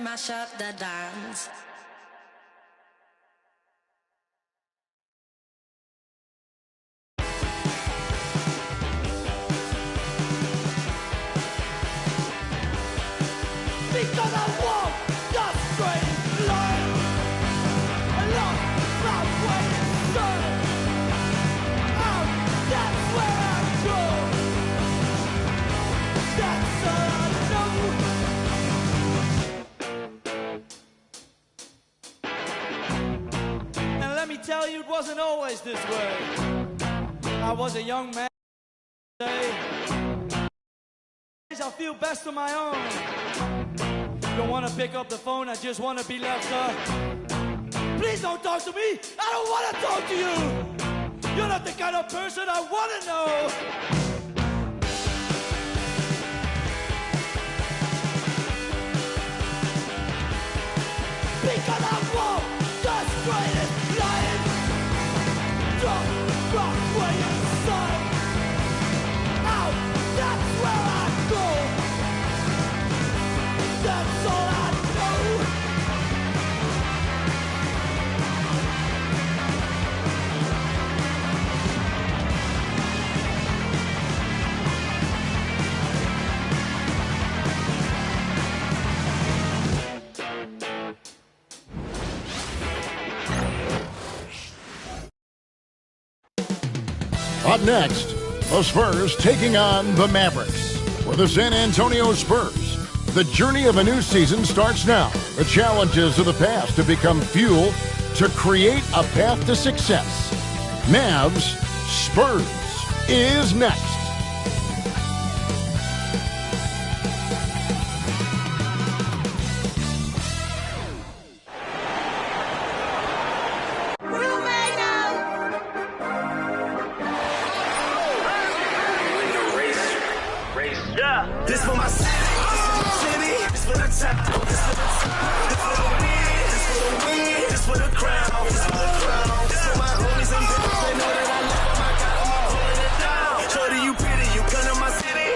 mash up the dance. Because I walk the straight line along my way sun. That's where I go. That's all I know. And let me tell you, it wasn't always this way. I was a young man. I feel best on my own. Don't want to pick up the phone, I just want to be left up. Please don't talk to me, I don't want to talk to you. You're not the kind of person I want to know. Because I walk the straightest line. Don't rock where you sun. Out, that's where I go. That's all I know. Up next, the Spurs taking on the Mavericks. For the San Antonio Spurs, the journey of a new season starts now. The challenges of the past to become fuel to create a path to success. Mavs Spurs is next. This for my city, this for the top, this for the top, this for the win, this for the win, this for the crown, this for the crown, this for my homies and bitches, they know that I love them, I got them all holding it down. Shorty, you pretty, you come to my city.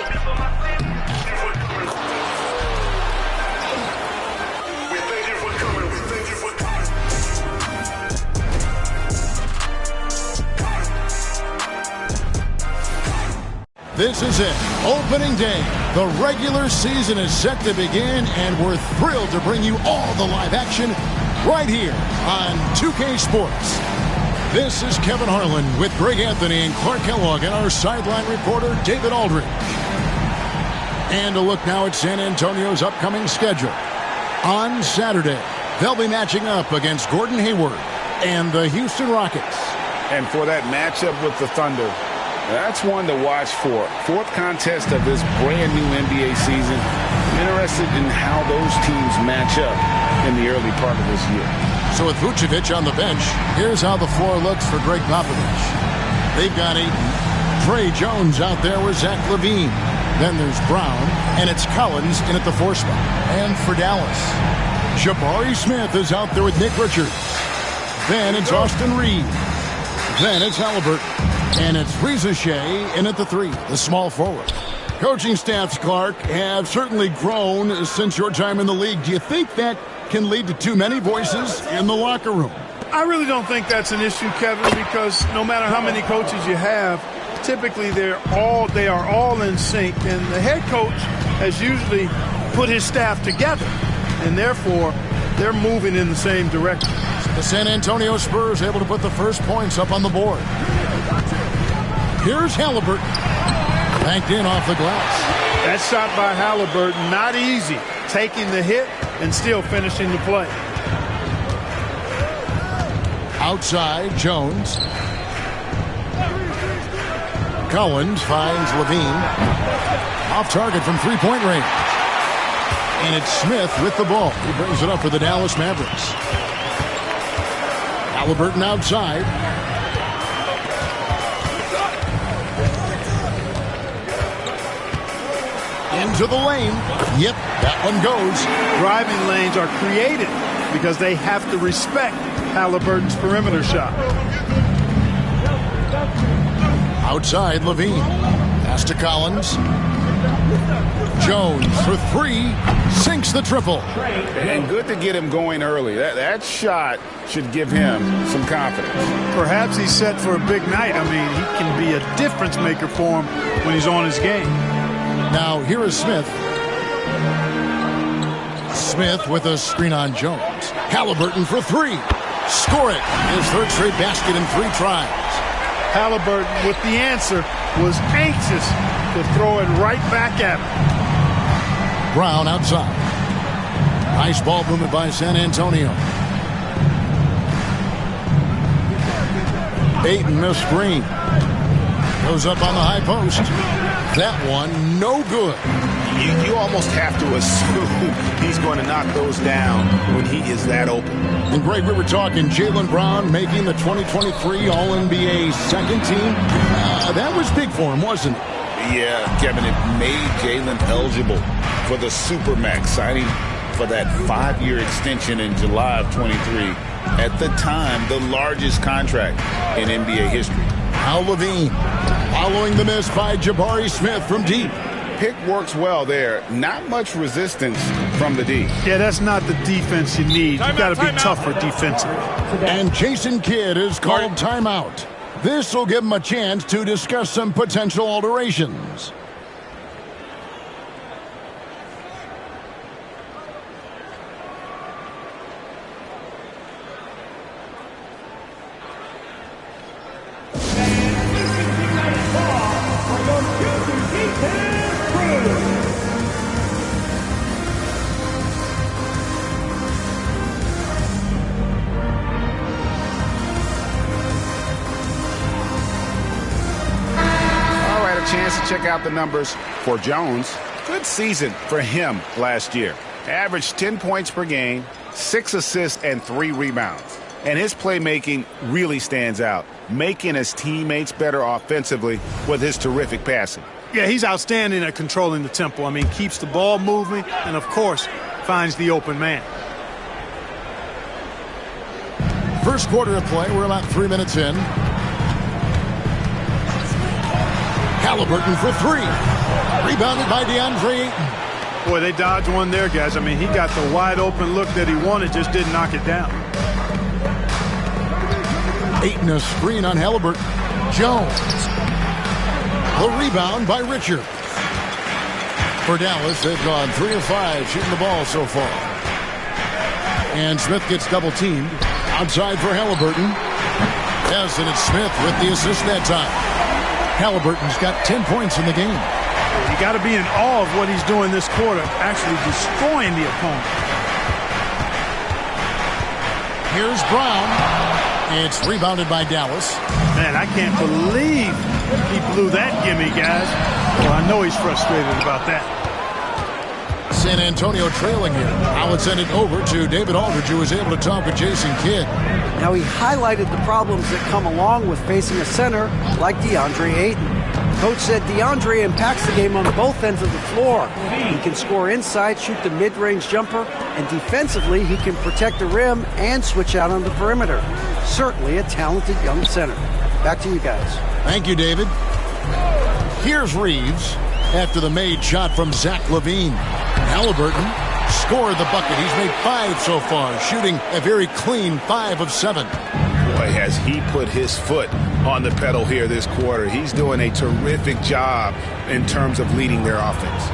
We thank you for coming, we thank you for coming. This is it, opening day. The regular season is set to begin, and we're thrilled to bring you all the live action right here on 2K Sports. This is Kevin Harlan with Greg Anthony and Clark Kellogg and our sideline reporter, David Aldridge. And a look now at San Antonio's upcoming schedule. On Saturday, they'll be matching up against Gordon Hayward and the Houston Rockets. And for that matchup with the Thunder, that's one to watch for. Fourth contest of this brand new NBA season. I'm interested in how those teams match up in the early part of this year. So with Vucevic on the bench, here's how the floor looks for Greg Popovich. They've got Ayton. Trey Jones out there with Zach LaVine. Then there's Brown, and it's Collins in at the 4 spot. And for Dallas, Jabari Smith is out there with Nick Richards. Then it's Austin Reeves. Then it's Halliburton. And it's Reza Shea in at the 3, the small forward. Coaching staffs, Clark, have certainly grown since your time in the league. Do you think that can lead to too many voices in the locker room? I really don't think that's an issue, Kevin, because no matter how many coaches you have, typically they are all in sync, and the head coach has usually put his staff together, and therefore they're moving in the same direction. The San Antonio Spurs able to put the first points up on the board. Here's Halliburton. Banked in off the glass. That shot by Halliburton, not easy. Taking the hit and still finishing the play. Outside, Jones. Collins finds LaVine. Off target from three-point range. And it's Smith with the ball. He brings it up for the Dallas Mavericks. Halliburton outside. Into the lane. Yep, that one goes. Driving lanes are created because they have to respect Halliburton's perimeter shot. Outside, LaVine. Pass to Collins. Jones for three, sinks the triple. And good to get him going early. That shot should give him some confidence. Perhaps he's set for a big night. I mean, he can be a difference maker for him when he's on his game. Now here is Smith. Smith with a screen on Jones. Halliburton for three. Score it. His third straight basket in 3 tries. Halliburton with the answer was anxious to throw it right back at him. Brown outside. Nice ball movement by San Antonio. Ayton a screen. Goes up on the high post. That one no good. You almost have to assume he's going to knock those down when he is that open. And Greg, we were talking Jaylen Brown making the 2023 All-NBA second team. That was big for him, wasn't it? Yeah, Kevin, it made Jaylen eligible for the Supermax, signing for that 5-year extension in July of 23. At the time, the largest contract in NBA history. Al Levine following the miss by Jabari Smith from deep. Pick works well there. Not much resistance from the D. Yeah, that's not the defense you need. You got to be tougher defensively. And Jason Kidd is called timeout. This will give him a chance to discuss some potential alterations. Check out the numbers for Jones. Good season for him last year. Averaged 10 points per game, 6 assists, and 3 rebounds. And his playmaking really stands out, making his teammates better offensively with his terrific passing. Yeah, he's outstanding at controlling the tempo. I mean, keeps the ball moving and, of course, finds the open man. First quarter of play, we're about 3 minutes in. Halliburton for three. Rebounded by DeAndre Ayton. Boy, they dodged one there, guys. I mean, he got the wide open look that he wanted, just didn't knock it down. Ayton a screen on Halliburton. Jones. The rebound by Richard. For Dallas, they've gone 3 of 5 shooting the ball so far. And Smith gets double teamed. Outside for Halliburton. Yes, and it's Smith with the assist that time. Halliburton's got 10 points in the game. You got to be in awe of what he's doing this quarter, actually destroying the opponent. Here's Brown. It's rebounded by Dallas. Man, I can't believe he blew that gimme, guys. Well, I know he's frustrated about that. San Antonio trailing here. Now let's send it over to David Aldridge, who was able to talk with Jason Kidd. Now he highlighted the problems that come along with facing a center like DeAndre Ayton. Coach said DeAndre impacts the game on both ends of the floor. He can score inside, shoot the mid-range jumper, and defensively he can protect the rim and switch out on the perimeter. Certainly a talented young center. Back to you guys. Thank you, David. Here's Reeves after the made shot from Zach LaVine. Halliburton scored the bucket. He's made 5 so far, shooting a very clean 5 of 7. Boy, has he put his foot on the pedal here this quarter. He's doing a terrific job in terms of leading their offense.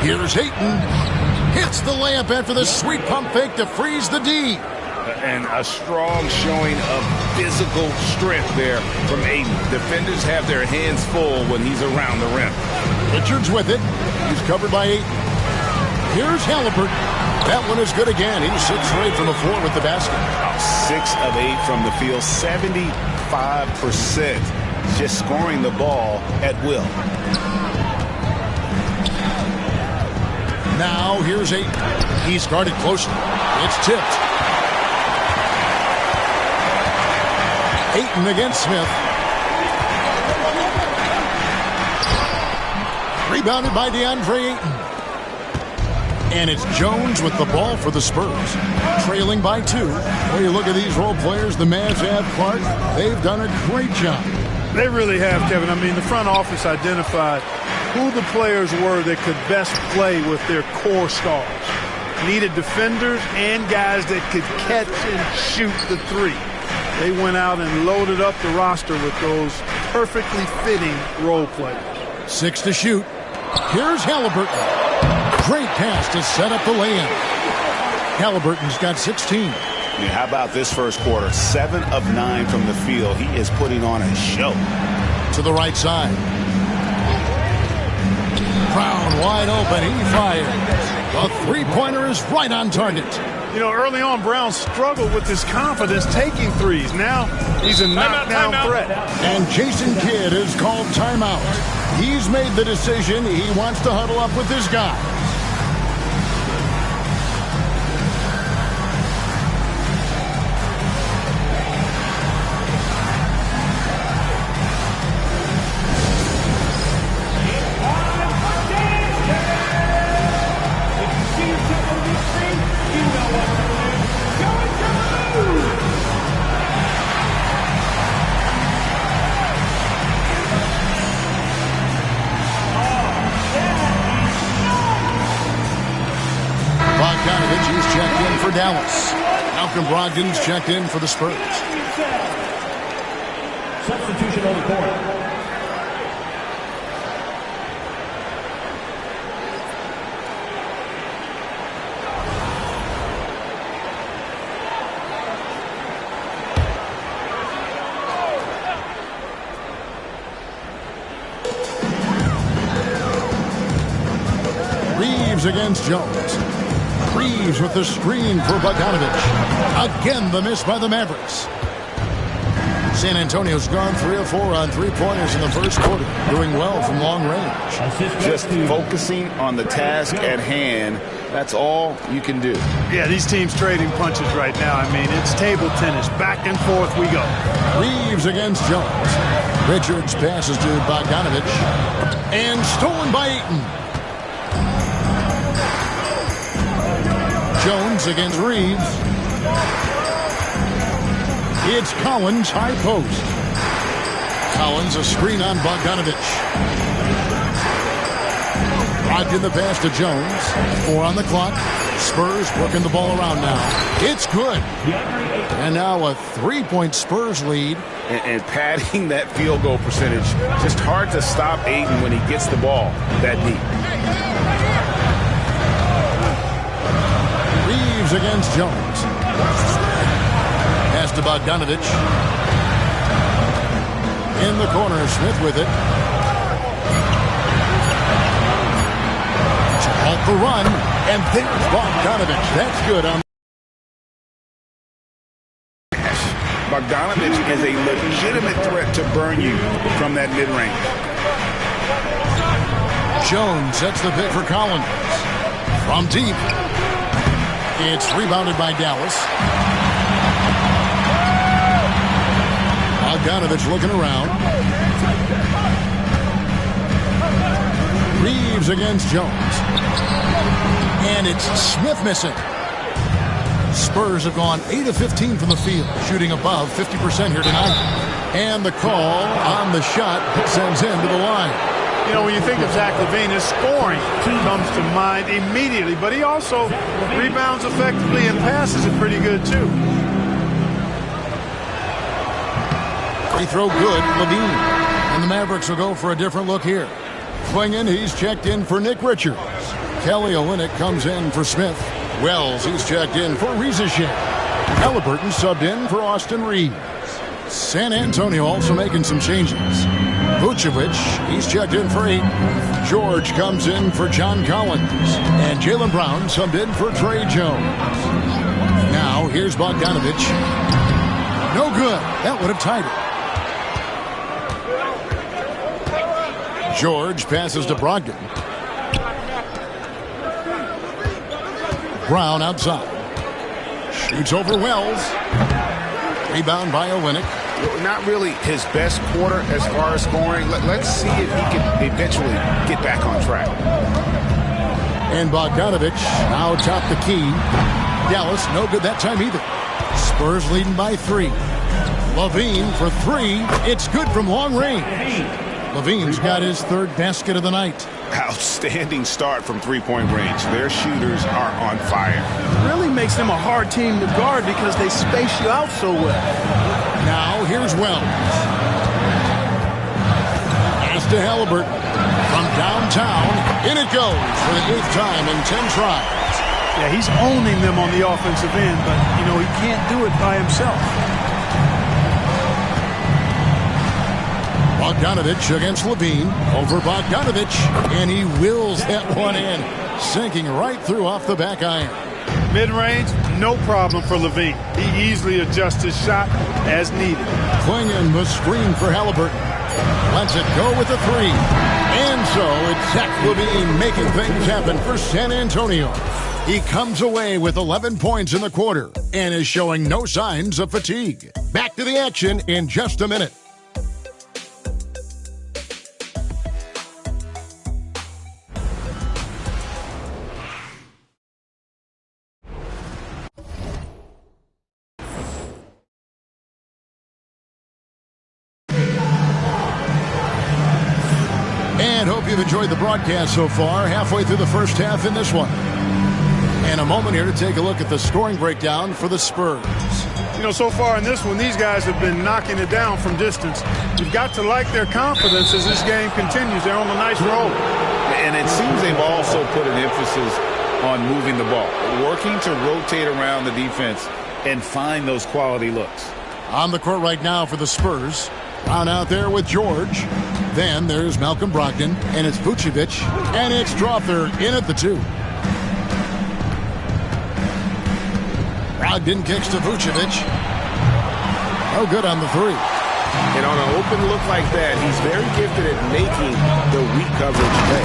Here's Ayton. Hits the layup after the sweet pump fake to freeze the D. And a strong showing of physical strength there from Ayton. Defenders have their hands full when he's around the rim. Richards with it. He's covered by Ayton. Here's Halliburton. That one is good again. He's 6 straight from the floor with the basket. 6 of 8 from the field, 75%. Just scoring the ball at will. Now here's Ayton. He's guarded closely. It's tipped. Ayton against Smith. Rebounded by DeAndre Ayton. And it's Jones with the ball for the Spurs. Trailing by 2. When you look at these role players, the Mavs have Clark. They've done a great job. They really have, Kevin. I mean, the front office identified who the players were that could best play with their core stars. Needed defenders and guys that could catch and shoot the three. They went out and loaded up the roster with those perfectly fitting role players. 6 to shoot. Here's Halliburton. Great pass to set up the lay-in. Halliburton's got 16. Yeah, how about this first quarter? 7 of 9 from the field. He is putting on a show. To the right side. Brown wide open. He fires. The three-pointer is right on target. You know, early on, Brown struggled with his confidence taking threes. Now he's a knockdown threat. And Jason Kidd is called timeout. He's made the decision. He wants to huddle up with his guys. Bogdanovich is checked in for Dallas. Malcolm Brogdon's checked in for the Spurs. Substitution on the court. Reeves against Jones. Reeves with the screen for Bogdanovich. Again, the miss by the Mavericks. San Antonio's gone 3 of 4 on three-pointers in the first quarter, doing well from long range. Just focusing on the task at hand. That's all you can do. Yeah, these teams trading punches right now. I mean, it's table tennis. Back and forth we go. Reeves against Jones. Richards passes to Bogdanovich. And stolen by Ayton. Jones against Reeves. It's Collins, high post. Collins, a screen on Bogdanovich. Brogdon the pass to Jones. 4 on the clock. Spurs working the ball around now. It's good. And now a 3-point Spurs lead. And padding that field goal percentage. Just hard to stop Ayton when he gets the ball that deep. Reeves against Jones. Pass to Bogdanovich. In the corner, Smith with it. To halt the run, and there's Bogdanovich. That's good. Bogdanovich is a legitimate threat to burn you from that mid-range. Jones sets the pick for Collins. From deep. It's rebounded by Dallas. Bogdanovich looking around. Reeves against Jones. And it's Smith missing. Spurs have gone 8 of 15 from the field, shooting above 50% here tonight. And the call on the shot sends him to the line. You know, when you think of Zach LaVine, his scoring comes to mind immediately, but he also rebounds effectively and passes it pretty good, too. Free throw good, LaVine. And the Mavericks will go for a different look here. Swinging, he's checked in for Nick Richards. Kelly Olynyk comes in for Smith. Wells, he's checked in for Rizachet. Halliburton subbed in for Austin Reeves. San Antonio also making some changes. Vucevic, he's checked in for 8. George comes in for John Collins. And Jaylen Brown subbed in for Trey Jones. Now, here's Bogdanovich. No good. That would have tied it. George passes to Brogdon. Brown outside. Shoots over Wells. Rebound by Olynyk. Not really his best quarter as far as scoring. Let's see if he can eventually get back on track. And Bogdanovich now top the key. Dallas, no good that time either. Spurs leading by 3. Levine for 3. It's good from long range. Levine's got his 3rd basket of the night. Outstanding start from three-point range. Their shooters are on fire. It really makes them a hard team to guard because they space you out so well. Now here's Wells. Pass to Halliburton. From downtown, in it goes for the 8th time in 10 tries. Yeah, he's owning them on the offensive end, but, you know, he can't do it by himself. Bogdanovich against Levine. Over Bogdanovich, and he wills that one in, sinking right through off the back iron. Mid-range, no problem for Levine. He easily adjusts his shot as needed. Klingon the screen for Halliburton. Lets it go with a 3. And so it's Zach Levine making things happen for San Antonio. He comes away with 11 points in the quarter and is showing no signs of fatigue. Back to the action in just a minute. And hope you've enjoyed the broadcast so far. Halfway through the first half in this one. And a moment here to take a look at the scoring breakdown for the Spurs. You know, so far in this one, these guys have been knocking it down from distance. You've got to like their confidence as this game continues. They're on a nice roll. And it seems they've also put an emphasis on moving the ball, working to rotate around the defense and find those quality looks. On the court right now for the Spurs. Brown out there with George. Then there's Malcolm Brogdon, and it's Vucevic, and it's Drawther in at the 2. Brogdon kicks to Vucevic. No good on the 3. And on an open look like that, he's very gifted at making the weak coverage pay.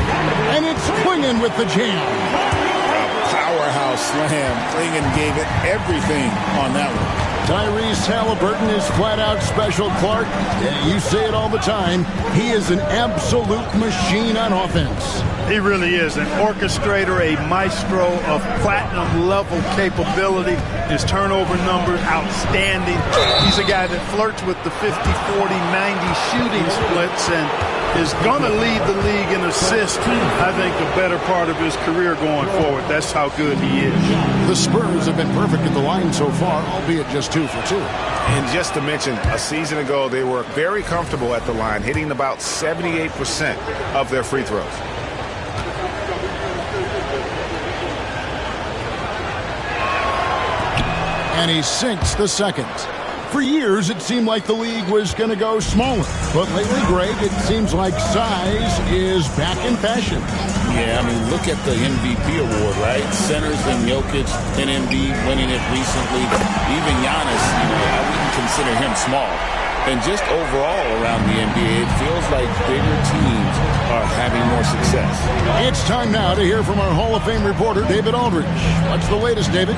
And it's Klingon with the jam. A powerhouse slam. Klingon gave it everything on that one. Tyrese Halliburton is flat-out special, Clark. You say it all the time. He is an absolute machine on offense. He really is an orchestrator, a maestro of platinum-level capability. His turnover numbers, outstanding. He's a guy that flirts with the 50-40-90 shooting splits and is going to lead the league in assists, I think, the better part of his career going forward. That's how good he is. The Spurs have been perfect at the line so far, albeit just 2 for 2. And just to mention, a season ago, they were very comfortable at the line, hitting about 78% of their free throws. And he sinks the second. For years, it seemed like the league was going to go smaller. But lately, Greg, it seems like size is back in fashion. Yeah, I mean, look at the MVP award, right? Centers and Jokic and Embiid winning it recently. Even Giannis, I wouldn't consider him small. And just overall around the NBA, it feels like bigger teams are having more success. It's time now to hear from our Hall of Fame reporter, David Aldridge. What's the latest, David?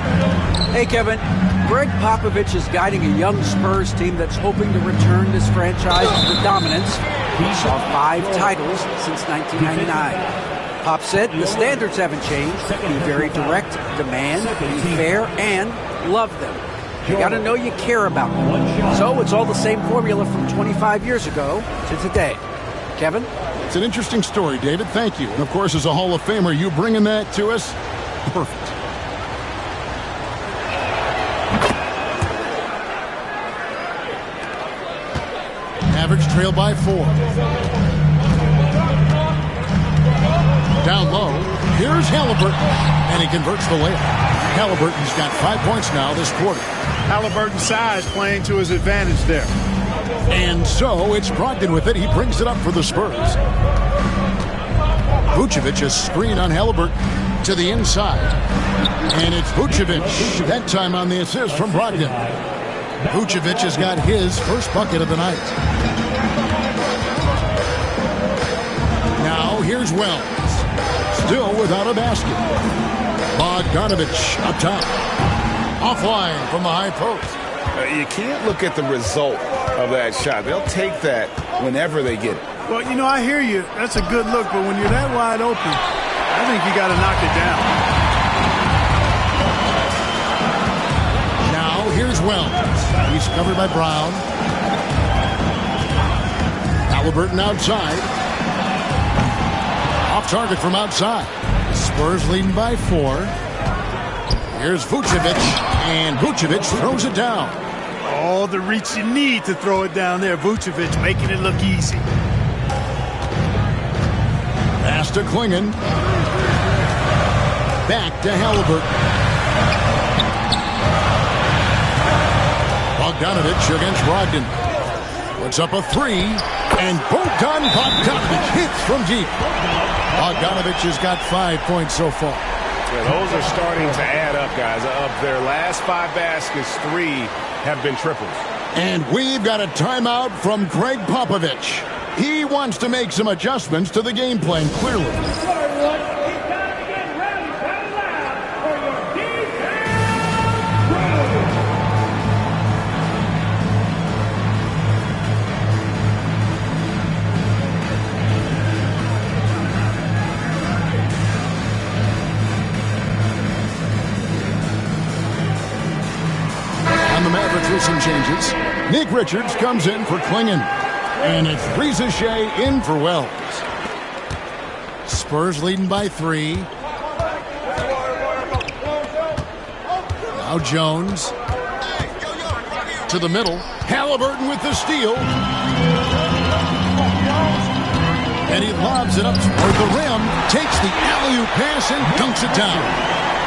Hey, Kevin. Greg Popovich is guiding a young Spurs team that's hoping to return this franchise to dominance. He saw 5 titles since 1999. Pop said the standards haven't changed. Be very direct, demand, be fair, and love them. You got to know you care about them. So it's all the same formula from 25 years ago to today. Kevin? It's an interesting story, David. Thank you. And, of course, as a Hall of Famer, you bringing that to us? Perfect. Mavericks trail by 4. Down low, here's Halliburton, and he converts the layup. Halliburton's got 5 points now this quarter. Halliburton's size playing to his advantage there. And so it's Brogdon with it. He brings it up for the Spurs. Vucevic a screen on Halliburton to the inside. And it's Vucevic, that time on the assist from Brogdon. Vucevic has got his first bucket of the night. Now here's Wells. Still without a basket. Bogdanovich up top. Offline from the high post. You can't look at the result of that shot. They'll take that whenever they get it. Well, I hear you. That's a good look, but when you're that wide open, I think you got to knock it down. Now here's Wells. He's covered by Brown. Halliburton outside. Off target from outside. Spurs leading by 4. Here's Vucevic, and Vucevic throws it down. All the reach you need to throw it down there. Vucevic making it look easy. Pass to Klingon. Back to Halliburton. Bogdanovich against Brogdon. Puts up a 3, and Bogdanovich hits from deep. Bogdanovich has got 5 points so far. Yeah, those are starting to add up, guys. Of their last 5 baskets, 3 have been triples. And we've got a timeout from Greg Popovich. He wants to make some adjustments to the game plan, clearly. Some changes. Nick Richards comes in for Klingon. And it's Rizachet in for Wells. Spurs leading by 3. Now Jones. To the middle. Halliburton with the steal. And he lobs it up toward the rim. Takes the alley-oop pass and dunks it down.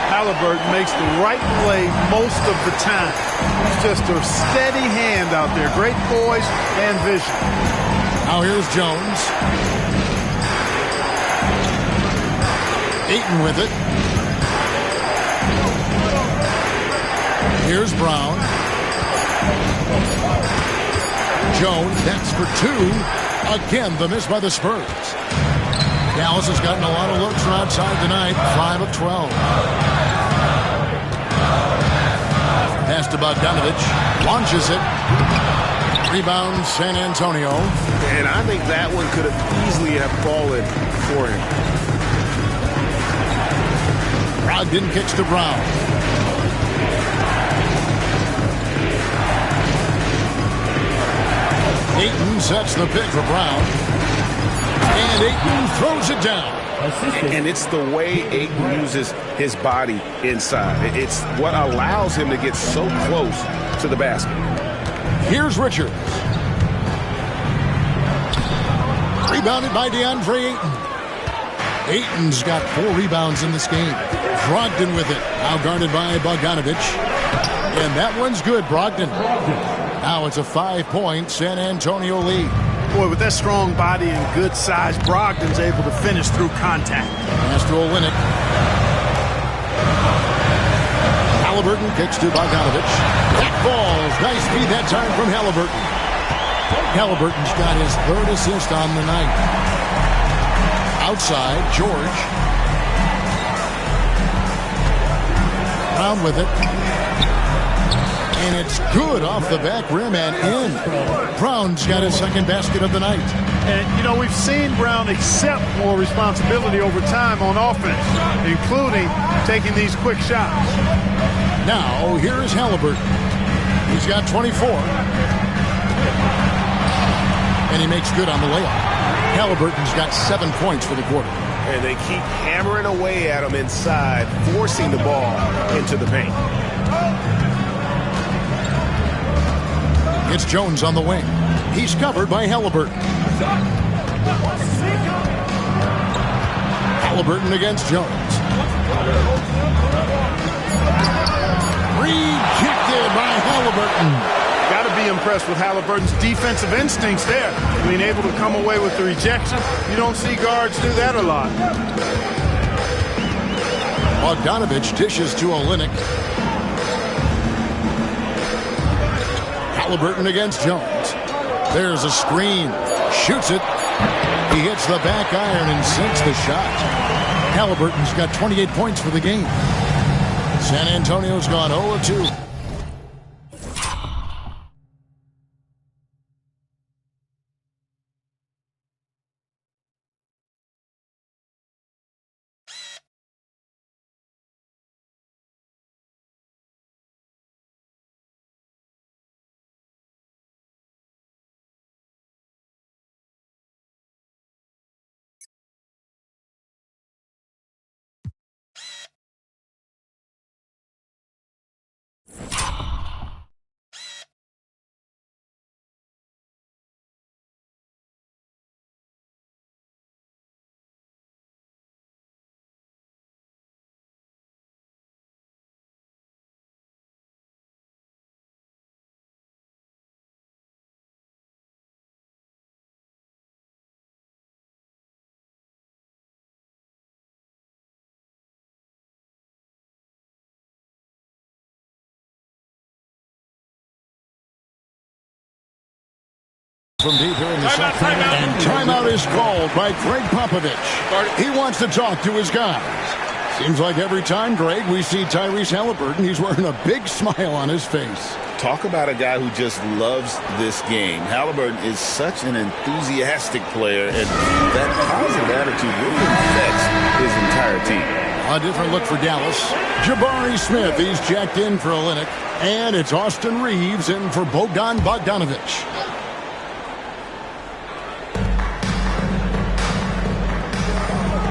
Halliburton makes the right play most of the time. He's just a steady hand out there. Great poise and vision. Now here's Jones. Ayton with it. Here's Brown. Jones, that's for 2. Again, the miss by the Spurs. Dallas has gotten a lot of looks from outside tonight. 5 of 12. Pass to Bogdanovich. Launches it. Rebound San Antonio. And I think that one could have easily have fallen for him. Brogdon kicks to Brown. Ayton sets the pick for Brown. And Ayton throws it down. And it's the way Ayton uses his body inside. It's what allows him to get so close to the basket. Here's Richards. Rebounded by DeAndre Ayton. Ayton's got 4 rebounds in this game. Brogdon with it. Now guarded by Bogdanovich. And that one's good, Brogdon. Now it's a 5-point San Antonio lead. Boy, with that strong body and good size, Brogdon's able to finish through contact. Pass to Olynyk. Halliburton kicks to Bogdanovich. That falls. Nice feed that time from Halliburton. Halliburton's got his 3rd assist on the night. Outside, George. Brown with it. And it's good off the back rim and in. Brown's got his 2nd basket of the night. And, you know, we've seen Brown accept more responsibility over time on offense, including taking these quick shots. Now, here is Halliburton. He's got 24. And he makes good on the layup. Halliburton's got 7 points for the quarter. And they keep hammering away at him inside, forcing the ball into the paint. It's Jones on the wing. He's covered by Halliburton. Halliburton against Jones. Rejected by Halliburton. Got to be impressed with Halliburton's defensive instincts there. Being able to come away with the rejection. You don't see guards do that a lot. Bogdanovich dishes to Olynyk. Halliburton against Jones. There's a screen. Shoots it. He hits the back iron and sinks the shot. Halliburton's got 28 points for the game. San Antonio's gone 0-2. from deep here in the second. And timeout is called by Greg Popovich. He wants to talk to his guys. Seems like every time, Greg, we see Tyrese Halliburton, he's wearing a big smile on his face. Talk about a guy who just loves this game. Halliburton is such an enthusiastic player, and that positive attitude really affects his entire team. A different look for Dallas. Jabari Smith, he's jacked in for Olynyk. And it's Austin Reeves in for Bogdan Bogdanovic.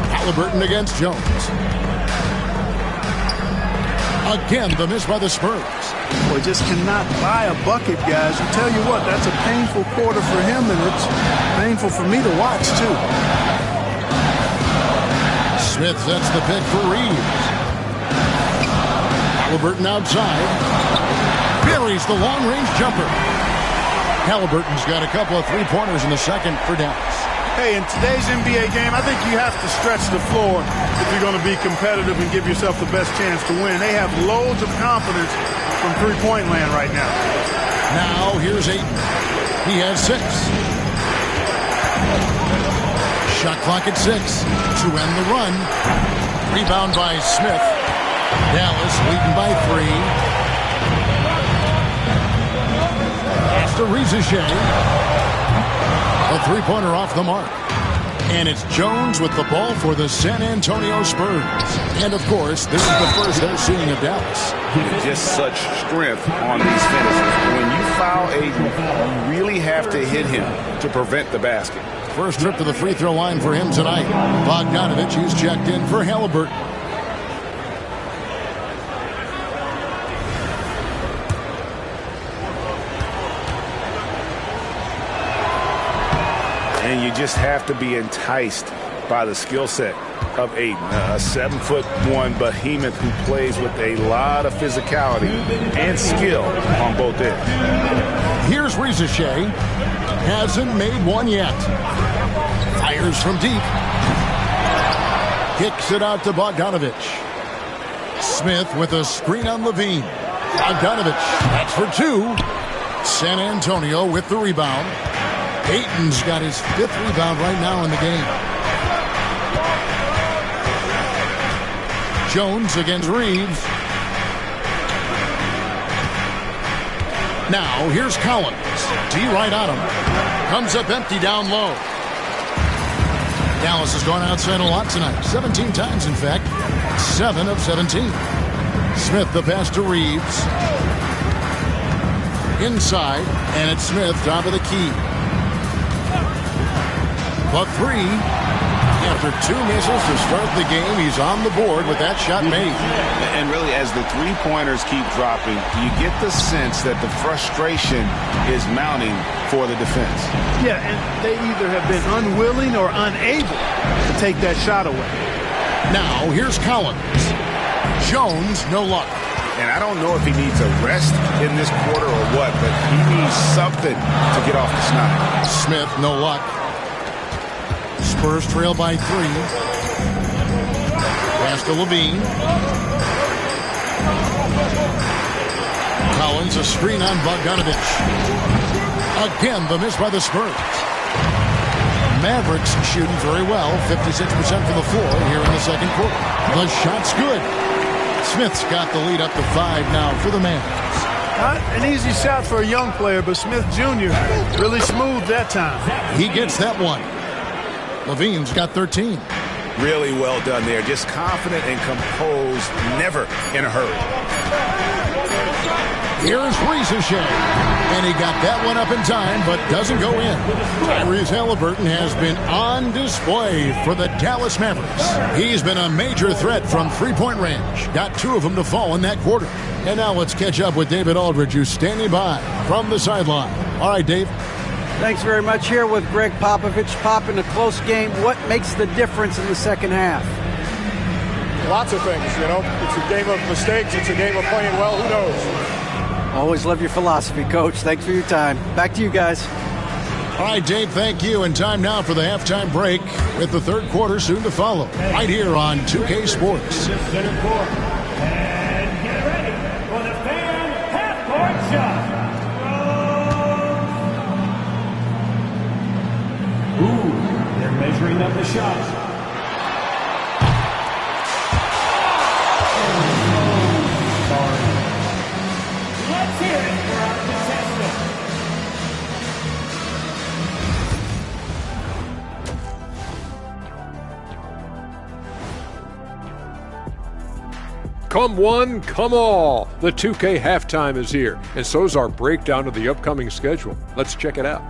Halliburton against Jones. Again, the miss by the Spurs. Boy, just cannot buy a bucket, guys. I tell you what, that's a painful quarter for him, and it's painful for me to watch, too. Smith sets the pick for Reeves. Halliburton outside. Buries the long-range jumper. Halliburton's got a couple of three-pointers in the second for Dallas. Hey, in today's NBA game, I think you have to stretch the floor if you're going to be competitive and give yourself the best chance to win. They have loads of confidence from three-point land right now. Now, here's Ayton. He has 6. Shot clock at 6 to end the run. Rebound by Smith. Dallas leading by 3. Pass to Rizichet. A three-pointer off the mark. And it's Jones with the ball for the San Antonio Spurs. And, of course, this is the first they're seeing of Dallas. Just such strength on these finishes. When you foul Ayton, you really have to hit him to prevent the basket. First trip to the free throw line for him tonight. Bogdanovic, he's checked in for Halliburton. And you just have to be enticed by the skill set of Ayton. A 7'1" behemoth who plays with a lot of physicality and skill on both ends. Here's Rizichet. Hasn't made one yet. Fires from deep. Kicks it out to Bogdanovic. Smith with a screen on Levine. Bogdanovic, that's for 2. San Antonio with the rebound. Ayton's got his 5th rebound right now in the game. Jones against Reeves. Now, here's Collins. D right on him. Comes up empty down low. Dallas has gone outside a lot tonight. 17 times, in fact. 7 of 17. Smith the pass to Reeves. Inside, and it's Smith top of the key. But 3. After 2 misses to start the game, he's on the board with that shot made. And really, as the three-pointers keep dropping, you get the sense that the frustration is mounting for the defense. Yeah, and they either have been unwilling or unable to take that shot away. Now, here's Collins. Jones, no luck. And I don't know if he needs a rest in this quarter or what, but he needs something to get off the snide. Smith, no luck. Spurs trail by 3. Pass to Levine. Collins, a screen on Bogdanovic. Again, the miss by the Spurs. Mavericks shooting very well, 56% from the floor here in the second quarter. The shot's good. Smith's got the lead up to 5 now for the Mavericks. Not an easy shot for a young player, but Smith Jr. really smooth that time. He gets that one. Levine's got 13. Really well done there. Just confident and composed, never in a hurry. Here's Rizichet. And he got that one up in time, but doesn't go in. Tyrese Halliburton has been on display for the Dallas Mavericks. He's been a major threat from three-point range. Got 2 of them to fall in that quarter. And now let's catch up with David Aldridge, who's standing by from the sideline. All right, Dave. Thanks very much. Here with Greg Popovich. Pop, in a close game, what makes the difference in the second half? Lots of things, you know. It's a game of mistakes. It's a game of playing well. Who knows? Always love your philosophy, Coach. Thanks for your time. Back to you guys. All right, Dave, thank you. And time now for the halftime break with the third quarter soon to follow. Right here on 2K Sports. Center court. And get ready for the fan half-court shot. Entering up the shot. Let's hear it for our contestant. Come one, come all. The 2K halftime is here, and so's our breakdown of the upcoming schedule. Let's check it out.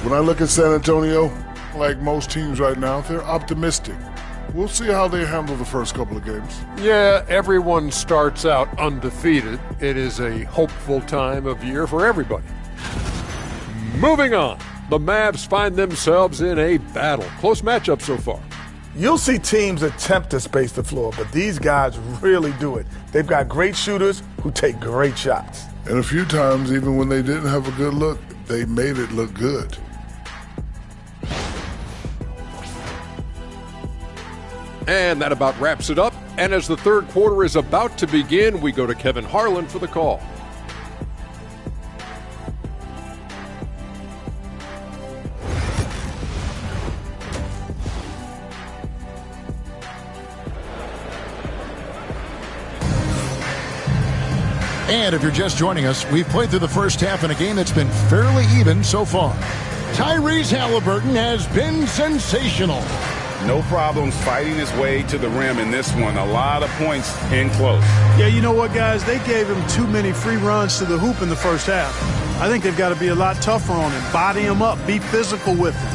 When I look at San Antonio, like most teams right now, they're optimistic. We'll see how they handle the first couple of games. Yeah, everyone starts out undefeated. It is a hopeful time of year for everybody. Moving on, the Mavs find themselves in a battle. Close matchup so far. You'll see teams attempt to space the floor, but these guys really do it. They've got great shooters who take great shots. And a few times, even when they didn't have a good look, they made it look good. And that about wraps it up. And as the third quarter is about to begin, we go to Kevin Harlan for the call. And if you're just joining us, we've played through the first half in a game that's been fairly even so far. Tyrese Halliburton has been sensational. No problems fighting his way to the rim in this one. A lot of points in close. Yeah, you know what, guys? They gave him too many free runs to the hoop in the first half. I think they've got to be a lot tougher on him. Body him up. Be physical with him.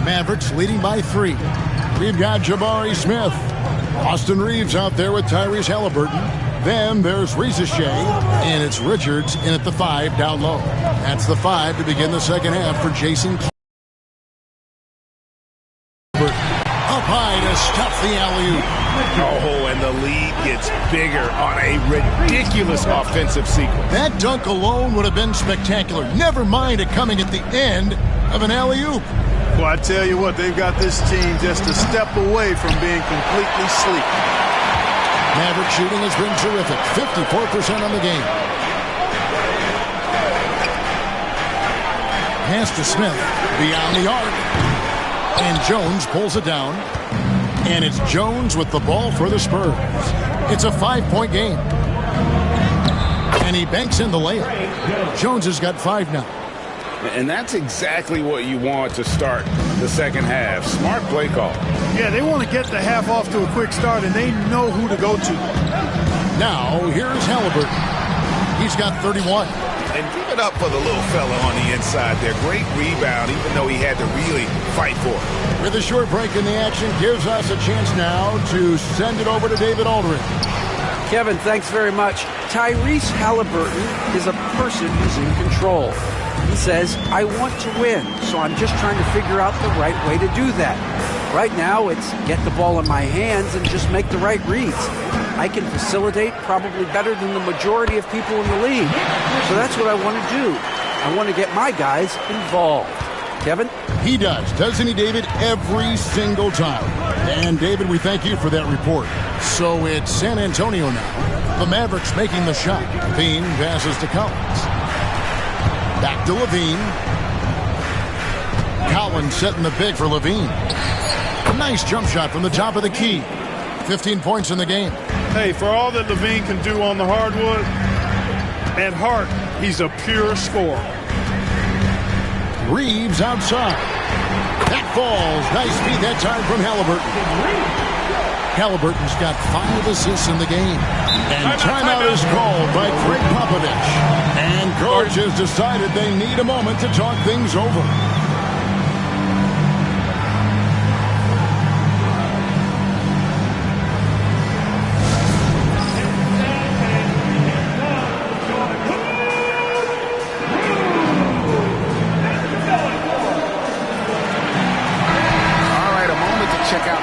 Mavericks leading by 3. We've got Jabari Smith. Austin Reeves out there with Tyrese Halliburton. Then there's Reza Shea, and it's Richards in at the 5 down low. That's the 5 to begin the second half for Jason. Up high to stuff the alley-oop. Oh, and the lead gets bigger on a ridiculous offensive sequence. That dunk alone would have been spectacular. Never mind it coming at the end of an alley-oop. Well, I tell you what, they've got this team just a step away from being completely sleep. Maverick shooting has been terrific. 54% on the game. Pass to Smith. Beyond the arc. And Jones pulls it down. And it's Jones with the ball for the Spurs. It's a 5-point game. And he banks in the layup. Jones has got 5 now. And that's exactly what you want to start the second half. Smart play call. Yeah, they want to get the half off to a quick start, and they know who to go to. Now, here's Halliburton. He's got 31. And give it up for the little fella on the inside there. Great rebound, even though he had to really fight for it. With a short break in the action, gives us a chance now to send it over to David Aldridge. Kevin, thanks very much. Tyrese Halliburton is a person who's in control. He says, I want to win, so I'm just trying to figure out the right way to do that. Right now, it's get the ball in my hands and just make the right reads. I can facilitate probably better than the majority of people in the league. So that's what I want to do. I want to get my guys involved. Kevin? He does, doesn't he, David? Every single time. And, David, we thank you for that report. So it's San Antonio now. The Mavericks making the shot. Bean passes to Collins. Back to Levine. Collins setting the big for Levine. A nice jump shot from the top of the key. 15 points in the game. Hey, for all that Levine can do on the hardwood, at heart, he's a pure scorer. Reeves outside. That falls. Nice feed that time from Halliburton. Halliburton's got 5 assists in the game. And timeout is called by Greg Popovich. And coach has decided they need a moment to talk things over.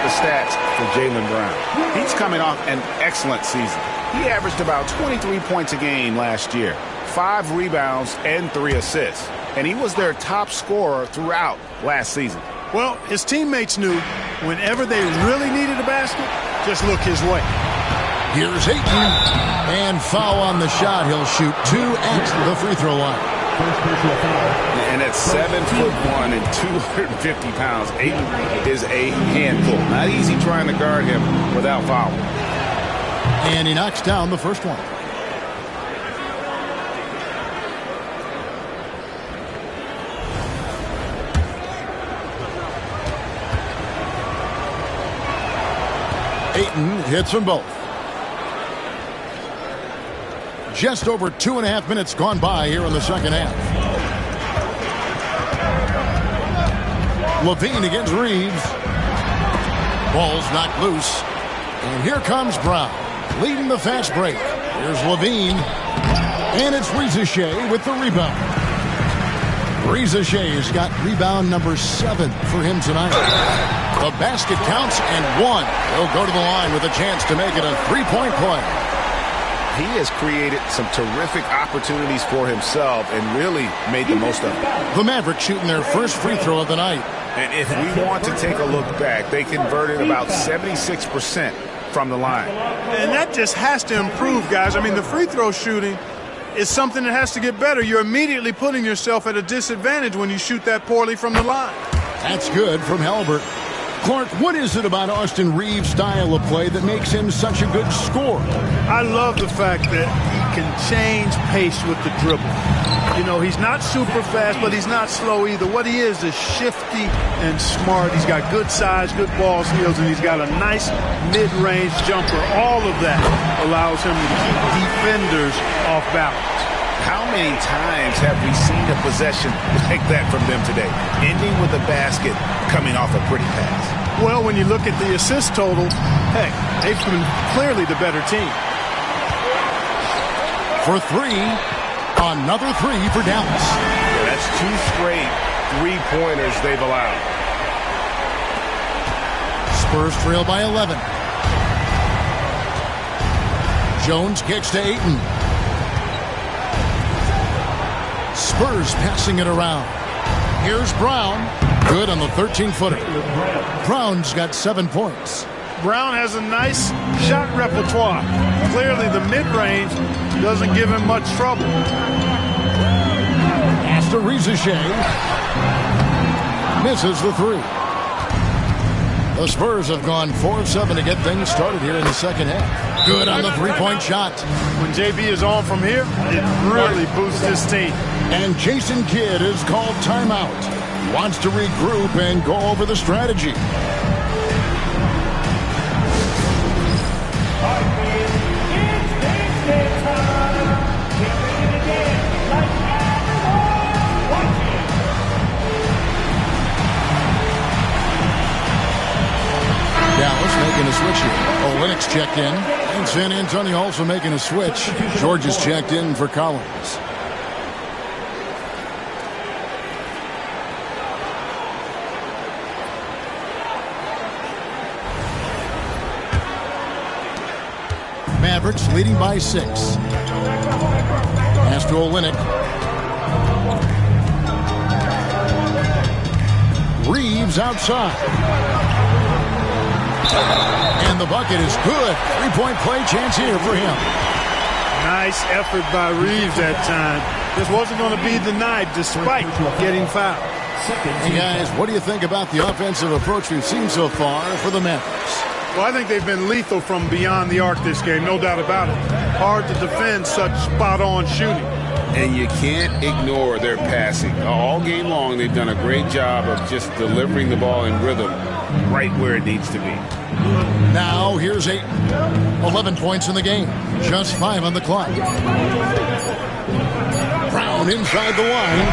Stats for Jaylen Brown. He's coming off an excellent season. He averaged about 23 points a game last year, 5 rebounds and 3 assists, and he was their top scorer throughout last season. Well, his teammates knew whenever they really needed a basket, just look his way. Here's Ayton, and foul on the shot. He'll shoot 2 at the free throw line. And at 7'1" and 250 pounds, Ayton is a handful. Not easy trying to guard him without foul. And he knocks down the first one. Ayton hits them both. Just over 2.5 minutes gone by here in the second half. Levine against Reeves. Ball's knocked loose. And here comes Brown, leading the fast break. Here's Levine. And it's Rizachet with the rebound. Rizachet's got rebound number 7 for him tonight. The basket counts and 1. He'll go to the line with a chance to make it a 3-point play. He has created some terrific opportunities for himself and really made the most of it. The Mavericks shooting their first free throw of the night. And if we want to take a look back, they converted about 76% from the line. And that just has to improve, guys. I mean, the free throw shooting is something that has to get better. You're immediately putting yourself at a disadvantage when you shoot that poorly from the line. That's good from Halliburton. Clark, what is it about Austin Reeves' style of play that makes him such a good scorer? I love the fact that he can change pace with the dribble. You know, he's not super fast, but he's not slow either. What he is shifty and smart. He's got good size, good ball skills, and he's got a nice mid-range jumper. All of that allows him to keep defenders off balance. How many times have we seen a possession like that from them today, ending with a basket coming off a pretty pass? Well, when you look at the assist total, heck, they've been clearly the better team. For 3, another 3 for Dallas. Yeah, that's 2 straight three-pointers they've allowed. Spurs trail by 11. Jones kicks to Ayton. Spurs passing it around. Here's Brown. Good on the 13-footer. Brown's got 7 points. Brown has a nice shot repertoire. Clearly the mid-range doesn't give him much trouble. Pass to Rizachet. Misses the 3. The Spurs have gone 4 of 7 to get things started here in the second half. Good on the 3-point shot. When JB is on from here, it really boosts his team. And Jason Kidd is called timeout. Wants to regroup and go over the strategy. Dallas making a switch here. Olynyk's checked in. And San Antonio also making a switch. George is checked in for Collins. Mavericks leading by 6. Pass to Olynyk. Reeves outside. And the bucket is good. 3-point play chance here for him. Nice effort by Reeves that time. This wasn't going to be denied despite getting fouled. Hey guys, what do you think about the offensive approach we've seen so far for the Mavericks? Well, I think they've been lethal from beyond the arc this game, no doubt about it. Hard to defend such spot-on shooting. And you can't ignore their passing. All game long, they've done a great job of just delivering the ball in rhythm right where it needs to be. Now, here's 8. 11 points in the game. Just 5 on the clock. Brown inside the line.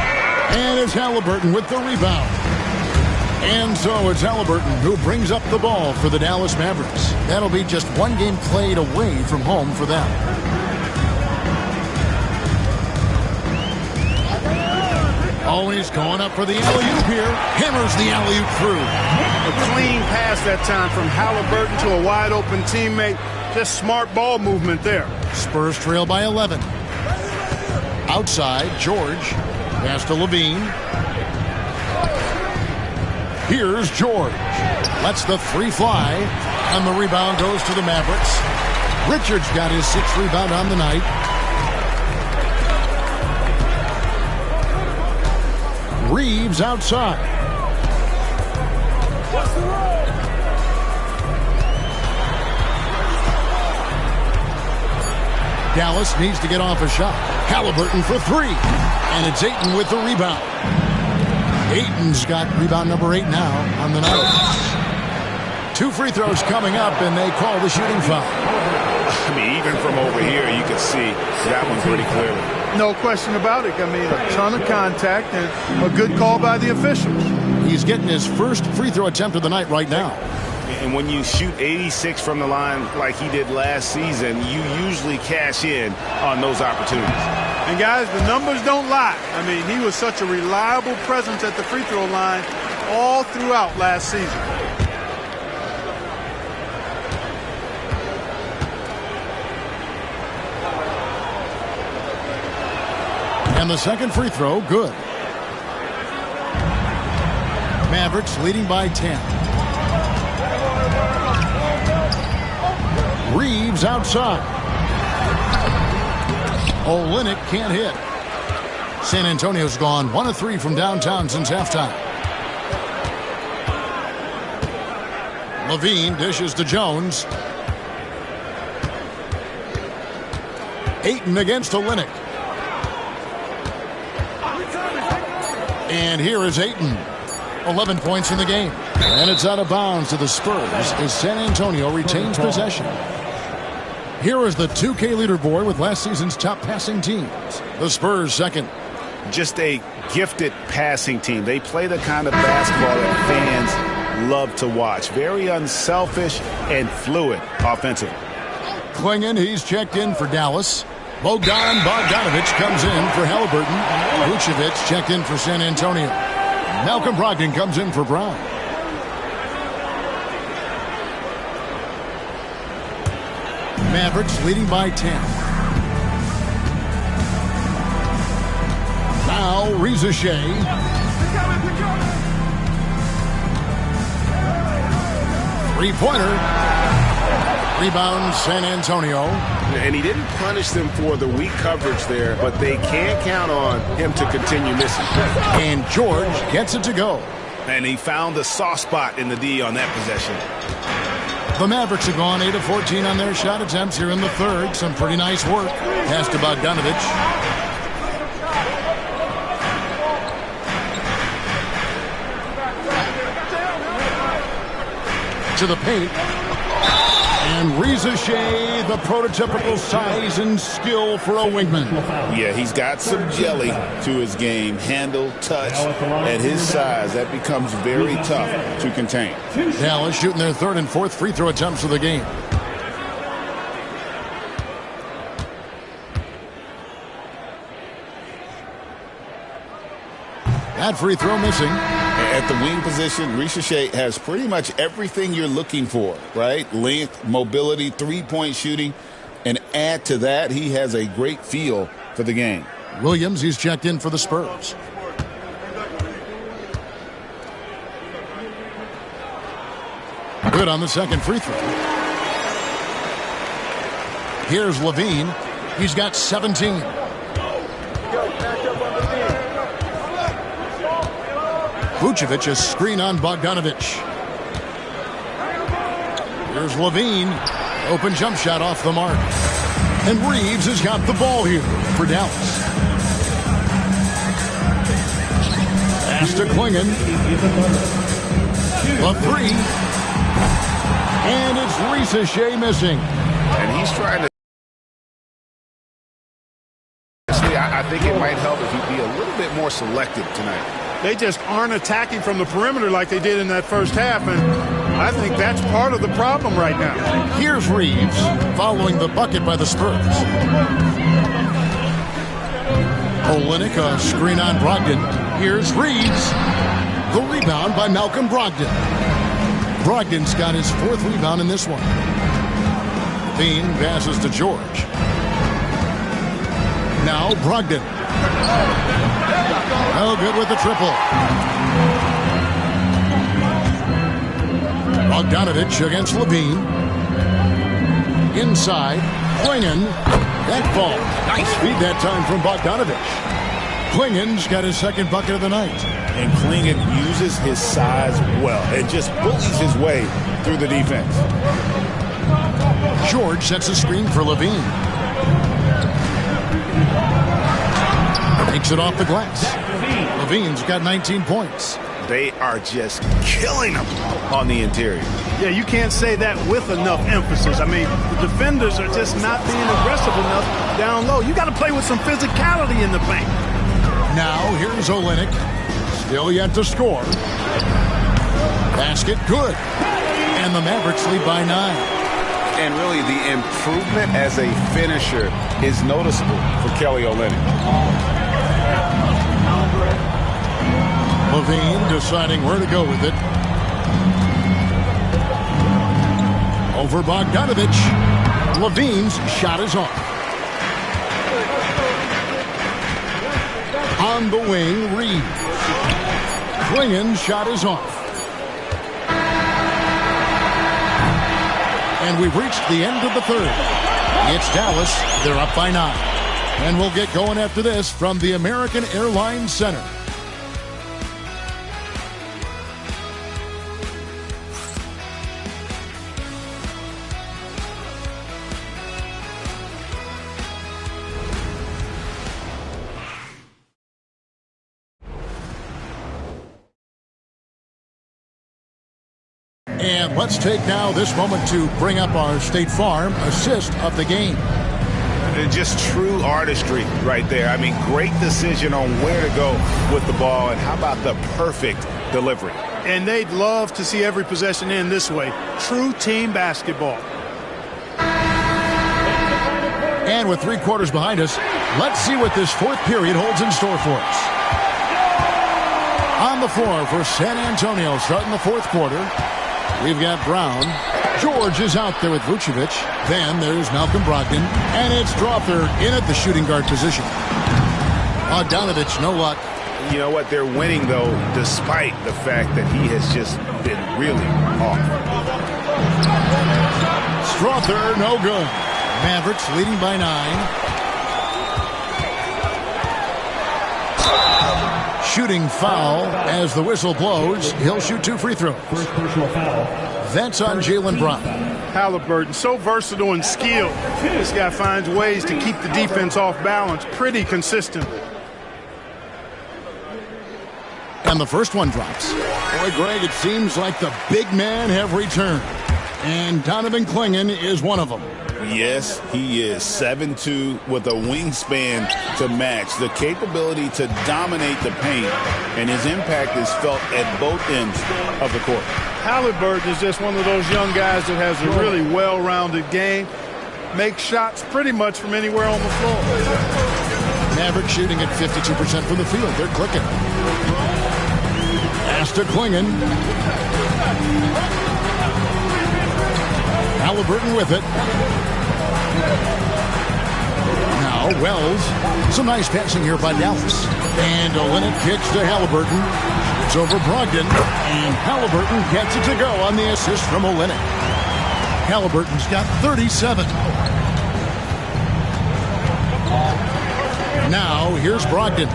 And it's Halliburton with the rebound. And so it's Halliburton who brings up the ball for the Dallas Mavericks. That'll be just 1 game played away from home for them. Always going up for the alley-oop here. Hammers the alley-oop through. A clean pass that time from Halliburton to a wide-open teammate. Just smart ball movement there. Spurs trail by 11. Outside, George. Pass to Levine. Here's George. Lets the 3 fly. And the rebound goes to the Mavericks. Richards got his 6th rebound on the night. Reeves outside. Dallas needs to get off a shot. Halliburton for 3. And it's Ayton with the rebound. Ayton's got rebound number 8 now on the night. 2 free throws coming up, and they call the shooting foul. I mean, even from over here, you can see that one pretty clearly. No question about it. I mean, a ton of contact and a good call by the officials. He's getting his first free throw attempt of the night right now. And when you shoot 86 from the line like he did last season, you usually cash in on those opportunities. And guys, the numbers don't lie. I mean, he was such a reliable presence at the free throw line all throughout last season. And the second free throw, good. Mavericks leading by 10. Reeves outside. Olynyk can't hit. San Antonio's gone 1 of 3 from downtown since halftime. Levine dishes to Jones. Ayton against Olynyk. And here is Ayton. 11 points in the game. And it's out of bounds to the Spurs as San Antonio retains possession. Here is the 2K leaderboard with last season's top passing teams. The Spurs second. Just a gifted passing team. They play the kind of basketball that fans love to watch. Very unselfish and fluid offensively. Klingon, he's checked in for Dallas. Bogdanovich comes in for Halliburton. Vucevic checked in for San Antonio. Malcolm Brogdon comes in for Brown. Mavericks leading by 10. Now Reza Shea. Three-pointer. Rebound San Antonio. And he didn't punish them for the weak coverage there, but they can't count on him to continue missing. And George gets it to go. And he found the soft spot in the D on that possession. The Mavericks have gone 8 of 14 on their shot attempts here in the third. Some pretty nice work. Pass to Bogdanovich. To the paint. And Reza Shea, the prototypical size and skill for a wingman. Yeah, he's got some jelly to his game. Handle, touch. At his size, that becomes very tough to contain. Dallas shooting their third and fourth free throw attempts of the game. That free throw missing. At the wing position, Reza Shea has pretty much everything you're looking for, right? Length, mobility, three-point shooting. And add to that, he has a great feel for the game. Williams, he's checked in for the Spurs. Good on the second free throw. Here's Levine. He's got 17. Vucevic, a screen on Bogdanovich. Here's Levine. Open jump shot off the mark. And Reeves has got the ball here for Dallas. Pass to Klingon. A three. And it's Reza Shea missing. And he's trying to... I think it might help if he'd be a little bit more selective tonight. They just aren't attacking from the perimeter like they did in that first half, and I think that's part of the problem right now. Here's Reeves following the bucket by the Spurs. Olynyk, a screen on Brogdon. Here's Reeves. The rebound by Malcolm Brogdon. Brogdon's got his fourth rebound in this one. Bean passes to George. Now Brogdon. No good with the triple. Bogdanovich against Levine. Inside, Klingon. That ball. Nice feed that time from Bogdanovich. Klingon's got his second bucket of the night. And Klingon uses his size well and just bullies his way through the defense. George sets a screen for Levine. Takes it off the glass. Levine's got 19 points. They are just killing them on the interior. Yeah, you can't say that with enough emphasis. I mean, the defenders are just not being aggressive enough down low. You got to play with some physicality in the paint. Now, here's Olynyk. Still yet to score. Basket good. And the Mavericks lead by 9. And really, the improvement as a finisher is noticeable for Kelly Olynyk. Levine deciding where to go with it. Over Bogdanovich. Levine's shot is off. On the wing, Reed. Klingon's shot is off. And we've reached the end of the third. It's Dallas. They're up by 9. And we'll get going after this from the American Airlines Center. And let's take now this moment to bring up our State Farm assist of the game. Just true artistry right there. I mean, great decision on where to go with the ball, and how about the perfect delivery? And they'd love to see every possession end this way. True team basketball. And with 3 quarters behind us, let's see what this fourth period holds in store for us. On the floor for San Antonio starting the fourth quarter, we've got Brown. George is out there with Vucevic. Then there's Malcolm Brogdon. And it's Strawther in at the shooting guard position. Bogdanovich, no luck. You know what? They're winning, though, despite the fact that he has just been really off. Strawther, no good. Mavericks leading by 9. Shooting foul as the whistle blows. He'll shoot 2 free throws. First personal foul. That's on Jaylen Brown. Halliburton, so versatile and skilled. This guy finds ways to keep the defense off balance pretty consistently. And the first one drops. Boy, Greg, it seems like the big men have returned. And Donovan Klingon is one of them. Yes, he is 7'2" with a wingspan to match, the capability to dominate the paint, and his impact is felt at both ends of the court. Halliburton is just one of those young guys that has a really well-rounded game, makes shots pretty much from anywhere on the floor. Maverick shooting at 52% from the field. They're clicking. Pass to Klingon. Halliburton with it. Now Wells. Some nice passing here by Dallas. And Olynyk kicks to Halliburton. It's over Brogdon. And Halliburton gets it to go on the assist from Olynyk. Halliburton's got 37. Now here's Brogdon.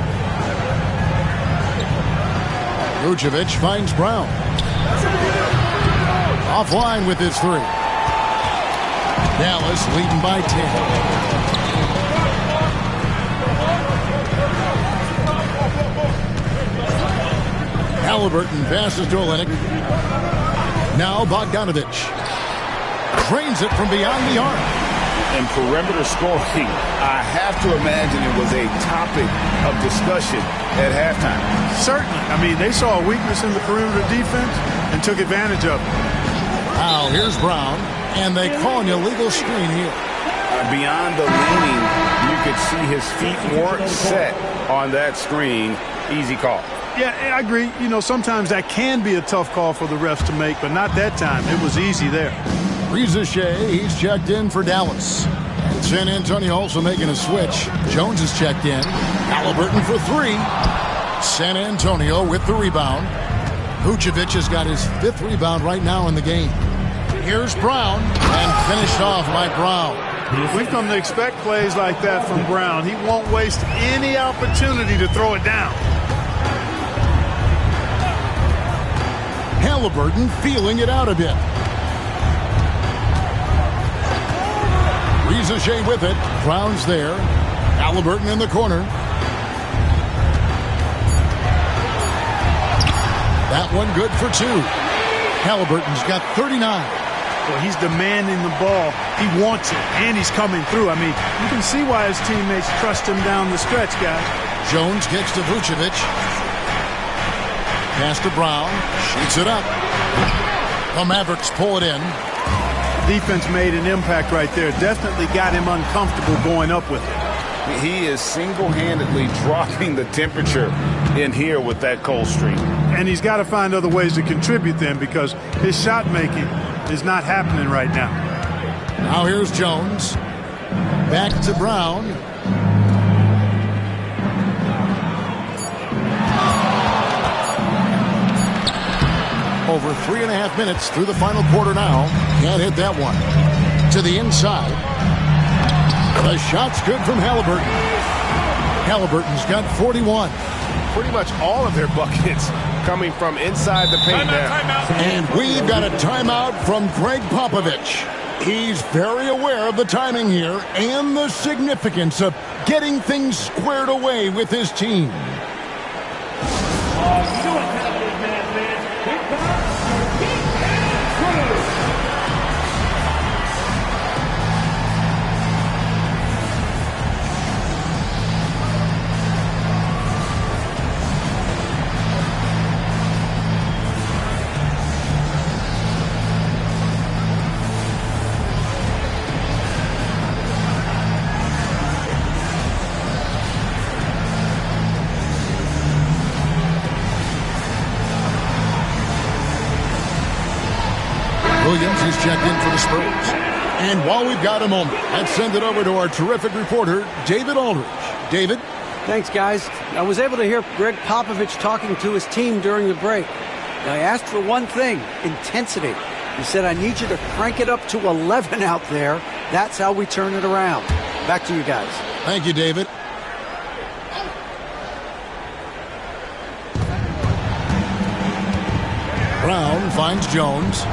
Vucevic finds Brown. Offline with his 3. Dallas leading by 10. Halliburton passes to Olynyk. Now Bogdanovich. Trains it from beyond the arc. And perimeter scoring, I have to imagine it was a topic of discussion at halftime. Certainly. I mean, they saw a weakness in the perimeter defense and took advantage of it. Now here's Brown. And they call an illegal screen here. Beyond the leaning, you could see his feet weren't set on that screen. Easy call. Yeah, I agree. You know, sometimes that can be a tough call for the refs to make, but not that time. It was easy there. Reza Shea, he's checked in for Dallas. And San Antonio also making a switch. Jones is checked in. Halliburton for 3. San Antonio with the rebound. Vucevic has got his 5th rebound right now in the game. Here's Brown, and finished off by Brown. We've come to expect plays like that from Brown. He won't waste any opportunity to throw it down. Halliburton feeling it out a bit. Rizachet with it. Brown's there. Halliburton in the corner. That one good for 2. Halliburton's got 39. Well, he's demanding the ball. He wants it, and he's coming through. I mean, you can see why his teammates trust him down the stretch, guys. Jones gets to Vucevic. Pass to Brown. Shoots it up. The Mavericks pull it in. Defense made an impact right there. Definitely got him uncomfortable going up with it. He is single-handedly dropping the temperature in here with that cold streak. And he's got to find other ways to contribute then, because his shot making is not happening right now. Now here's Jones. Back to Brown. Over 3.5 minutes through the final quarter now. Can't hit that one. To the inside. The shot's good from Halliburton. Halliburton's got 41. Pretty much all of their buckets coming from inside the paint now. And we've got a timeout from Greg Popovich. He's very aware of the timing here and the significance of getting things squared away with his team. Williams is checked in for the Spurs. And while we've got a moment, let's send it over to our terrific reporter, David Aldridge. David? Thanks, guys. I was able to hear Greg Popovich talking to his team during the break. I asked for one thing, intensity. He said, I need you to crank it up to 11 out there. That's how we turn it around. Back to you guys. Thank you, David. Brown finds Jones.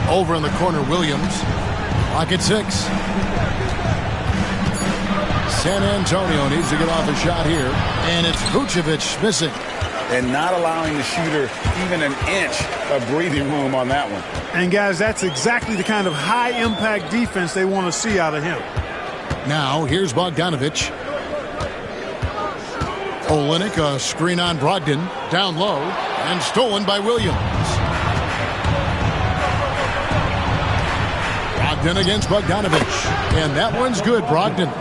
Over in the corner, Williams. Pocket 6. San Antonio needs to get off a shot here. And it's Vucevic missing. And not allowing the shooter even an inch of breathing room on that one. And, guys, that's exactly the kind of high-impact defense they want to see out of him. Now, here's Bogdanovich. Olynyk, a screen on Brogdon, down low, and stolen by Williams. Brogdon against Bogdanovich, and that one's good, Brogdon.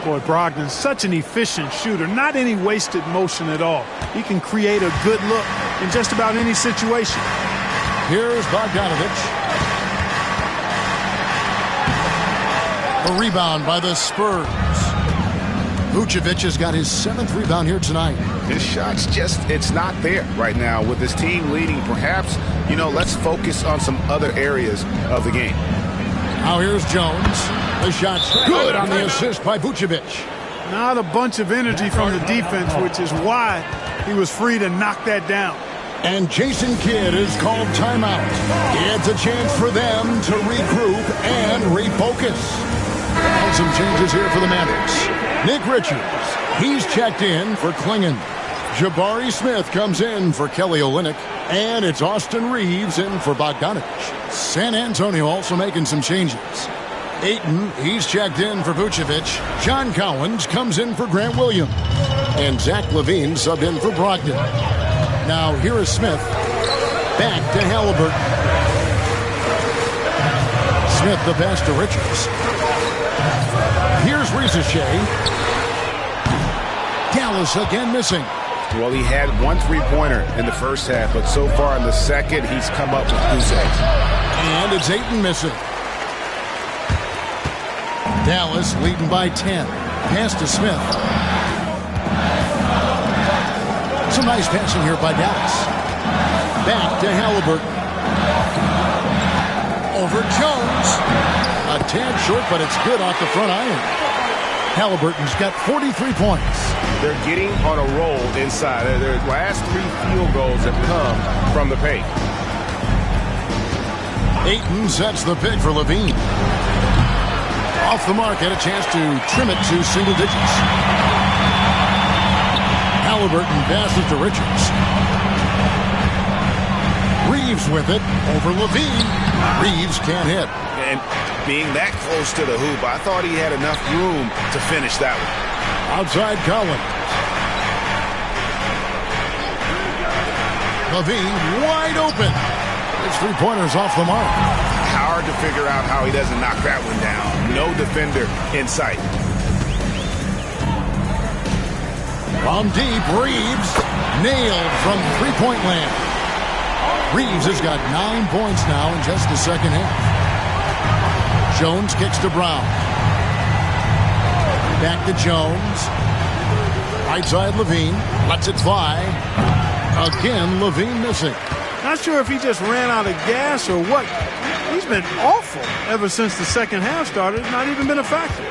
Boy, Brogdon's such an efficient shooter, not any wasted motion at all. He can create a good look in just about any situation. Here's Bogdanovich. A rebound by the Spurs. Vucevic has got his 7th rebound here tonight. His shot's just, it's not there right now with his team leading. Perhaps, let's focus on some other areas of the game. Now here's Jones. The shot's good on the assist by Vucevic. Not a bunch of energy from the defense, which is why he was free to knock that down. And Jason Kidd is called timeout. It's a chance for them to regroup and refocus. And some changes here for the Mavericks. Nick Richards, he's checked in for Klingon. Jabari Smith comes in for Kelly Olynyk. And it's Austin Reeves in for Bogdanovich. San Antonio also making some changes. Ayton, he's checked in for Vucevic. John Collins comes in for Grant Williams. And Zach LaVine subbed in for Brogdon. Now here is Smith. Back to Halliburton. Smith the pass to Richards. Here's Rizachet. Dallas again missing. Well, he had 1 3-pointer in the first half, but so far in the second, he's come up with goose eggs. And it's Ayton missing. Dallas leading by 10. Pass to Smith. Some nice passing here by Dallas. Back to Halliburton. Over Jones. A tad short, but it's good off the front iron. Halliburton's got 43 points. They're getting on a roll inside. Their last 3 field goals have come from the paint. Ayton sets the pick for Levine. Off the mark, had a chance to trim it to single digits. Halliburton passes to Richards. Reeves with it over Levine. Reeves can't hit. And being that close to the hoop, I thought he had enough room to finish that one. Outside Collins. Levine wide open. His 3-pointers off the mark. Hard to figure out how he doesn't knock that one down. No defender in sight. From deep, Reeves nailed from 3-point land. Reeves has got 9 points now in just the second half. Jones kicks to Brown. Back to Jones. Right side Levine. Lets it fly. Again, Levine missing. Not sure if he just ran out of gas or what. He's been awful ever since the second half started. Not even been a factor.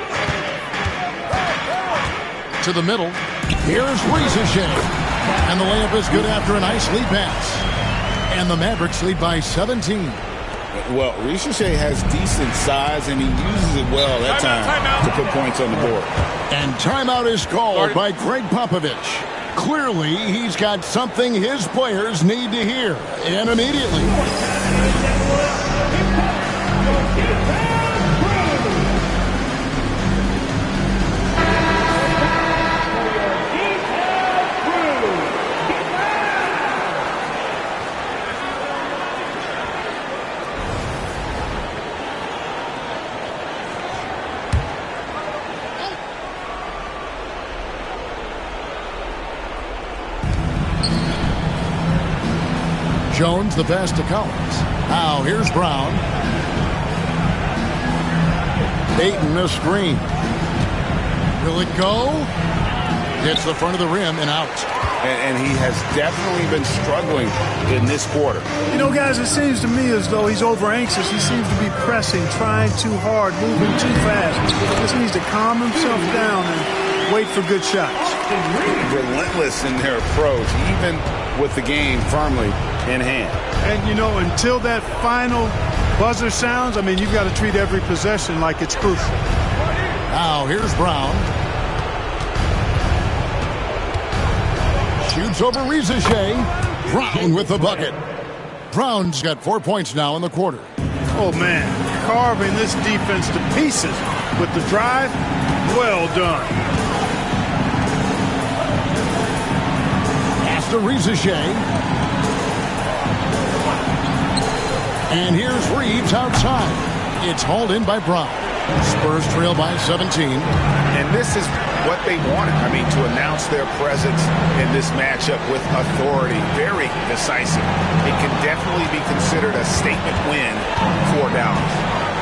To the middle. Here's Rieseshay. And the layup is good after a nice lead pass. And the Mavericks lead by 17. Well, Rieseshay has decent size, and he uses it well that time to put points on the board. And timeout is called by Greg Popovich. Clearly, he's got something his players need to hear, and immediately. Jones, the pass to Collins. Now, here's Brown. Ayton, a screen. Will it go? Hits the front of the rim and out. And he has definitely been struggling in this quarter. You know, guys, it seems to me as though he's over-anxious. He seems to be pressing, trying too hard, moving too fast. He just needs to calm himself down and wait for good shots. Relentless in their approach, even with the game firmly in hand. And, you know, until that final buzzer sounds, I mean, you've got to treat every possession like it's crucial. Now, here's Brown. Shoots over Rieseshay. Brown with the bucket. Brown's got 4 points now in the quarter. Oh, man, carving this defense to pieces with the drive. Well done. Pass to Rieseshay. And here's Reeves outside. It's hauled in by Brown. Spurs trail by 17. And this is what they wanted. I mean, to announce their presence in this matchup with authority. Very decisive. It can definitely be considered a statement win for Dallas.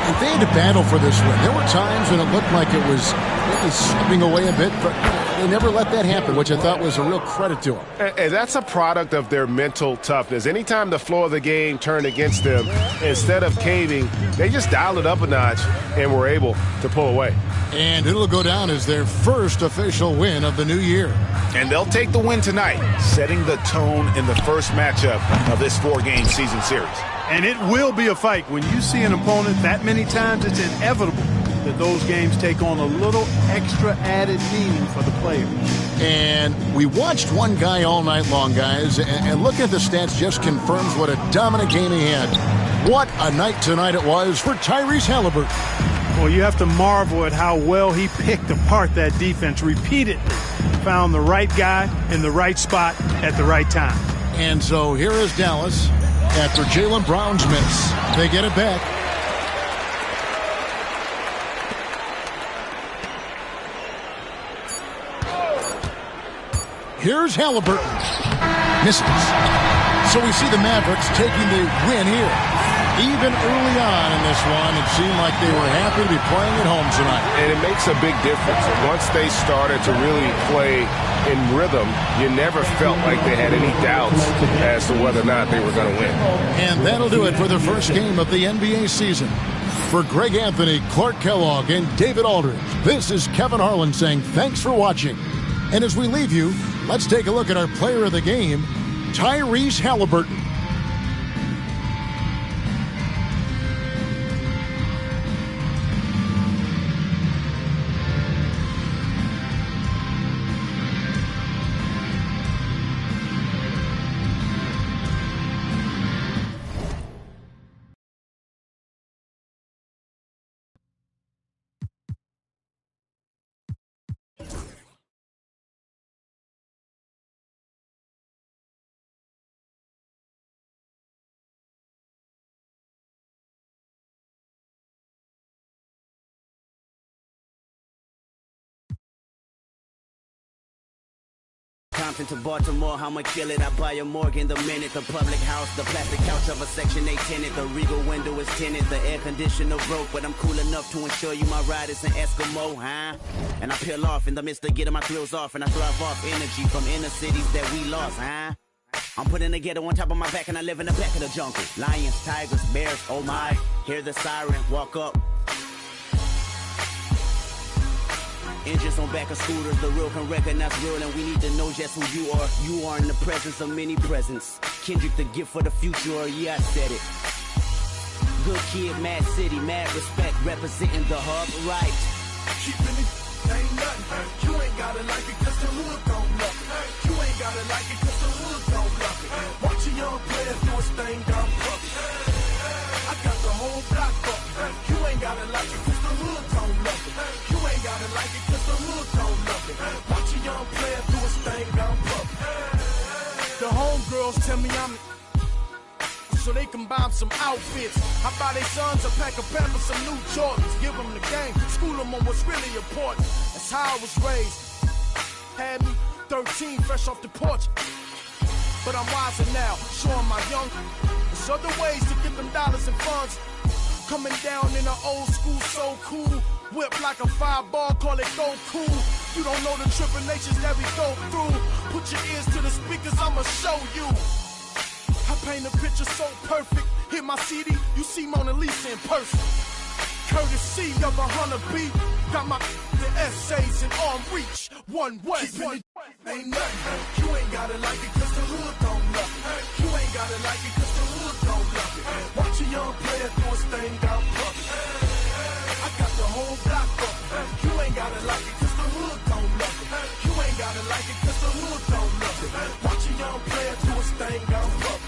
And they had to battle for this win. There were times when it looked like it was maybe slipping away a bit, but they never let that happen, which I thought was a real credit to them. And that's a product of their mental toughness. Anytime the flow of the game turned against them, instead of caving, they just dialed it up a notch and were able to pull away. And it'll go down as their first official win of the new year. And they'll take the win tonight, setting the tone in the first matchup of this 4-game season series. And it will be a fight. When you see an opponent that many times, it's inevitable that those games take on a little extra added meaning for the players. And we watched one guy all night long, guys, and looking at the stats just confirms what a dominant game he had. What a night tonight it was for Tyrese Halliburton. Well, you have to marvel at how well he picked apart that defense repeatedly. Found the right guy in the right spot at the right time. And so here is Dallas after Jaylen Brown's miss. They get it back. Here's Halliburton. Misses. So we see the Mavericks taking the win here. Even early on in this one, it seemed like they were happy to be playing at home tonight. And it makes a big difference. Once they started to really play in rhythm, you never felt like they had any doubts as to whether or not they were going to win. And that'll do it for the first game of the NBA season. For Greg Anthony, Clark Kellogg, and David Aldridge, this is Kevin Harlan saying thanks for watching. And as we leave you, let's take a look at our player of the game, Tyrese Halliburton. Compton to Baltimore, I'ma kill it. I buy a Morgan the minute. The public house, the plastic couch of a Section 8 tenant. The Regal window is tinted. The air conditioner broke, but I'm cool enough to ensure you my ride is an Eskimo, huh? And I peel off in the midst of getting my thrills off, and I thrive off energy from inner cities that we lost, huh? I'm putting the ghetto on top of my back, and I live in the back of the jungle. Lions, tigers, bears, oh my. Hear the siren, walk up. Engines on back of scooters, the real can recognize real, and we need to know just who you are. You are in the presence of many presents. Kendrick, the gift for the future, yeah, I said it. Good kid, mad city, mad respect, representing the hub, right. Keeping it, ain't nothing. You ain't gotta like it, cause the hood don't love it. You ain't gotta like it, cause the hood don't love it. Watch a young player do his thing down puppy. I got the whole block bucket. You ain't gotta like it, cause the hood don't love it. You ain't gotta like it, cause the hood don't love it. Watch a young player do his thing down puppy. The homegirls tell me I'm so they can buy them some outfits. I buy their sons a pack of Pampers, some new Jordans. Give them the game, school them on what's really important. That's how I was raised. Had me 13, fresh off the porch. But I'm wiser now, showing my young there's other ways to get them dollars and funds. Coming down in an old school, so cool. Whip like a fireball, call it go cool. You don't know the tribulations that we go through. Put your ears to the speakers, I'ma show you. I paint a picture so perfect. Hit my CD, you see Mona Lisa in person. Courtesy of a honeybee. Got my the essays in arm reach. One way. Ain't nothing. You ain't gotta like it, cause the hood don't love it. You ain't gotta like it, cause the hood don't love it. Watch a young player do his thing down puppy. I got the whole block bucket. You ain't gotta like it, cause the hood don't love it. You ain't gotta like it, cause the hood don't love it. Watch a young player do his thing down puppy.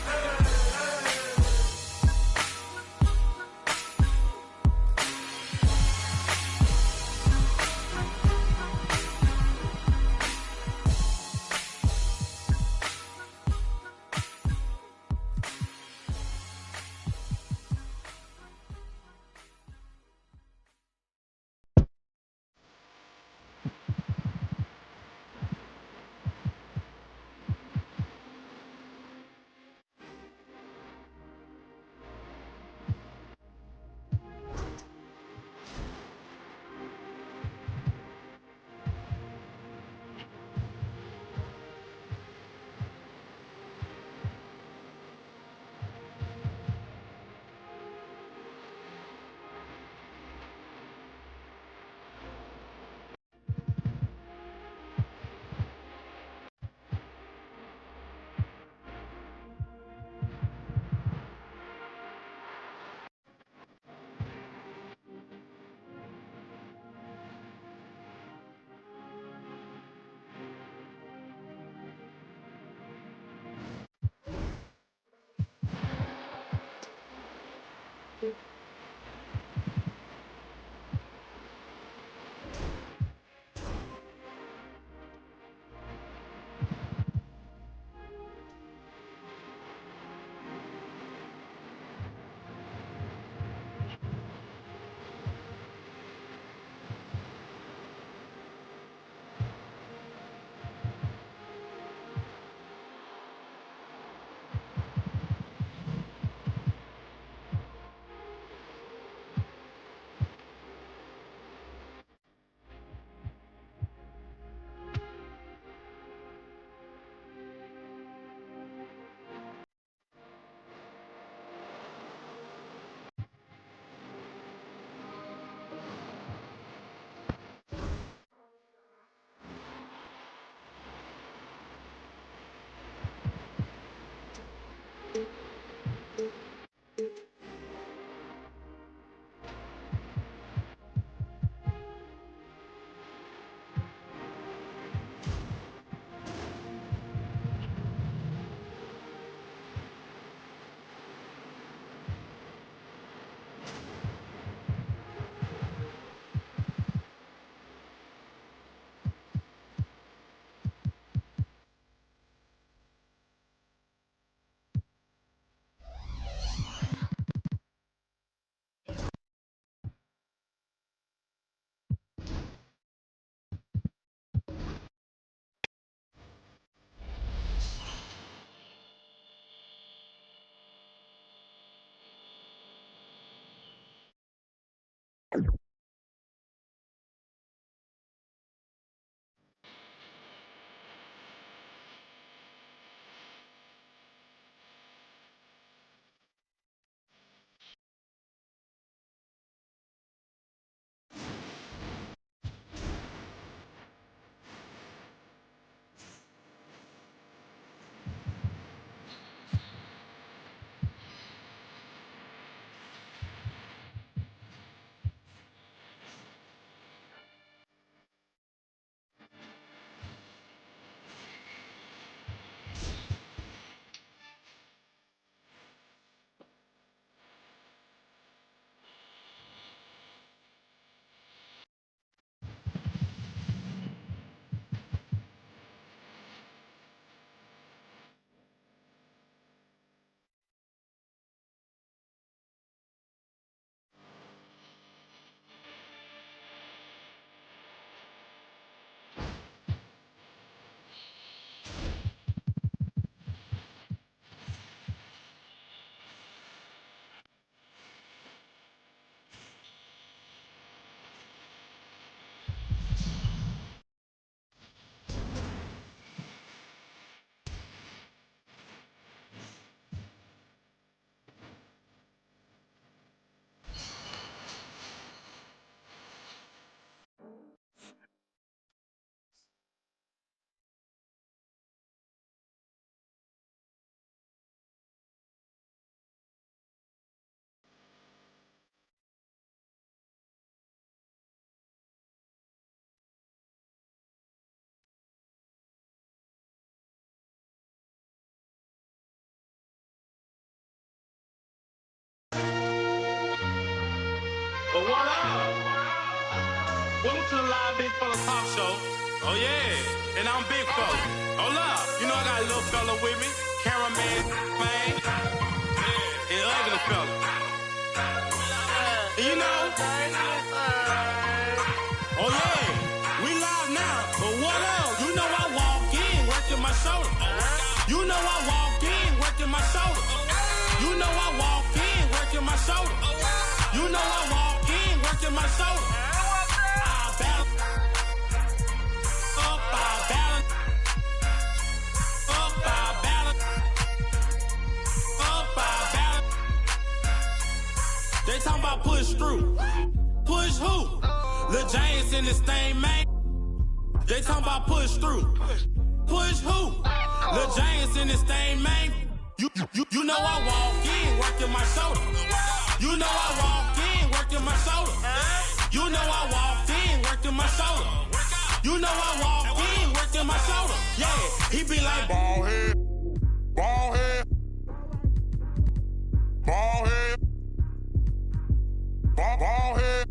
live Big Fella talk show. Oh yeah, and I'm Big Fella. Hold up, you know I got a little fella with me, cameraman, man, and ugly fella. And you know, oh yeah, we live now. But what else? You know I walk in working my shoulder. You know I walk in working my shoulder. You know I walk in working my shoulder. You know I walk in working my shoulder. I balance up, I balance up, I balance up, I balance. They talking about push through. Push who? Lil James in this thing, man. They talking about push through. Push who? Lil James in this thing, man. You know I walk in working my shoulder. You know I walk in working my shoulder. You know I walk in working my shoulder. You know I walk in working my shoulder. Yeah, he be like ball head, ball head, ball head, ball head.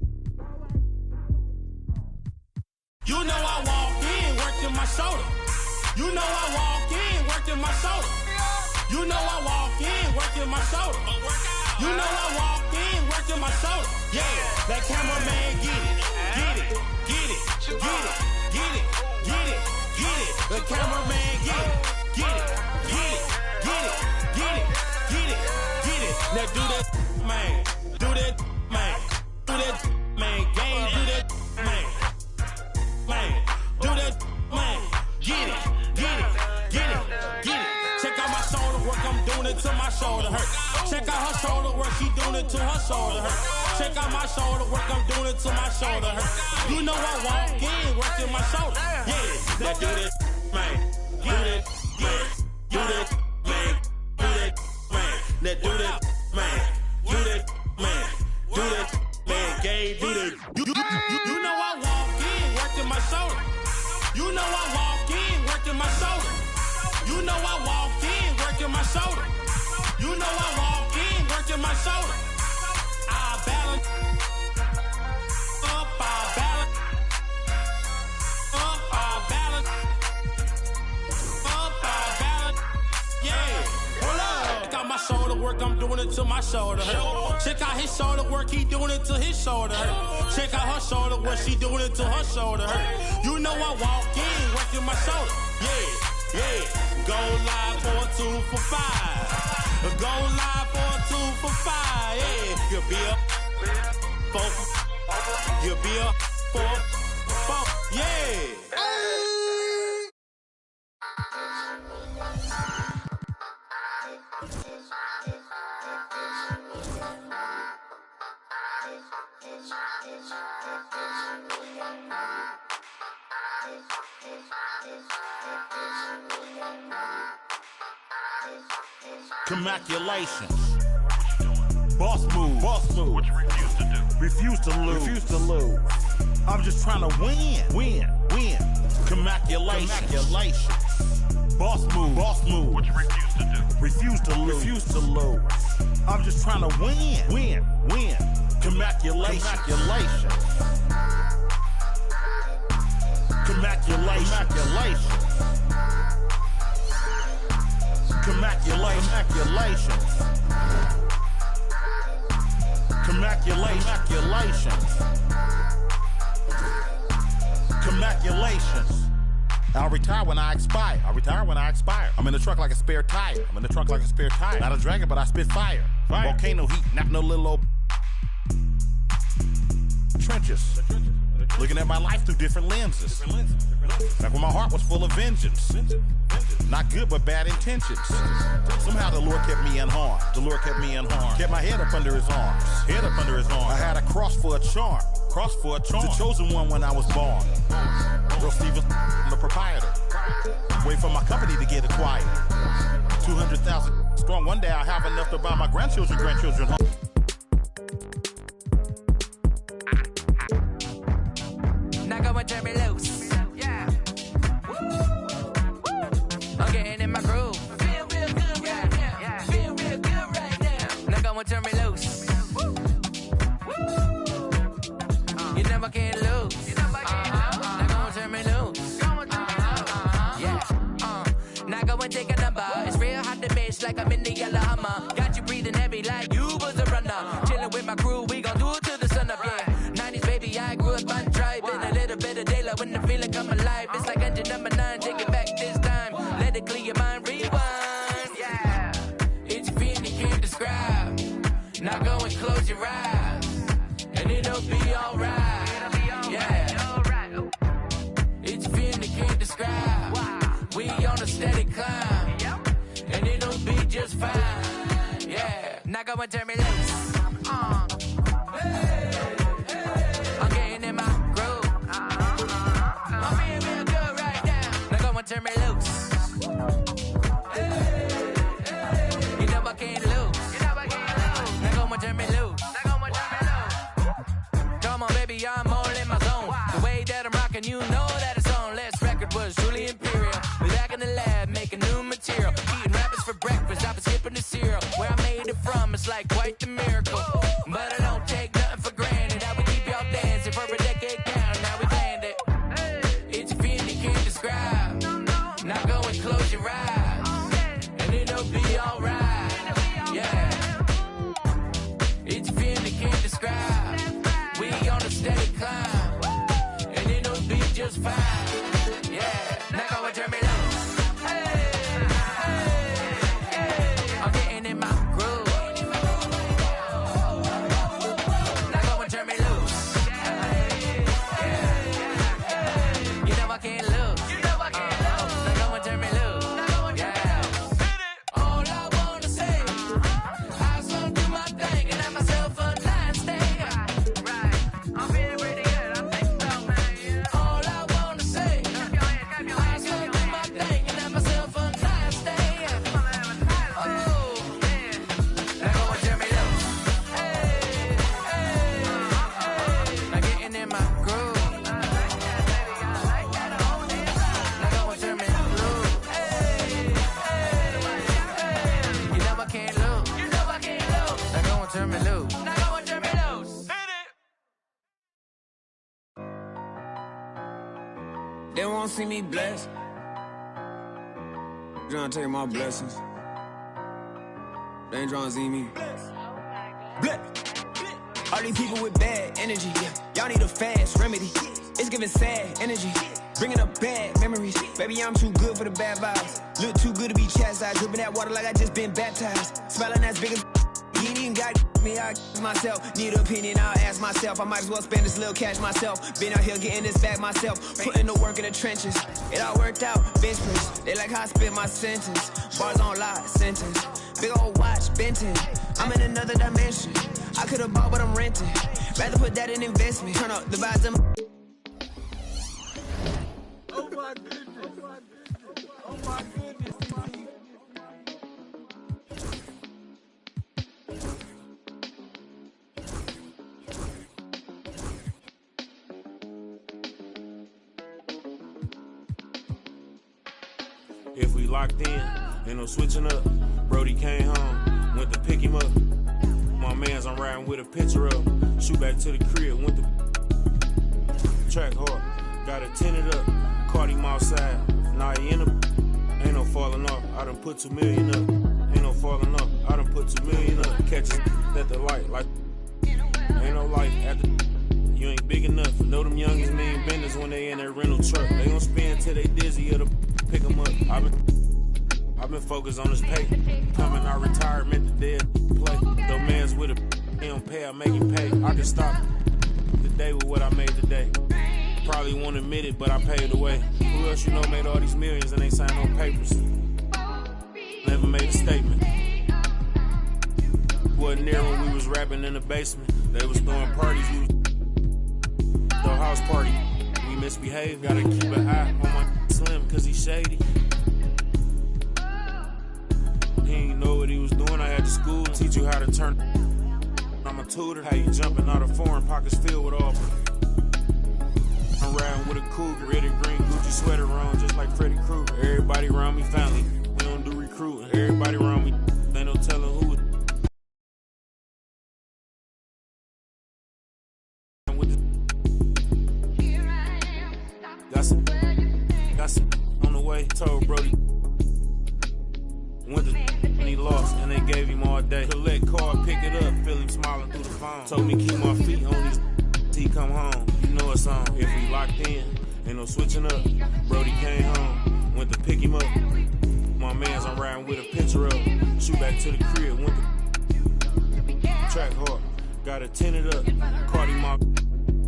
You know I walk in working my shoulder. You know I walk in working my shoulder. You know I walk in working my shoulder. You know I walk in working my shoulder. Yeah, that cameraman get it, get it, get it, get it, get it, get it, get it. The cameraman get it, get it, get it, get it, get it, get it, get it. Now do that, man, do that, man, do that, man, game, do that, man, man, do that, man, get it, get it, get it, get it. Check out my shoulder work, I'm doing it till my shoulder hurt. Check out her shoulder work, she doing it till her shoulder hurt. Check out my shoulder work, I'm doing it till my shoulder hurt. You know I walk in working my shoulder. Yeah, now do that, man, do that, man, do that, man, do that, man. Now do that, man, do that, man, do that, man, gay, do that. You know I walk in working my shoulder. You know I walk in working my shoulder. You know I walk in working my shoulder. You know I walk in working my shoulder. I balance up, I balance up, I balance up, I balance. Yeah, hold up. Check out my shoulder work, I'm doing it till my shoulder hurt. Check out his shoulder work, he doing it till his shoulder hurt. Check out her shoulder work, she doing it till her shoulder hurt. You know I walk in working my shoulder. Yeah. Yeah, go live for a 2 for 5. Go live for a 2 for 5. Yeah, you'll be up 4. You'll be up 4. Yeah. Congratulations. Boss move. Boss move. What you refuse to do? Refuse to lose. Refuse to lose. I'm just trying to win. Win. Win. Congratulations. Congratulations. Boss move. Boss move. What you refuse to do? Refuse to lose. Refuse to lose. I'm just trying to win. Win. Win. Congratulations. Congratulations. Congratulations. Congratulations. Congratulations. Congratulations. Congratulations. I'll retire when I expire. I'll retire when I expire. I'm in the truck like a spare tire. I'm in the trunk like a spare tire. Not a dragon, but I spit fire. Volcano heat, not no little old trenches. Looking at my life through different lenses. Back when my heart was full of vengeance. Not good, but bad intentions. Somehow the Lord kept me unharmed. The Lord kept me unharmed. Kept my head up under his arms. Head up under his arms. I had a cross for a charm. Cross for a charm. The chosen one when I was born. Earl Stevens, I'm the proprietor. Wait for my company to get acquired. 200,000 strong. One day I'll have enough to buy my grandchildren home. Now go and turn me loose. Yeah. I'm getting in my groove. Feel real good right now. Yeah. Feel real good right now. Now go and turn me loose. You never can lose. describe. Now go and close your eyes, and it'll be alright. Yeah, it's a feeling you can't describe. We on a steady climb, and it'll be just fine. Yeah, now go and turn me loose. I'm getting in my groove. I'm being real good right now. Now go and turn me loose. You know I can't lose. Now go and turn me loose. Come on, baby, I'm all in my zone. The way that I'm rocking, you know that it's on. Last record was truly imperial. We're back in the lab making new material. Eating rappers for breakfast, I was skipping the cereal. Where I made it from, it's like quite the miracle. But I don't take nothing for granted. I would keep y'all dancing for a decade down. Now we planned it. It's a feeling you can't describe. Now go and close your eyes, and it'll be alright. Yeah, it's a feeling you can't describe. We on a steady climb, and it'll be just fine. Yeah, now go and turn me loose. I'm getting in my groove. Now go and turn me loose. You know I can't lose. Now go and turn me loose. Yeah. All I wanna say, I just do my thing and have myself a nice day. I'm feeling pretty good, I think so, man. All I wanna say, I just do my thing and have myself a nice day. Oh, yeah. Now go and turn me loose. Now getting in my groove. Now go and turn me loose. You know I can't lose. Now go and turn me loose. They won't see me blessed. Trying to take my blessings. They ain't trying to see me. Bless. All these people with bad energy. Y'all need a fast remedy. It's giving sad energy. Bringing up bad memories. Baby, I'm too good for the bad vibes. Look too good to be chastised. Dripping that water like I just been baptized. Smiling as big as you ain't even got me, I myself. Need an opinion, I'll ask myself. I might as well spend this little cash myself. Been out here getting this back myself. Putting the work in the trenches. It all worked out, bench press. They like how I spit my sentence. Bars on lot, sentence. Big old watch, Benton. I'm in another dimension. I could've bought what I'm renting. Rather put that in investment. Turn up the vibes of Oh my goodness. Oh my goodness. If we locked in, ain't no switching up. Brody came home, went to pick him up. My mans, I'm riding with a picture of. Shoot back to the crib, went to track hard. Got it tinted up, caught him outside. Now he in a. Ain't no falling off, I done put 2 million up. Ain't no falling off, I done put 2 million up. Catches at the light, like ain't no light at the. You ain't big enough. Know them youngins mean benders when they in their rental truck. They gon' spin till they dizzy or to pick them up. I've been focused on this pay. Coming out retirement, the dead play. Though man's with a he don't pay, I make him pay. I can stop the day with what I made today. Probably won't admit it, but I paid the way. Who else you know made all these millions and ain't signed no papers? Never made a statement. Wasn't there when we was rapping in the basement. They was throwing parties, we was the house party. We misbehave, gotta keep an eye on my slim, cause he shady. He ain't know what he was doing, I had to school and teach you how to turn. I'm a tutor, how you jumping out of foreign pockets filled with all. I'm riding with a cougar, red and green Gucci sweater on, just like Freddy Krueger. Everybody around me family, we don't do recruiting. Everybody around me, ain't no telling who it. Got some on the way, told Brody. Went to and he lost, and they gave him all day. Collect card, pick it up, feel him smiling through the phone. Told me keep my feet on his he come home. You know it's on. If we locked in, ain't no switching up. Brody came home, went to pick him up. My mans, I'm riding with a picture of. Shoot back to the crib, went to track hard. Got it tinted up. Cardi Mark.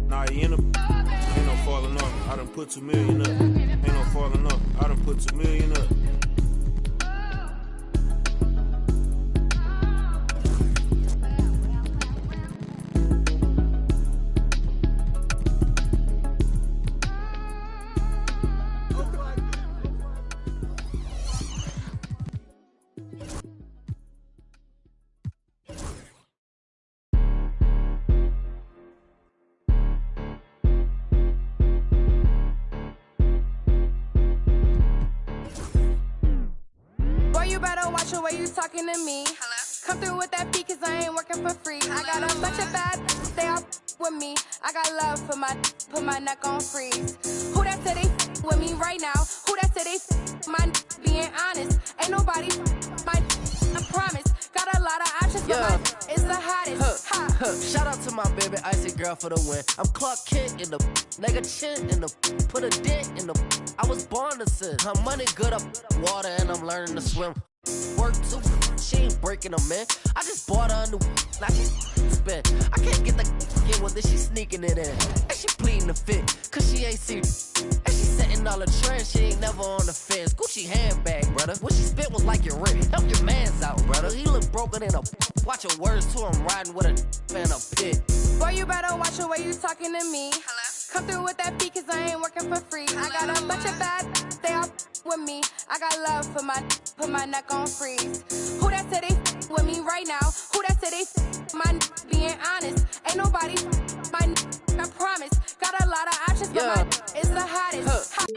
Nah, he in a. Ain't no falling off. I done put 2 million up. Ain't no falling off. I done put 2 million up. You better watch the way you talking to me. Hello? Come through with that beat, cause I ain't working for free. Hello? I got a bunch of bad they all with me. I got love for put my neck on freeze. Who that said they with me right now? Who that said they my being honest? Ain't nobody my I promise. Got a lot of options, but my is the hottest. Shout out to my baby icy girl for the win. I'm Clark Kent in the nigga chin in the put a dent in the. I was born to sin. Her money good up water and I'm learning to swim. Work too, she ain't breaking them, man. I just bought her a new, now she spin. I can't get the in with this, she sneaking it in. And she pleading the fit, cause she ain't see. And she setting all the trends, she ain't never on the fence. Gucci handbag, brother. What she spit was like your rent. Help your mans out, brother. He look broken in a. Watch your words too, I'm riding with a in a pit. Boy, you better watch the way you talking to me. Hello? Come through with that beat, cause I ain't working for free. Hello? I got a bunch of bad they all with me. I got love for put my neck on freeze. Who that said they with me right now? Who that said they my being honest? Ain't nobody my I promise. Got a lot of options, but my is the hottest.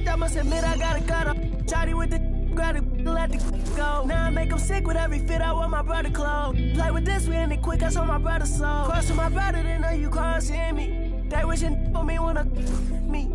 I must admit I gotta cut up. Shawty with the grab it, let the go. Now I make them sick with every fit I want my brother clothes. Play with this, we end it quick, I saw my brother's soul. Crossing my brother, then know you crossing me. They wishing for me when I me.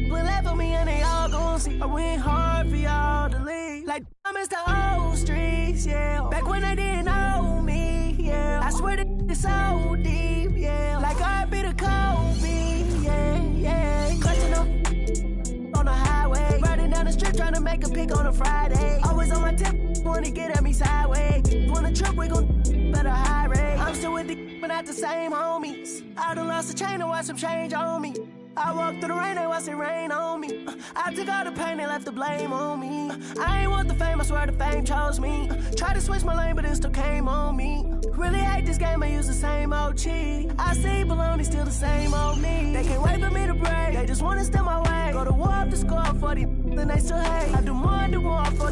But left for me and they all gon' see. I went hard for y'all to leave. Like I miss the old streets, yeah. Back when they didn't know me, yeah. I swear that it's so deep, yeah. Like I be the Kobe, yeah, yeah. Clutching on the highway, riding down the strip trying to make a pick on a Friday. Always on my tip, wanna get at me sideways. Wanna trip, we gon' better high rate. I'm still with the but not the same homies. I done lost a chain and watch some change on me. I walked through the rain, they watched it rain on me. I took all the pain, they left the blame on me. I ain't want the fame, I swear the fame chose me. Tried to switch my lane, but it still came on me. Really hate this game, I use the same old cheat. I see baloney, still the same old me. They can't wait for me to break, they just wanna steal my way. Go to war up the score for the then they still hate. I do more for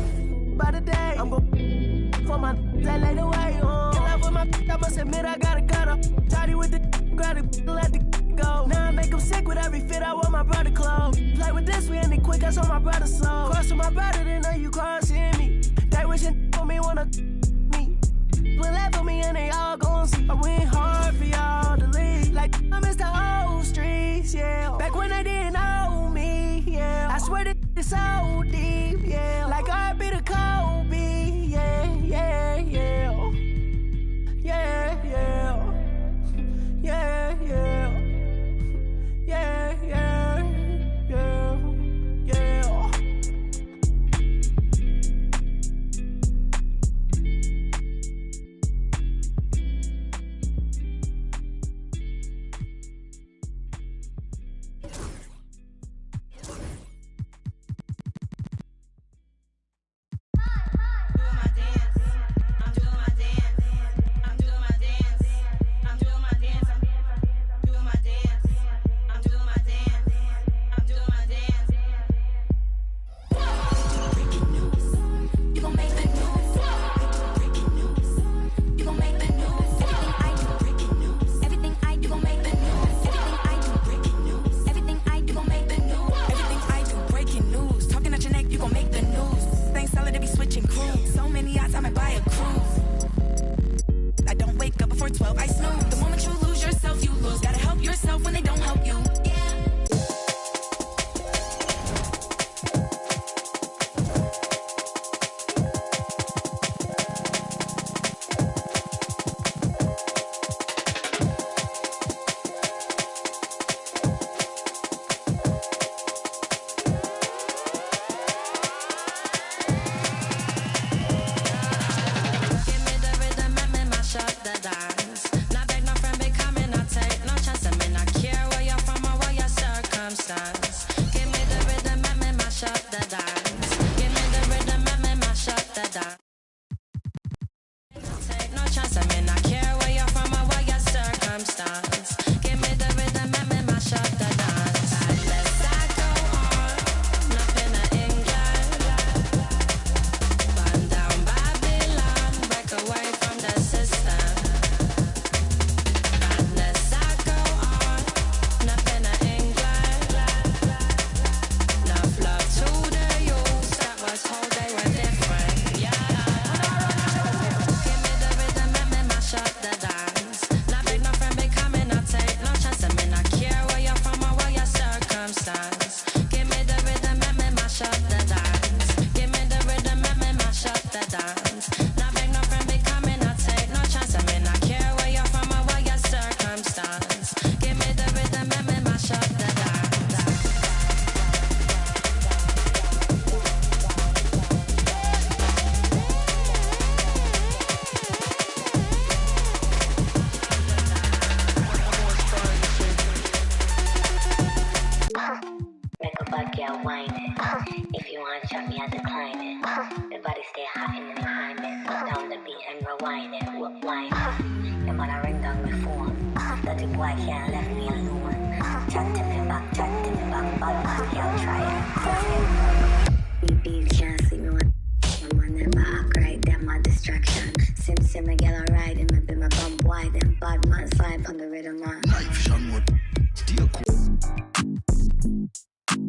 by the day. I'm gon' for my that laid away. In love with my I must admit I gotta cut up. Shawty with the grab it, let the go. Now I make them sick with every fit I want my brother clothes. Play with this, we end it quick, I saw my brother's soul. Crossing my brother, then know you crossing me. They wishing for me when I me. But left for me and they all gon' see. I went hard for y'all to leave. Like I miss the old streets, yeah. Back when they didn't know me, yeah. I swear that it's so deep, yeah. Like I be the Kobe, yeah, yeah, yeah. Yeah, yeah. Yeah, yeah. Yeah, yeah, yeah, yeah.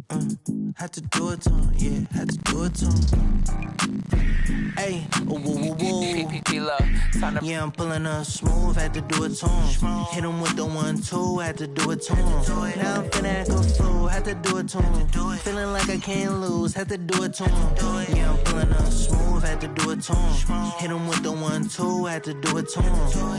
Had to do it to him, yeah, had to do it to him. Hey, woo woo woo. Yeah, I'm pulling up smooth, had to do it to him. Hit him with the 1-2, had to do it to him. Now I'm finna act a fool, had to do it to him. Feeling like I can't lose, had to do it to him. Yeah, I'm pulling up smooth, had to do it to him. Hit him with the 1-2, had to do it to him.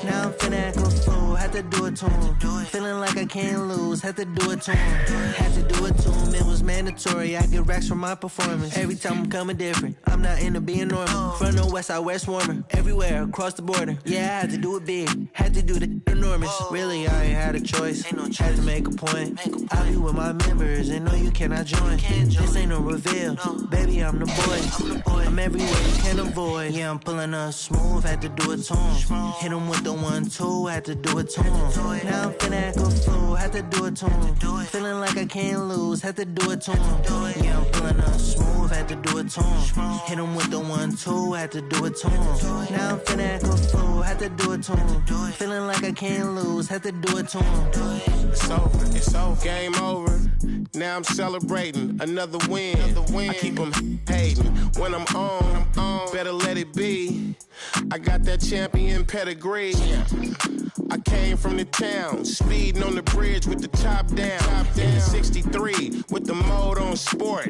Now I'm finna act a fool, had to do it to him. Feeling like I can't lose, had to do it to him. Had to do it to him, it was mandatory. I get racks from my performance. Every time I'm coming different, I'm not into being normal. From the west side, west warmer. Everywhere, across the border. Yeah, I had to do it big, had to do the enormous. Really, I ain't had a choice, had to make a point. I'll be with my members, and no, you cannot join. This ain't no reveal, baby, I'm the boy. I'm everywhere you can avoid. Yeah, I'm pulling up smooth, had to do it to him. Hit him with the 1-2, had to do it to him. Now I'm finna act a fool, had to do it to him. Feeling like I can't lose, had to do it to him. Yeah, I'm pulling up smooth, had to do it to him. Hit him with the 1-2, had to do it to him. Now I'm finna act a fool, had to do it to him. Feeling like I can't lose, had to do it to him. It's over, game over. Now I'm celebrating another win. I keep them hating. When I'm on, better let it be. I got that champion pedigree. I came from the town, speeding on the bridge with the top down. In the 63 with the mode on sport.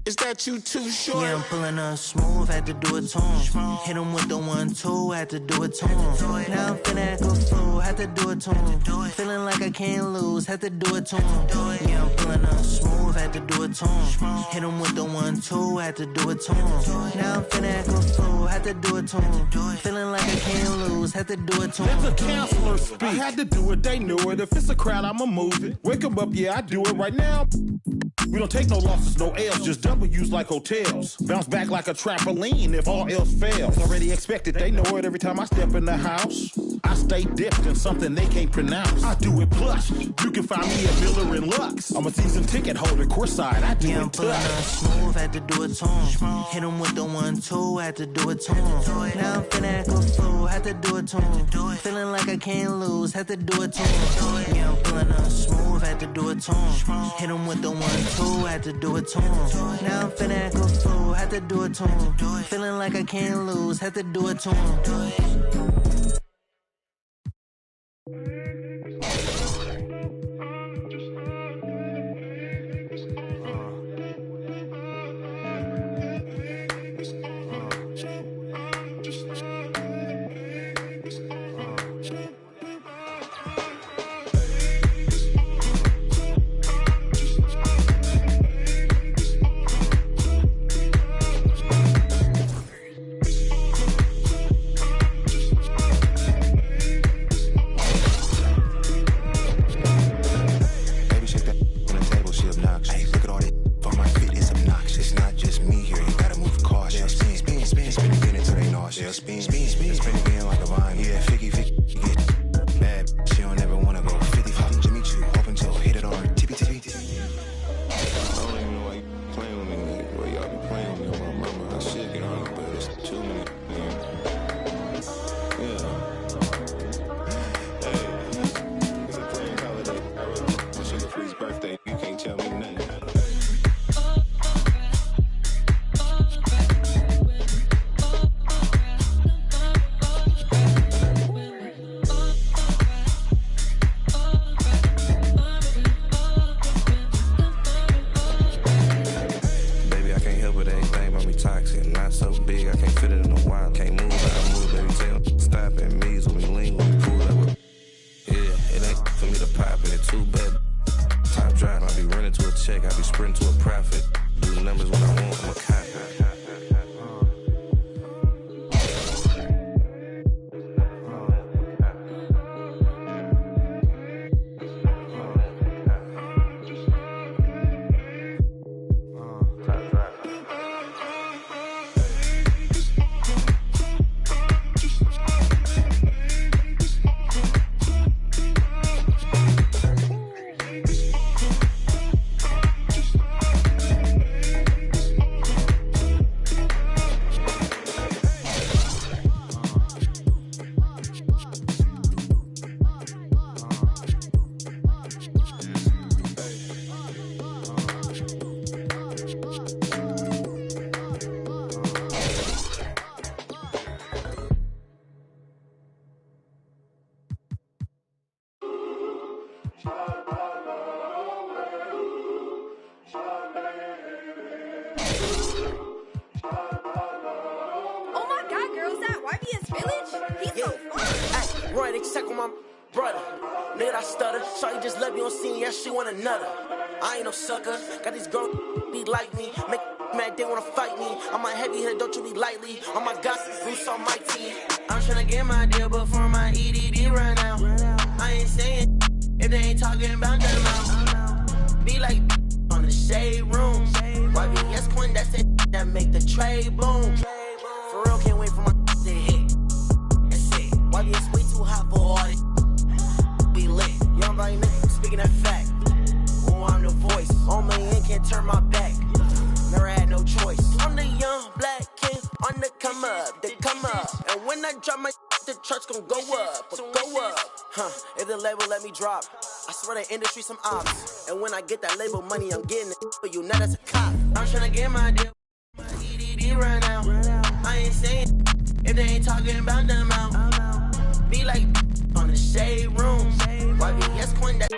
Is that you too short? Yeah, I'm pulling up smooth, had to do it to him. Hit him with the 1-2, had to do it to him. Now I'm finna act a fool, had to do it to him. Feeling like I can't lose, had to do it to him. Yeah, I'm pulling up smooth, had to do it to him. Hit him with the 1-2, had to do it to him. Now I'm finna act a fool, had to do it to him. Feeling like I can't lose, had to do it to him. Let the counselor speak. I had to do it, they knew it. If it's a crowd, I'ma move it. Wake them up, yeah, I do it right now. We don't take no losses, no L's, just W's like hotels. Bounce back like a trampoline if all else fails. Already expected, they know it every time I step in the house. I stay dipped in something they can't pronounce. I do it plush. You can find me at Miller and Lux. I'm a season ticket holder, courtside. I do it pulling up smooth, had to do it to him. Hit him with the 1-2, had to do it to him. Now I'm finna act a fool, had to do it to him. Feeling like I can't lose, had to do it to him. Yeah, I'm pulling up smooth, had to do it to him. Hit him with the 1-2, had to do it to him. Now I'm finna act a fool, had to do it to him. Feeling like I can't lose, had to do it to him. Oh my God, girl, is that YBS Village? He's so fun. Hey, run, they check on my brother. Nigga, I stutter. Shawty just love you on scene, yeah, she want another. I ain't no sucker. Got these girls be like me. Make mad, they wanna fight me. I'm a heavy hitter, don't you be lightly. On my gossip, Bruce on my team. I'm tryna get my deal before my EDD run out. I ain't saying if they ain't talking about them out. Be like on the shade room. YBS Quinn, that's it that make the trade boom. For real, can't wait for my to hit. That's it. YBS way too hot for all this. We lit. Young body nigga, speaking that fact. Oh, I'm the voice. On my end, can't turn my back. Never had no choice. I'm the young black kid on the come up, they come up. And when I drop my the church gon' go up, go up. If the label let me drop, I swear the industry some ops. And when I get that label money, I'm getting it for you, not as a cop. I'm tryna get my deal, my EDD right now. I ain't saying if they ain't talking about them out. Be like on the shade room. YBS Quinn that.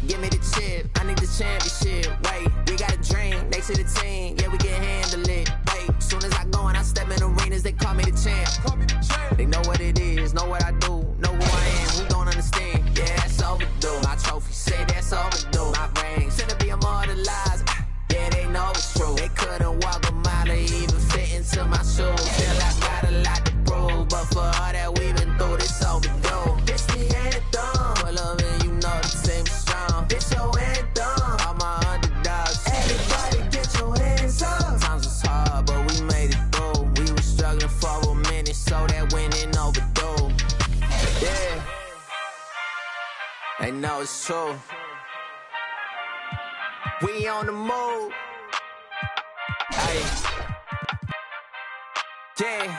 Give me the chip, I need the championship. Wait, we got a dream, next to the team, yeah, we can handle it. Wait, soon as I go and I step in arenas, they call me the champ. They know what it is, know what I do, know who I am, who don't understand. Yeah, that's overdue. My trophy say that's overdue. My ring, should be immortalized. Yeah, they know it's true. They couldn't walk a mile or even fit into my shoes. Still, I got a lot to prove, but for all that we've been through, this overdue. This the anthem. Well, love it, you know the team is strong. This your anthem. All my underdogs. Everybody get your hands up. Sometimes it's hard, but we made it through. We were struggling for a minute, so that winning overdue. Yeah. They know it's true. We on the move. Hey. Yeah.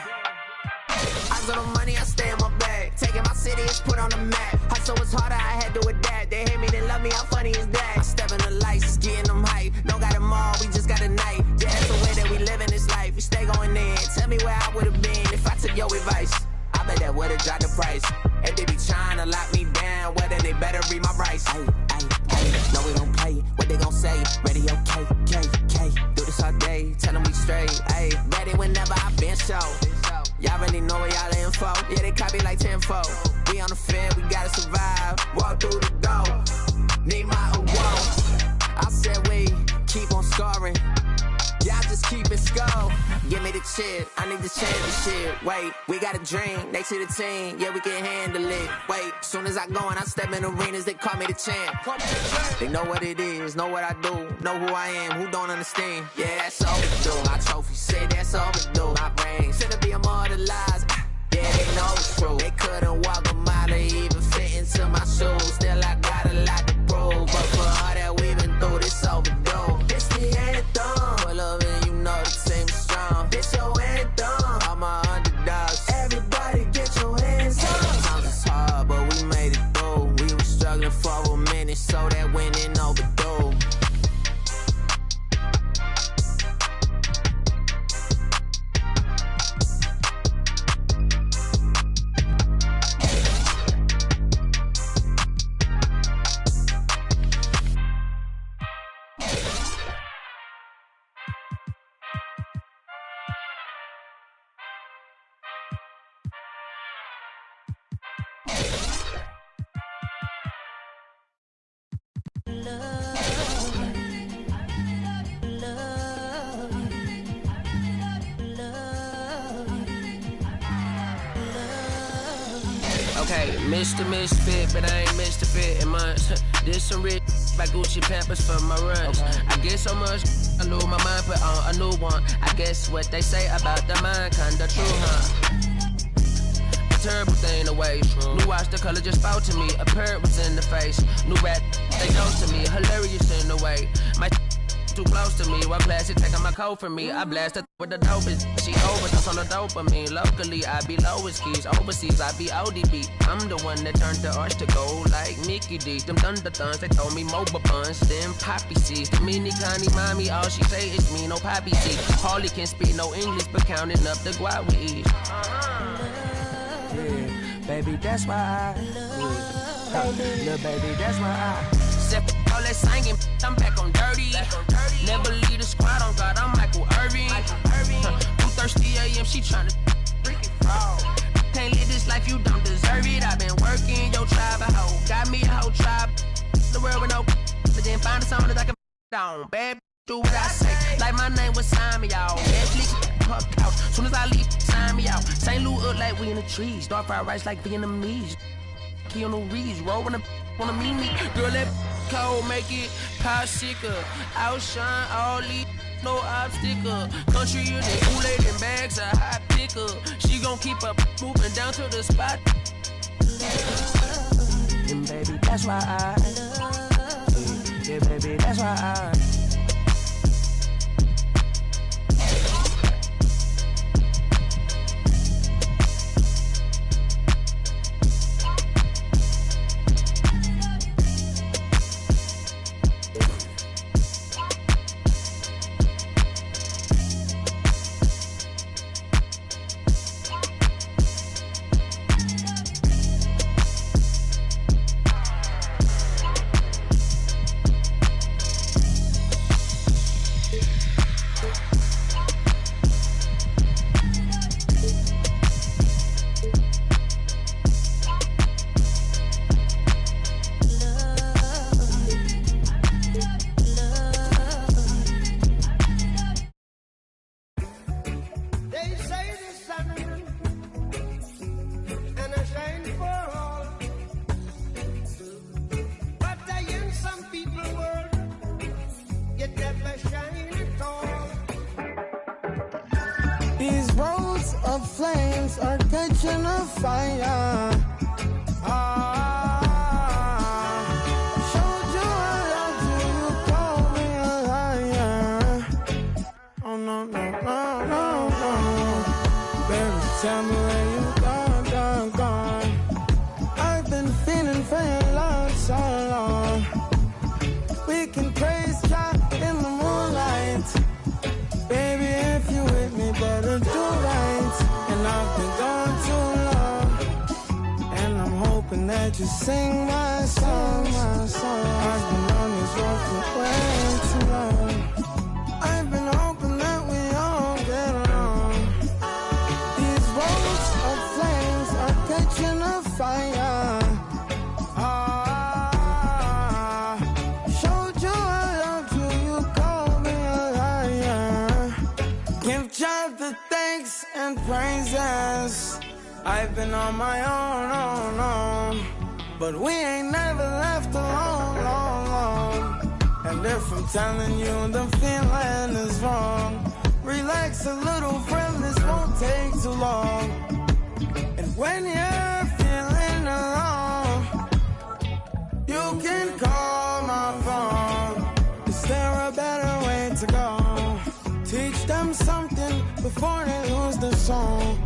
I got the money, I stay in my bag. Taking my city, it's put on the map. Hustle was harder, I had to adapt. They hate me, they love me, how funny is that? I step in the lights, it's getting them hype. Don't got them all, we just got a night. Yeah, that's the way that we live in this life. We stay going in. Tell me where I would've been if I took your advice. I bet that would've dropped the price. If they be trying to lock me down, well then they better read my rights. Ay, ay, ay, no we don't play. What they gon' say? Radio K, K, K. Do this all day, tell them we straight. Ay, ready whenever I been show. Y'all really know where y'all info. Yeah, they copy like tenfold. We on the field, we gotta survive. Walk through the door. Need my award. I said we keep on scoring. Y'all just keep it score. Give me the chip, I need the championship. Wait, we got a dream, next to the team, yeah, we can handle it. Wait, soon as I go and I step in arenas, they call me the champ. They know what it is, know what I do, know who I am, who don't understand. Yeah, that's overdue. My trophy say that's overdue. My ring should be immortalized. Yeah, they know it's true. They couldn't walk a mile or even fit into my shoes. Still, I got a lot to prove, but for all that we've been through, this overdue. This the anthem. Well, love it, you know the team is strong. This your anthem. All my underdogs. Everybody get your hands up. Sometimes it's hard, but we made it through. We were struggling for a minute, so that winning overdue. Okay, Mr. Misfit, but I ain't Mr. Fit in months. This some rich by Gucci Pampers for my runs. I get so much, I lose my mind, put on a new one. I guess what they say about the mind, kinda true, huh? A terrible thing away. New watch, the color just spoke to me. A parrot was in the face. New rap, they know to me. Hilarious in a way. My too close to me. What class she taking my coat from me? I blast her with the dopest. She overdose on the dopamine. Locally, I be lowest keys. Overseas, I be ODB. I'm the one that turned the arch to gold like Mickey D. Them thunder thuns, they told me mobile buns. Them poppy seeds. The mini Connie mommy, all she say is me, no poppy seed. Hardly can speak no English, but counting up the guap we eat. Yeah, baby, that's why little baby, that's why I said all that singing, I'm back on dirty. Never leave the squad on God, I'm Michael Irving. 2:30 a.m. she tryna freaking fraud. Can't live this life, you don't deserve it. I've been working your tribe, a hoe. Got me a whole tribe. The world with no, but then find a song that I can down. Bad do what I say. Like my name was sign me out. Netflix, her couch. Soon as I leave, sign me out. St. Louis up like we in the trees. Dark fried rice like Vietnamese. Keanu Reeves, rolling up, wanna meet me. Girl, that cold make it popsicle. Outshine all these, no obstacle. Country in the Kool-Aid and bags of hot pickle. She gon' keep up moving down to the spot. And baby, that's why yeah, baby, that's why These roads of flames are catching a fire. Showed you I love you, you call me a liar. Oh no, no, no, no, no. Baby, tell me where you gone. I've been feeling for your love so long. We can praise God in the moonlight. Baby, if you with me, better do right. And I've been gone too long, and I'm hoping that you sing my song. I've been on this road for way too long. I've been hoping that we all get along. These roads of flames are catching a fire. Showed you I loved you, you called me a liar. Give God the thanks and praises. I've been on my own, but we ain't never left alone. And if I'm telling you the feeling is wrong, relax a little, friend, this won't take too long. And when you're feeling alone, you can call my phone. Is there a better way to go? Teach them something before they lose the song.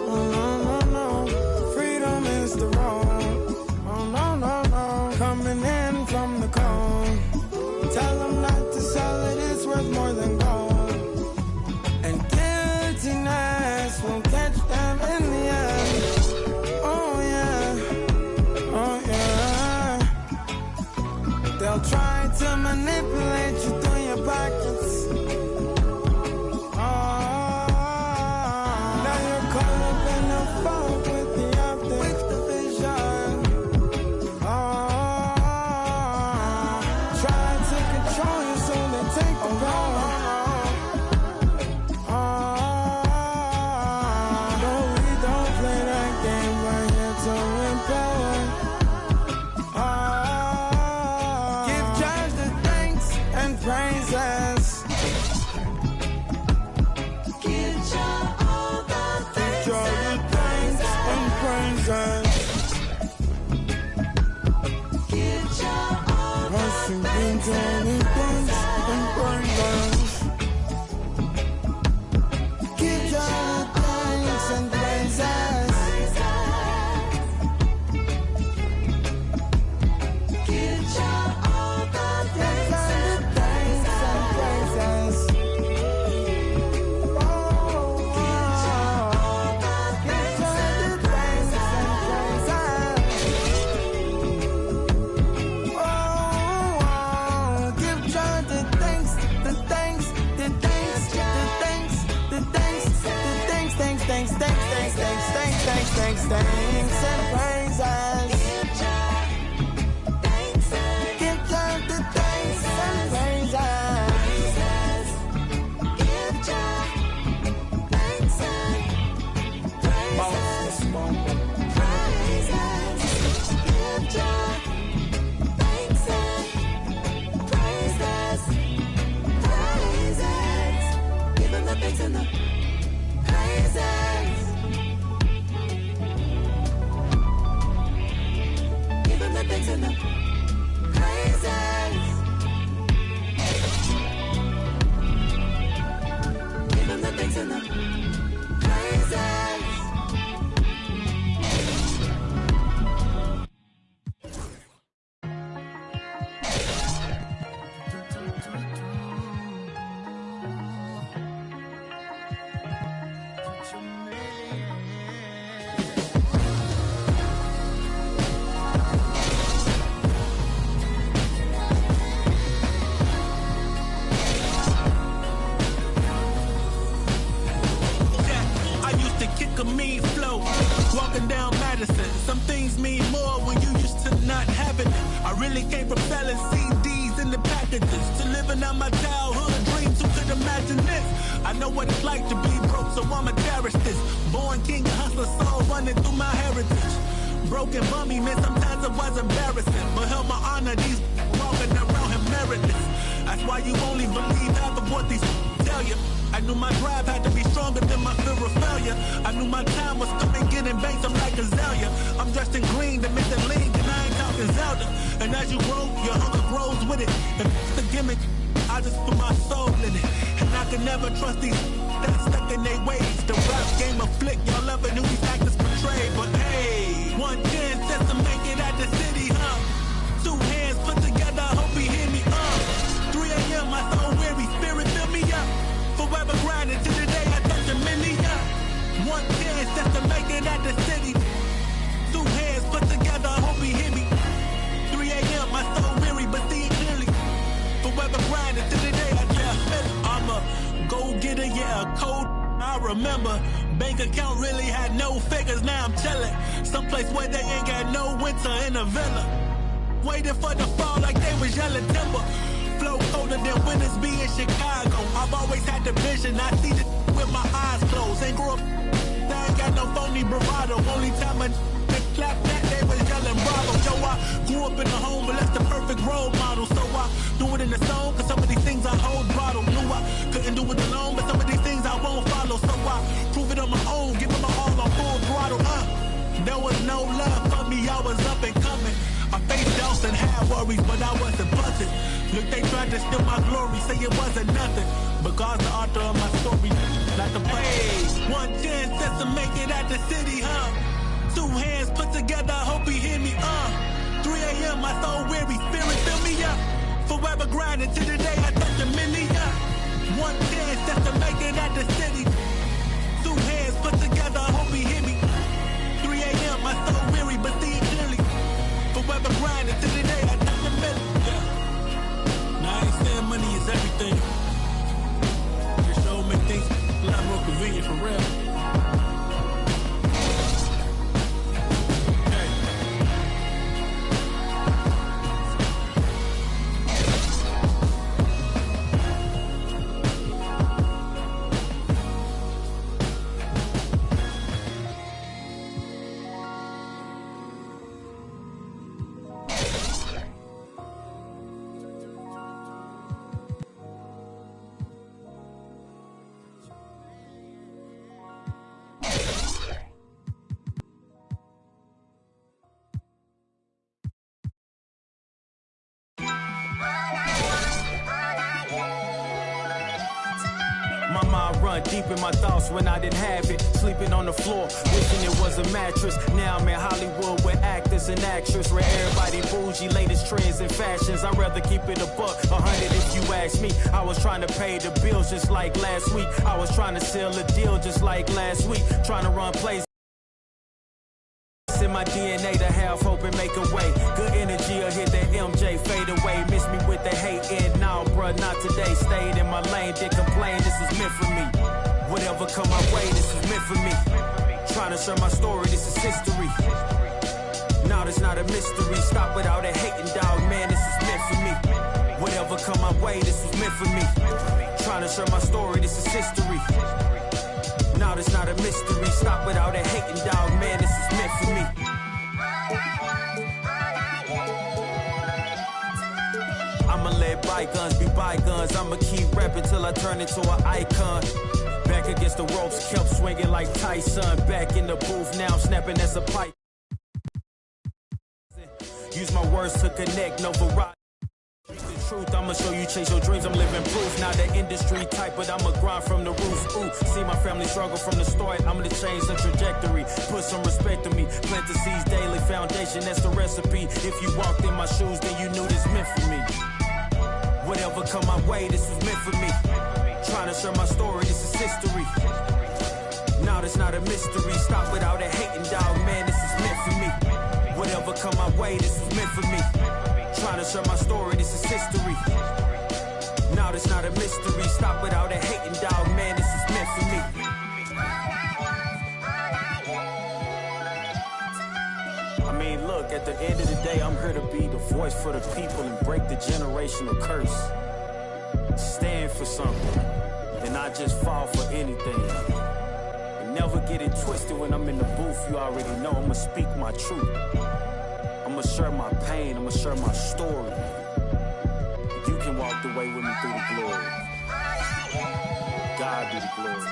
Oh, no, no, no. Freedom is the road. Oh, no, no, no. Coming in from the cold. Tell them not to sell it, it's worth more than gold. And guiltiness will catch them in the end. Oh, yeah. Oh, yeah. They'll try to manipulate you through your pockets. things in the praises. Give him the things in the praises. Some things mean more when you used to not have it. I really came from selling CDs in the packages to living out my childhood dreams. Who could imagine this? I know what it's like to be broke, so I'ma cherish this. Born king, hustler, soul running through my heritage. Broken bummy, man, sometimes it was embarrassing, but held my honor, these walking around him meritless. That's why you only believe half of what these tell you. I knew my drive had to be stronger than my fear of failure. I knew my time was coming, getting banks, I'm like Azalea. I'm dressed in green to make the league, and I ain't talking Zelda. And as you grow, your hunger grows with it. If it's the gimmick, I just put my soul in it. And I can never trust these that's stuck in their ways. The rap game of flick, y'all ever knew these actors portrayed. But hey, one chance just to make it at the city, huh? Two hands put together, I hope he hear me, 3 a.m., my soul weary, spirit fill me up. Forever grinding to the day I touch a million. One chance just to make it at the city. Two hands put together, I hope he hear me. 3 a.m., my soul weary, but see it clearly. Forever grinding to the day I touch a million. I'm a go-getter, yeah, a cold. I remember bank account really had no figures, now I'm chillin'. Someplace where they ain't got no winter in a villa. Waiting for the fall like they was yelling timber. Flow colder than winters be in Chicago. I've always had the vision, I see it with my eyes closed. Ain't grew up, I ain't got no phony bravado. Only time I clap that, they was yelling bravo. Yo, I grew up in the home, but that's the perfect role model. So I do it in the song, cause some of these things I hold bottle. Knew I couldn't do it alone, but some of these things I won't follow. So I prove it on my own, give it my all on full throttle. There was no love for me, I was up and coming. I faced doubts and had worries, but I wasn't busted. Look, they tried to steal my glory, say it wasn't nothing. But God's the author of my story, not the play. One chance just to make it at the city, huh? Two hands put together, I hope he hear me, 3 a.m., my soul weary, spirit fill me up. Forever grinding to the day I touch a million. One chance just to make it at the city. Two hands put together, I hope he hear me. 3 a.m., my soul weary, but see it clearly. Forever grinding to the day I touch a million. Now I ain't saying money is everything. It sure make things a lot more convenient for real. Deep in my thoughts when I didn't have it. Sleeping on the floor, wishing it was a mattress. Now I'm in Hollywood with actors and actresses. Where everybody bougie, latest trends and fashions. I'd rather keep it a buck, 100 if you ask me. I was trying to pay the bills just like last week. I was trying to sell a deal just like last week. Trying to run plays in my DNA to have hope and make a way. Good energy will hit that MJ fade away. Miss me with the hate and now, bruh, not today. Stayed in my lane, didn't complain, this is meant for me. Whatever come my way, this is meant for me. Trying to share my story, this is history. Now there's not a mystery. Stop without a hating, dog, man, this is meant for me. Whatever come my way, this was meant for me. Trying to share my story, this is history. Now there's not a mystery. Stop without a hating, dog, man, this is meant for me. I'ma let bygones be bygones. I'ma keep rapping till I turn into an icon. Back against the ropes, kept swinging like Tyson. Back in the booth now, snapping as a pipe. Use my words to connect, no variety. The truth, I'ma show you chase your dreams, I'm living proof. Not the industry type, but I'ma grind from the roof. Ooh, see my family struggle from the start, I'm gonna change the trajectory. Put some respect to me, plant the seeds daily, foundation, that's the recipe. If you walked in my shoes, then you knew this meant for me. Whatever come my way, this was meant for me. Trying to share my story, this is history. Now this not a mystery, stop without a hating dog, man, this is meant for me. Whatever come my way, this was meant for me. Trying to share my story, this is history. Now this not a mystery, stop without a hating dog, man, this is meant for me. I mean, look, at the end of the day, I'm here to be the voice for the people and break the generational curse. Stand for something, and not just fall for anything. And never get it twisted when I'm in the booth, you already know I'ma speak my truth. I'ma share my pain, I'ma share my story. You can walk the way with me through the glory. God be the glory.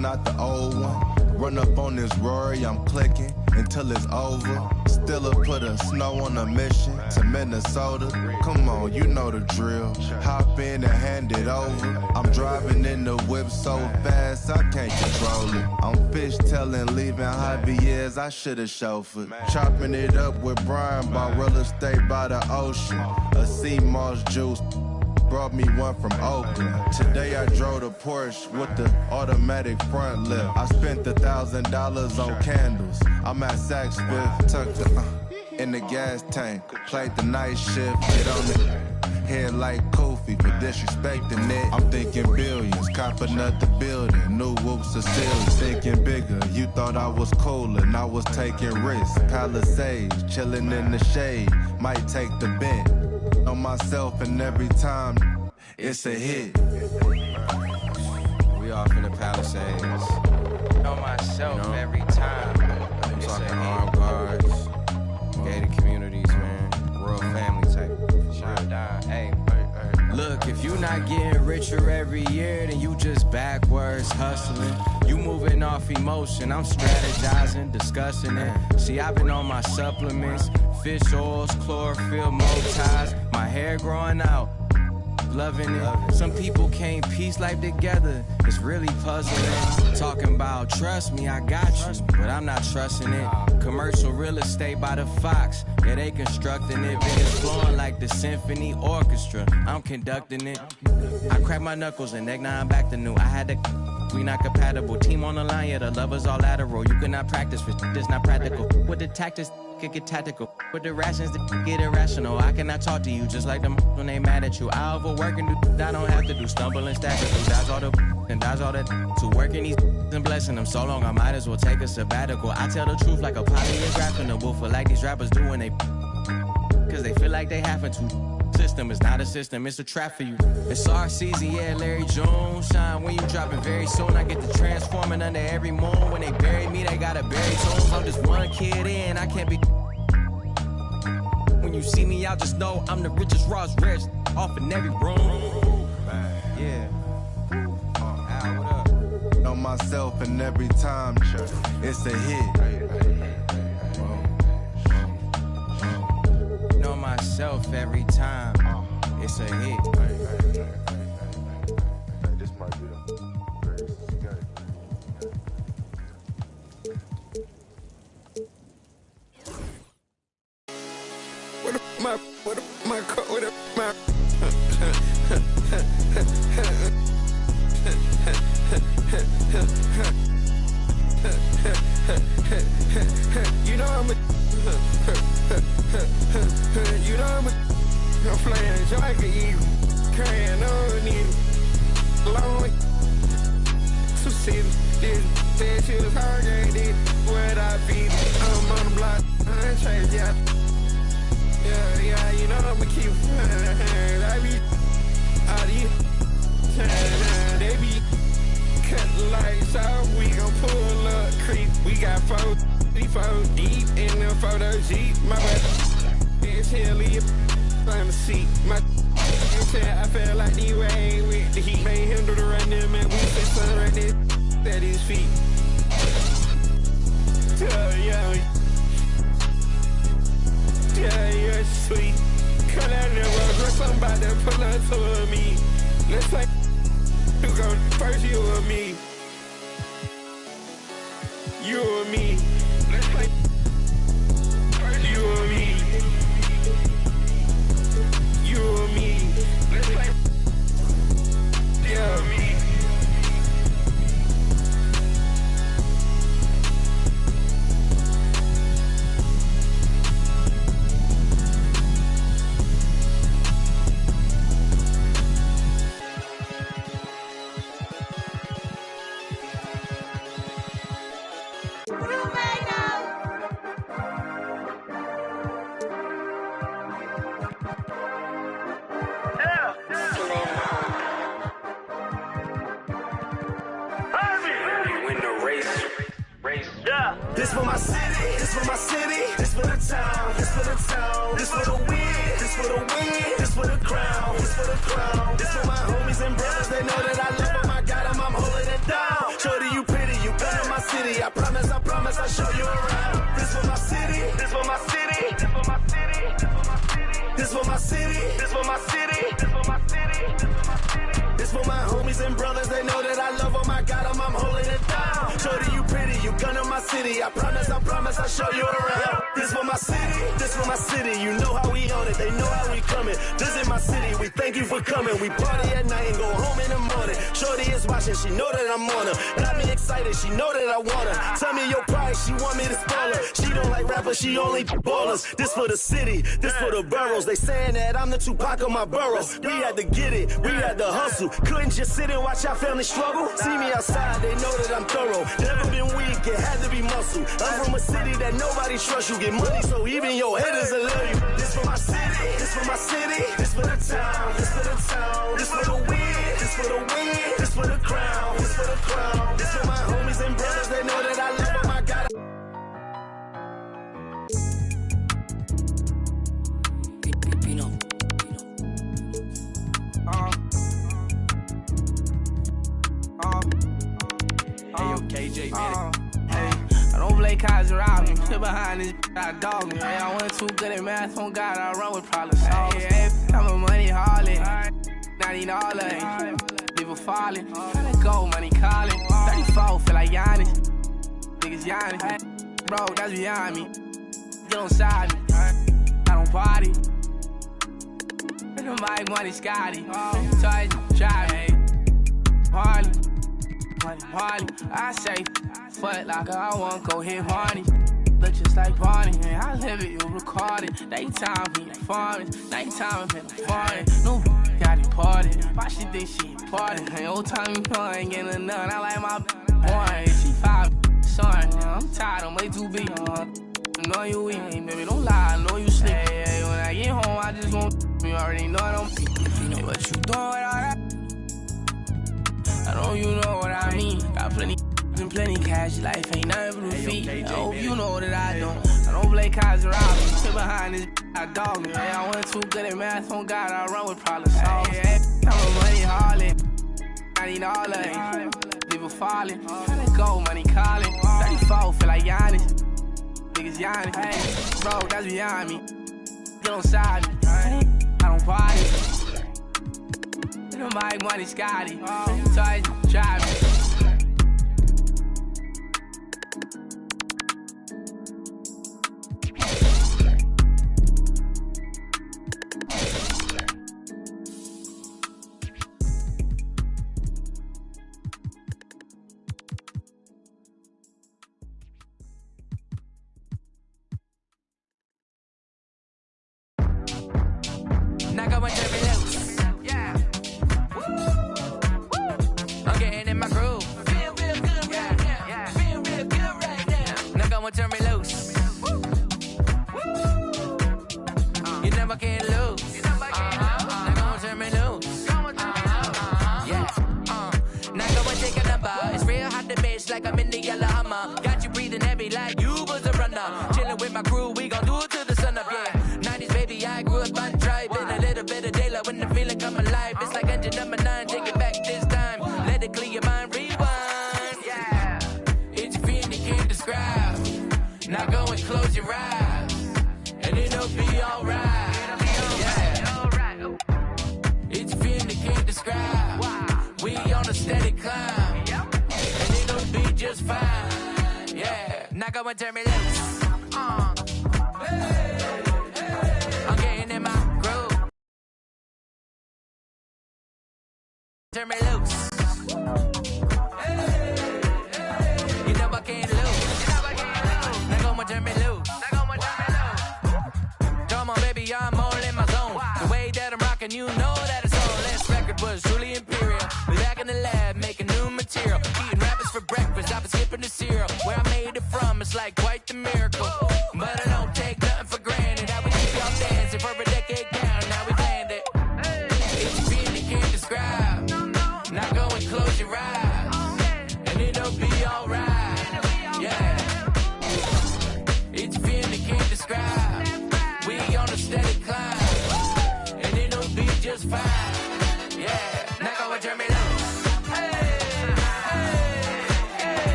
not the old one. Run up on this Rory, I'm clicking until it's over. Still put a snow on a mission to Minnesota. Come on, you know the drill. Hop in and hand it over. I'm driving in the whip so fast I can't control it. I'm fishtailing, leaving Javier's, I should've chauffeured. Chopping it up with Brian, bought real estate by the ocean. A sea moss juice. Brought me one from Oakland. Today I drove the Porsche with the automatic front lift. I spent $1,000 on candles. I'm at Saks Fifth, tucked in the gas tank. Played the night shift, get on the head like Kofi for disrespecting it. I'm thinking billions, copping up the building. New whoops are still thinking bigger. You thought I was cool and I was taking risks. Palisades, chilling in the shade. Might take the bent on myself, and every time it's a hit. We off in the Palisades. On myself, you know? Every time. I'm talking armed guards, gated communities, man. Royal family type. Hey. Look, if you not getting richer every year, then you just backwards hustling. You moving off emotion, I'm strategizing, discussing it. See, I've been on my supplements, fish oils, chlorophyll, ties. My hair growing out, loving it. Some people can't piece life together, it's really puzzling. Talking about trust me, I got you, but I'm not trusting it. Commercial real estate by the Fox, yeah, they constructing it. It's flowing like the symphony orchestra, I'm conducting it. I crack my knuckles and now I'm back to new. I had to, we not compatible. Team on the line, yeah, the lovers all lateral. You cannot practice for this not practical. With the tactics, get tactical. With the rations, get irrational. I cannot talk to you just like them when they mad at you. I overwork and do I don't have to do. Stumble and stack it. That's all the and that's all that. To working these and blessing them so long, I might as well take a sabbatical. I tell the truth like a polygraph in the wolf, like these rappers do when they, cause they feel like they having to. System is not a system, it's a trap for you. It's our season, yeah, Larry Jones. Shine when you dropping very soon. I get to transforming under every moon. When they bury me, they gotta bury tombs. I'm just one kid in, I can't be. When you see me out, just know I'm the richest Ross Rich off in every room. Yeah. Al, what up? Know myself, and every time it's a hit. Know myself every time it's a hit. This might be You know I'm playing so I can eat, crying on it, long, two cities, this, that shit is hard, ain't it, what I be, I'm on the block, I ain't changed, yeah, you know I'ma keep, I be, all these, they be, cut the lights off, we gon' pull up, creep, we got 4 deep in the photo Jeep, my bad, it's hilly, on the seat, my I feel like the rain with the heat, made him do the running, man, we fit sun right there, at his feet, yeah, you're sweet, cut out the road, girl, somebody pull up to me, let's play, who go first, you or me, you or me, let's play, first you or me, you or me, let's play, yeah, me. This for my city, this for my city, this for the town, this for the town, this for the win, this for the win, this for the crown, this for the crown, this for my homies and brothers, they know that I love them, I got them, I'm holding it down. Shorty, you pretty, you come to my city. I promise, I'll show you around. This for my city, this for my city, this for my city, this for my city, this for my city, this for my city. This for my homies and brothers, they know that I love them. I got them, I'm holding it down. Shorty, you pretty, you come to my city. I promise, I'll show you around. This for my city, this for my city. You know how we own it, they know how we coming. Visit my city, we thank you for coming. We party at night and go home in the morning. Shorty is watching, she know that I'm on her. Got me excited, she know that I want her. Tell me your price, she want me to spoil her. She don't like rappers, she only ballers. This for the city, this for the boroughs. They saying that I'm the Tupac of my borough. We had to get it, we had to hustle. Couldn't just sit and watch our family struggle. See me outside, they know that I'm thorough. Never been weak, it had to be muscle. I'm from a city that nobody trusts you. Get money, so even your haters will love you. This for my city, this for my city, this for the town, this for the town, this for the win, this for the win, this for the crown, this for the crown. This for my homies and brothers, they know that I love them. I got it. KJ, hey, I don't play cards around me. Sit behind this, I dog me. Hey, I went too good at math, on God, I run with problem solvers. Hey, I'm a money harlot, not even all of it. People falling, tryna go, money calling. 34, feel like Giannis. Niggas Giannis. Bro, that's behind me. Get on side me. I don't party. My money Scotty. So I drive, hey. Harley. Money, I say, fuck like I won't go hit Barney. Look just like Barney, and I live it, you record it. Daytime, we farming. Nighttime, I'm farming. No, got it parted. Why she think she important? Hey, old time, you know, I ain't getting none. I like my boy, she 5, son. I'm tired, I'm way too big. I know you weak, hey, baby, don't lie, I know you sleep. Hey, when I get home, I just won't. You already know I don't. Hey, what you doing with all that? I know you know what I mean. Got plenty and plenty cash. Life ain't nothing but a feet. I hope you know that I don't play cards around me. Sit behind this, I dog me. Hey, I went too good at math, on God, I run with problem solvers. Hey, I'm a money harlot, not even all of it. People falling, tryna go, money calling. 34, feel like Giannis. Niggas Giannis. Hey, bro, that's behind me. Get on side me. I don't party. My money Scotty, so I drive it.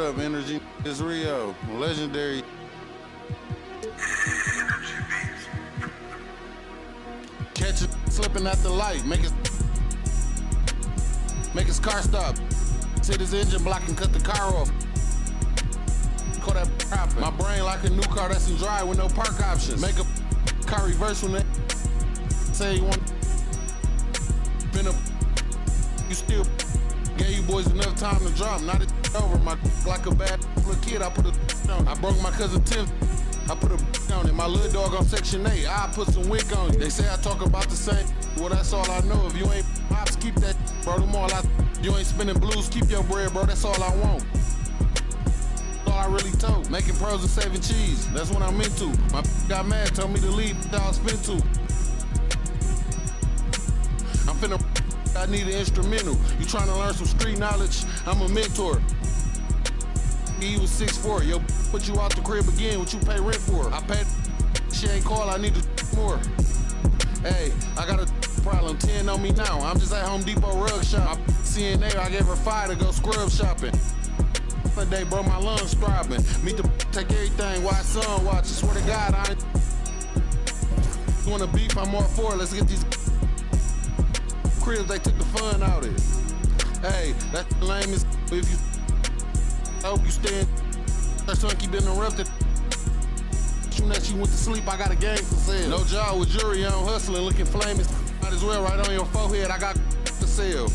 up, Energy? It's Rio, legendary. Catch it slipping at the light, make his car stop. Hit his engine block and cut the car off. Call that poppin'. My brain like a new car that's in drive with no park options. Make a car reverse when they say you want. Been up, you still gave you boys enough time to drop. Not it over. My like a bad little kid. I put a on. I broke my cousin Tim. I put a on it. My little dog on Section 8. I put some wick on it. They say I talk about the same. Well, that's all I know. If you ain't pops, keep that, bro. Them all you ain't spinning blues, keep your bread, bro. That's all I want. That's all I really told. Making pros and saving cheese. That's what I'm into. My got mad, told me to leave. I'll spin to. I'm finna. I need an instrumental. You trying to learn some street knowledge? I'm a mentor. He was 6'4". Yo, put you out the crib again. What you pay rent for? I paid. She ain't call. I need more. Hey, I got a problem. 10 on me now. I'm just at Home Depot rug shop. CNA, I gave her 5 to go scrub shopping. One day, bro, my lungs throbbing. Meet the take everything. Watch son watch. I swear to God, I ain't. You wanna beef? I'm all for it. Let's get these cribs. They took the fun out of it. Hey, that's the lamest. If you. I hope you stay in. That son keep interrupted. Soon that you went to sleep, I got a game for sale. No job with jury on hustling, looking flaming. Might as well right on your forehead, I got to sell.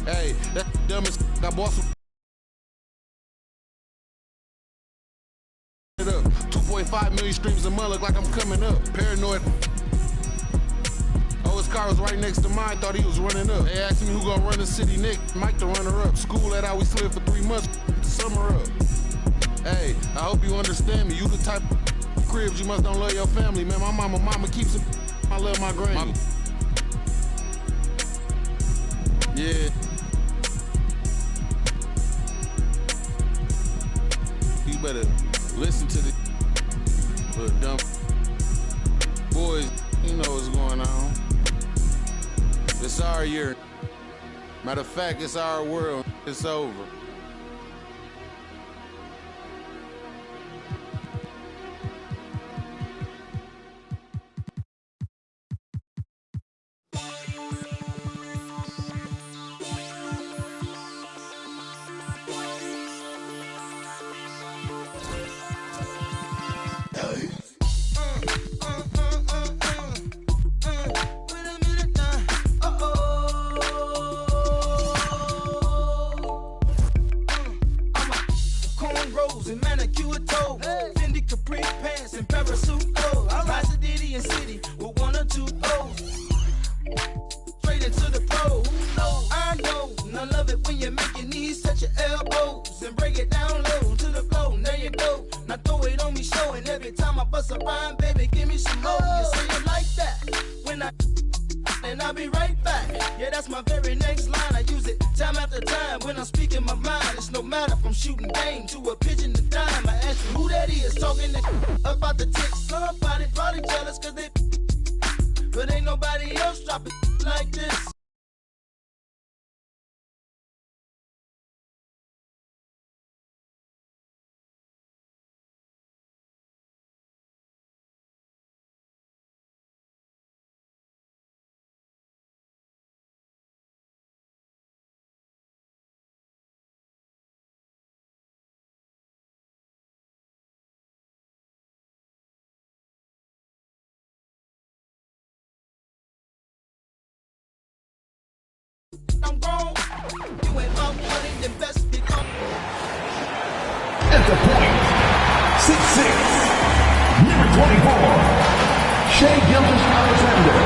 Hey, that dumbest. I bought some. It up. 2.5 million streams a month, look like I'm coming up. Paranoid. Oh, his car was right next to mine, thought he was running up. They asked me who gonna run the city next. Mike the runner up. School that how we slid for 3 months. Summer up. Hey, I hope you understand me. You the type of cribs you must don't love your family, man. My mama keeps it. I love my granny. Yeah. You better listen to the little dumb boys. You know what's going on. It's our year. Matter of fact, it's our world. It's over. I'm grown. You ain't my money, then best be gone. At the point, 6'6", number 24, Shea Gilgeous-Alexander.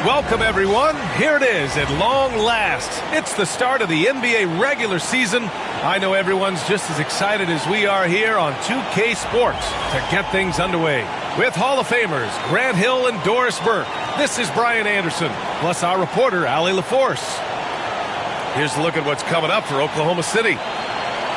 Welcome, everyone. Here it is at long last. It's the start of the NBA regular season. I know everyone's just as excited as we are here on 2K Sports to get things underway. With Hall of Famers Grant Hill and Doris Burke, this is Brian Anderson, plus our reporter, Allie LaForce. Here's a look at what's coming up for Oklahoma City.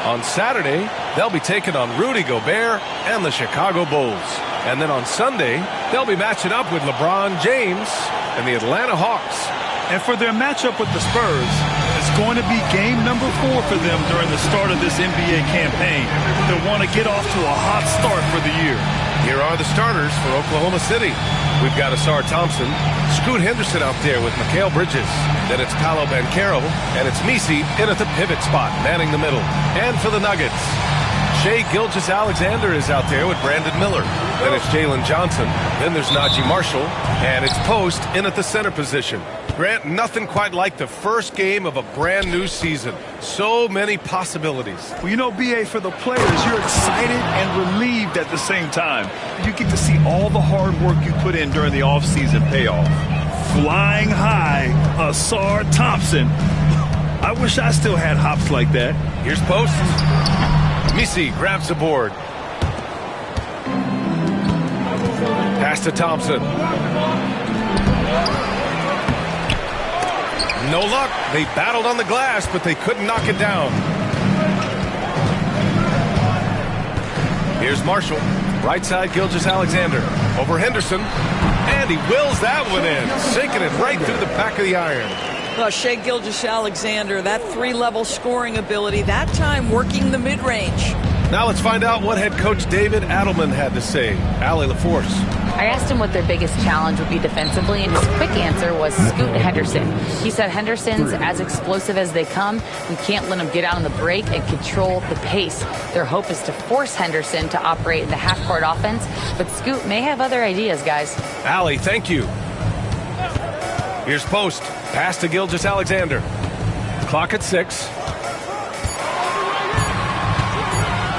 On Saturday, they'll be taking on Rudy Gobert and the Chicago Bulls. And then on Sunday, they'll be matching up with LeBron James and the Atlanta Hawks. And for their matchup with the Spurs, it's going to be game number 4 for them during the start of this NBA campaign. They'll want to get off to a hot start for the year. Here are the starters for Oklahoma City. We've got Asar Thompson, Scoot Henderson out there with Mikal Bridges. Then it's Paolo Banchero, and it's Misi in at the pivot spot, manning the middle. And for the Nuggets, Shai Gilgeous-Alexander is out there with Brandon Miller. Then it's Jalen Johnson. Then there's Najee Marshall, and it's Post in at the center position. Grant, nothing quite like the first game of a brand new season. So many possibilities. Well, you know, B.A., for the players, you're excited and relieved at the same time. You get to see all the hard work you put in during the offseason pay off. Flying high, Asar Thompson. I wish I still had hops like that. Here's Post. Misi grabs the board. Pass to Thompson. No luck. They battled on the glass, but they couldn't knock it down. Here's Marshall. Right side, Gilgeous-Alexander. Over Henderson. And he wills that one in. Sinking it right through the back of the iron. Well, Shai Gilgeous-Alexander, that 3-level scoring ability, that time working the mid-range. Now let's find out what head coach David Adelman had to say. Allie LaForce. I asked him what their biggest challenge would be defensively, and his quick answer was Scoot Henderson. He said Henderson's as explosive as they come. We can't let him get out on the break and control the pace. Their hope is to force Henderson to operate in the half-court offense, but Scoot may have other ideas, guys. Allie, thank you. Here's Post. Pass to Gilgeous-Alexander. Clock at 6.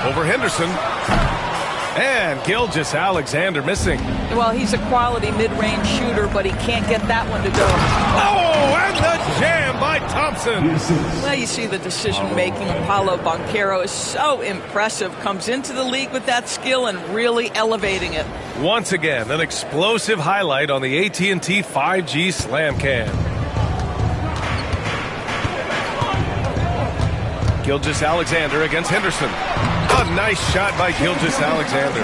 Over Henderson. And Gilgeous-Alexander missing. Well, he's a quality mid-range shooter, but he can't get that one to go. Oh, and the jam by Thompson. Well, you see the decision-making of Paolo Banchero is so impressive. Comes into the league with that skill and really elevating it. Once again, an explosive highlight on the AT&T 5G Slam Cam. Gilgeous-Alexander against Henderson. A nice shot by Gilgeous-Alexander.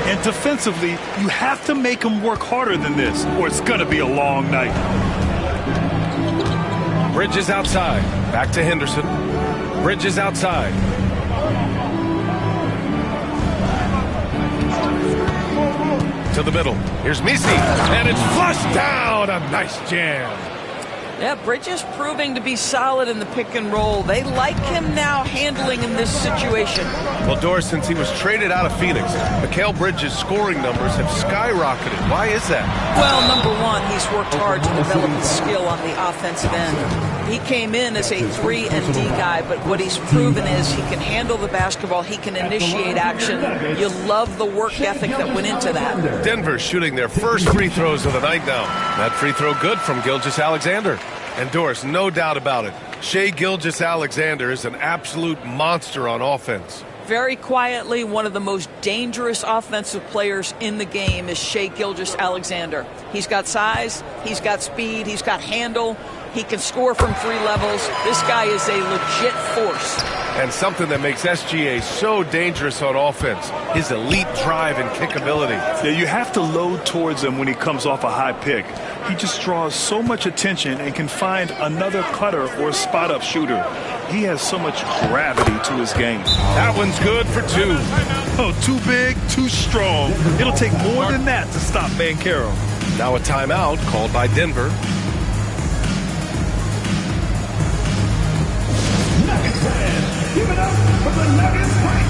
And defensively, you have to make him work harder than this, or it's going to be a long night. Bridges outside. Back to Henderson. Bridges outside. To the middle. Here's Misi. And it's flushed down. A nice jam. Yeah, Bridges proving to be solid in the pick and roll. They like him now handling in this situation. Well, Doris, since he was traded out of Phoenix, Mikal Bridges' scoring numbers have skyrocketed. Why is that? Well, number one, he's worked hard to develop his skill on the offensive end. He came in as a 3-and-D guy, but what he's proven is he can handle the basketball, he can initiate action. You love the work ethic that went into that. Denver shooting their first free throws of the night now. That free throw good from Gilgeous-Alexander. And Doris, no doubt about it, Shai Gilgeous-Alexander is an absolute monster on offense. Very quietly, one of the most dangerous offensive players in the game is Shai Gilgeous-Alexander. He's got size, he's got speed, he's got handle. He can score from 3 levels. This guy is a legit force. And something that makes SGA so dangerous on offense, his elite drive and kick ability. Yeah, you have to load towards him when he comes off a high pick. He just draws so much attention and can find another cutter or spot-up shooter. He has so much gravity to his game. That one's good for 2. Oh, too big, too strong. It'll take more than that to stop Banchero. Now a timeout called by Denver. Give it up for the Nuggets fight.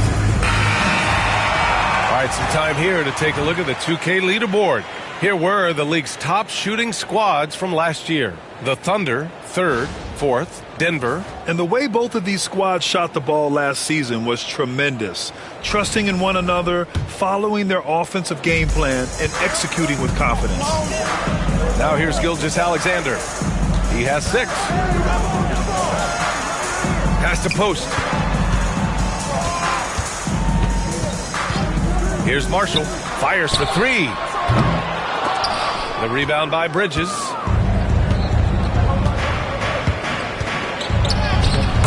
All right, some time here to take a look at the 2K leaderboard. Here were the league's top shooting squads from last year. The Thunder, 3rd, 4th, Denver. And the way both of these squads shot the ball last season was tremendous. Trusting in one another, following their offensive game plan, and executing with confidence. Now here's Gilgeous-Alexander. He has 6. Pass to Post. Here's Marshall. Fires for 3. The rebound by Bridges.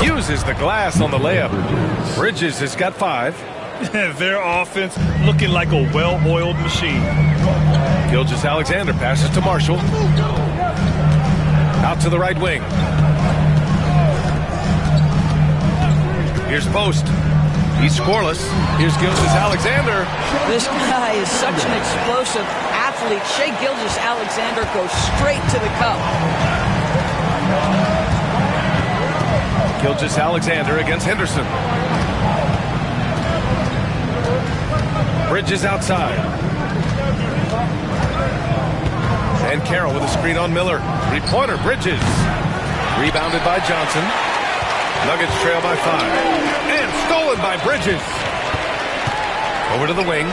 Uses the glass on the layup. Bridges has got 5. Their offense looking like a well-oiled machine. Gilgeous-Alexander passes to Marshall. Out to the right wing. Here's Post. He's scoreless. Here's Gilgeous-Alexander. This guy is such an explosive athlete. Shai Gilgeous-Alexander goes straight to the cup. Gilgeous-Alexander against Henderson. Bridges outside. And Carroll with a screen on Miller. Three-pointer, Bridges. Rebounded by Johnson. Nuggets trail by 5. And stolen by Bridges. Over to the wing.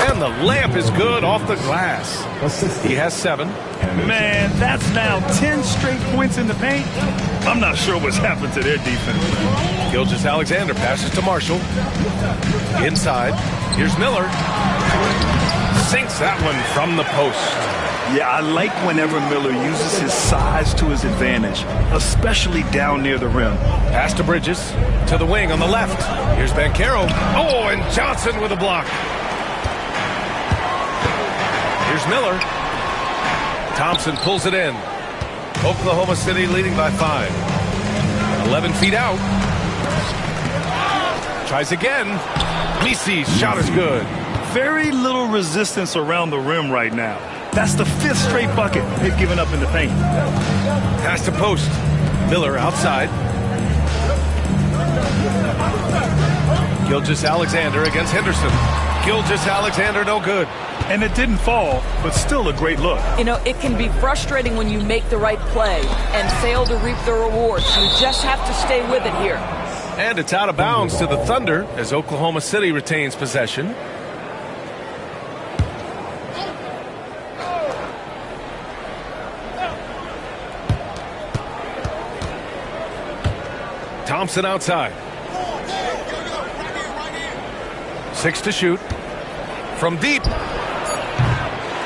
And the layup is good off the glass. He has 7. Man, that's now 10 straight points in the paint. I'm not sure what's happened to their defense. Gilgeous-Alexander passes to Marshall. Inside. Here's Miller. Sinks that one from the post. Yeah, I like whenever Miller uses his size to his advantage, especially down near the rim. Pass to Bridges. To the wing on the left. Here's Banchero. Oh, and Johnson with a block. Here's Miller. Thompson pulls it in. Oklahoma City leading by 5. 11 feet out. Tries again. Misi's shot is good. Very little resistance around the rim right now. That's the 5th straight bucket they've given up in the paint. Pass to Post. Miller outside. Gilgeous-Alexander against Henderson. Gilgeous-Alexander no good. And it didn't fall, but still a great look. You know, it can be frustrating when you make the right play and fail to reap the rewards. You just have to stay with it here. And it's out of bounds to the Thunder as Oklahoma City retains possession. Thompson outside. 6 to shoot. From deep.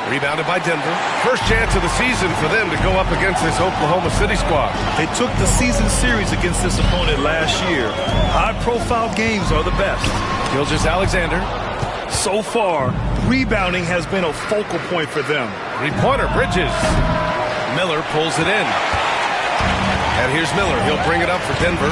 Rebounded by Denver. First chance of the season for them to go up against this Oklahoma City squad. They took the season series against this opponent last year. High-profile games are the best. Gilgeous-Alexander. So far, rebounding has been a focal point for them. Three-pointer, Bridges. Miller pulls it in. And here's Miller. He'll bring it up for Denver.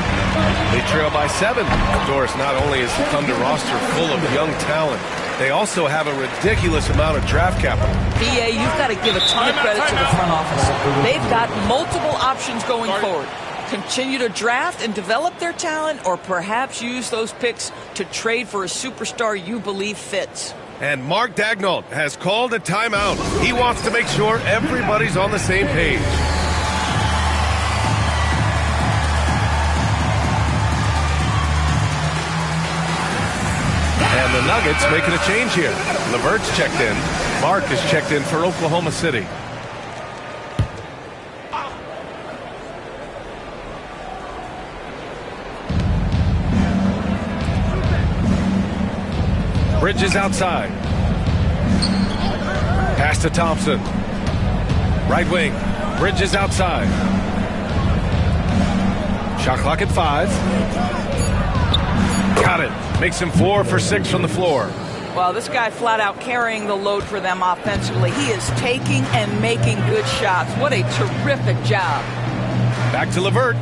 They trail by 7. Doris, not only is the Thunder roster full of young talent, they also have a ridiculous amount of draft capital. BA, you've got to give a ton of credit to the front office. They've got multiple options going forward. Continue to draft and develop their talent, or perhaps use those picks to trade for a superstar you believe fits. And Mark Daigneault has called a timeout. He wants to make sure everybody's on the same page. And the Nuggets making a change here. LeVert's checked in. Mark is checked in for Oklahoma City. Bridges outside. Pass to Thompson. Right wing. Bridges outside. Shot clock at 5. Got it. Makes him 4 for 6 from the floor. Well, this guy flat out carrying the load for them offensively. He is taking and making good shots. What a terrific job. Back to LeVert.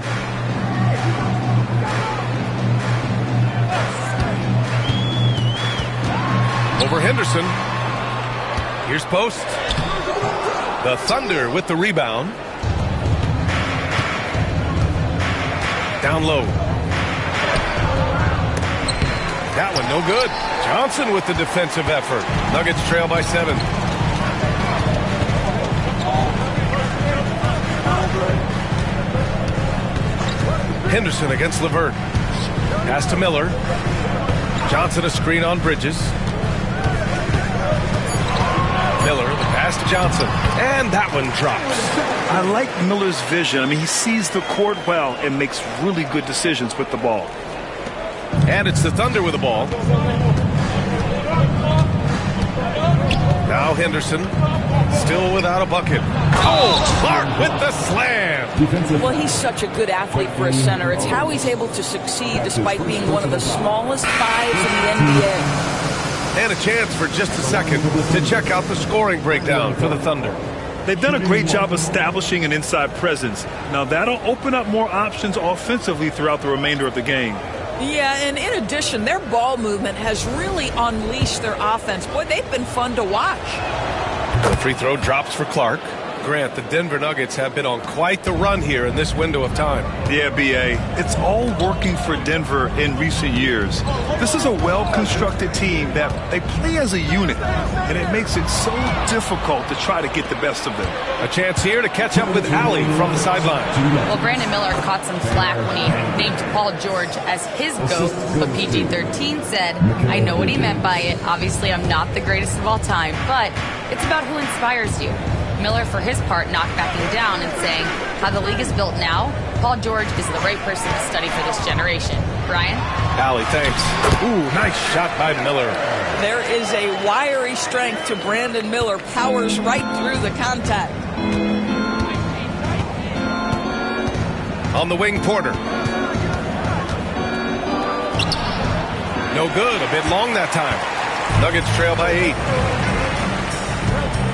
Over Henderson. Here's Post. The Thunder with the rebound. Down low. That one no good. Johnson with the defensive effort. Nuggets trail by 7. Henderson against LeVert. Pass to Miller. Johnson a screen on Bridges. Miller, the pass to Johnson. And that one drops. I like Miller's vision. I mean, he sees the court well and makes really good decisions with the ball. And it's the Thunder with the ball. Now Henderson, still without a bucket. Oh, Clark with the slam. Well, he's such a good athlete for a center. It's how he's able to succeed despite being one of the smallest 5s in the NBA. And a chance for just a second to check out the scoring breakdown for the Thunder. They've done a great job establishing an inside presence. Now that'll open up more options offensively throughout the remainder of the game. Yeah, and in addition, their ball movement has really unleashed their offense. Boy, they've been fun to watch. The free throw drops for Clark. Grant, the Denver Nuggets have been on quite the run here in this window of time. Yeah, B.A., it's all working for Denver in recent years. This is a well-constructed team that they play as a unit, and it makes it so difficult to try to get the best of them. A chance here to catch up with Allie from the sideline. Well, Brandon Miller caught some slack when he named Paul George as his GOAT, but PG-13 said, I know what he meant by it. Obviously, I'm not the greatest of all time, but it's about who inspires you. Miller, for his part, knocked backing down and saying, how the league is built now, Paul George is the right person to study for this generation. Brian? Allie, thanks. Ooh, nice shot by Miller. There is a wiry strength to Brandon Miller. Powers right through the contact. On the wing, Porter. No good. A bit long that time. Nuggets trail by 8.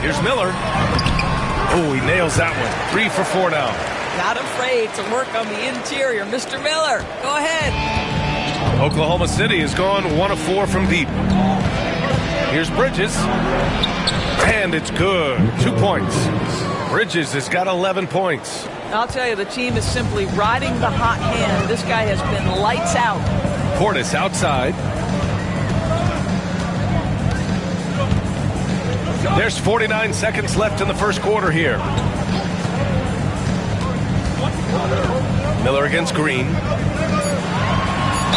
Here's Miller. Oh, he nails that one. 3 for 4 now. Not afraid to work on the interior. Mr. Miller, go ahead. Oklahoma City has gone 1 of 4 from deep. Here's Bridges. And it's good. 2 points. Bridges has got 11 points. I'll tell you, the team is simply riding the hot hand. This guy has been lights out. Portis outside. There's 49 seconds left in the first quarter here. Miller against Green.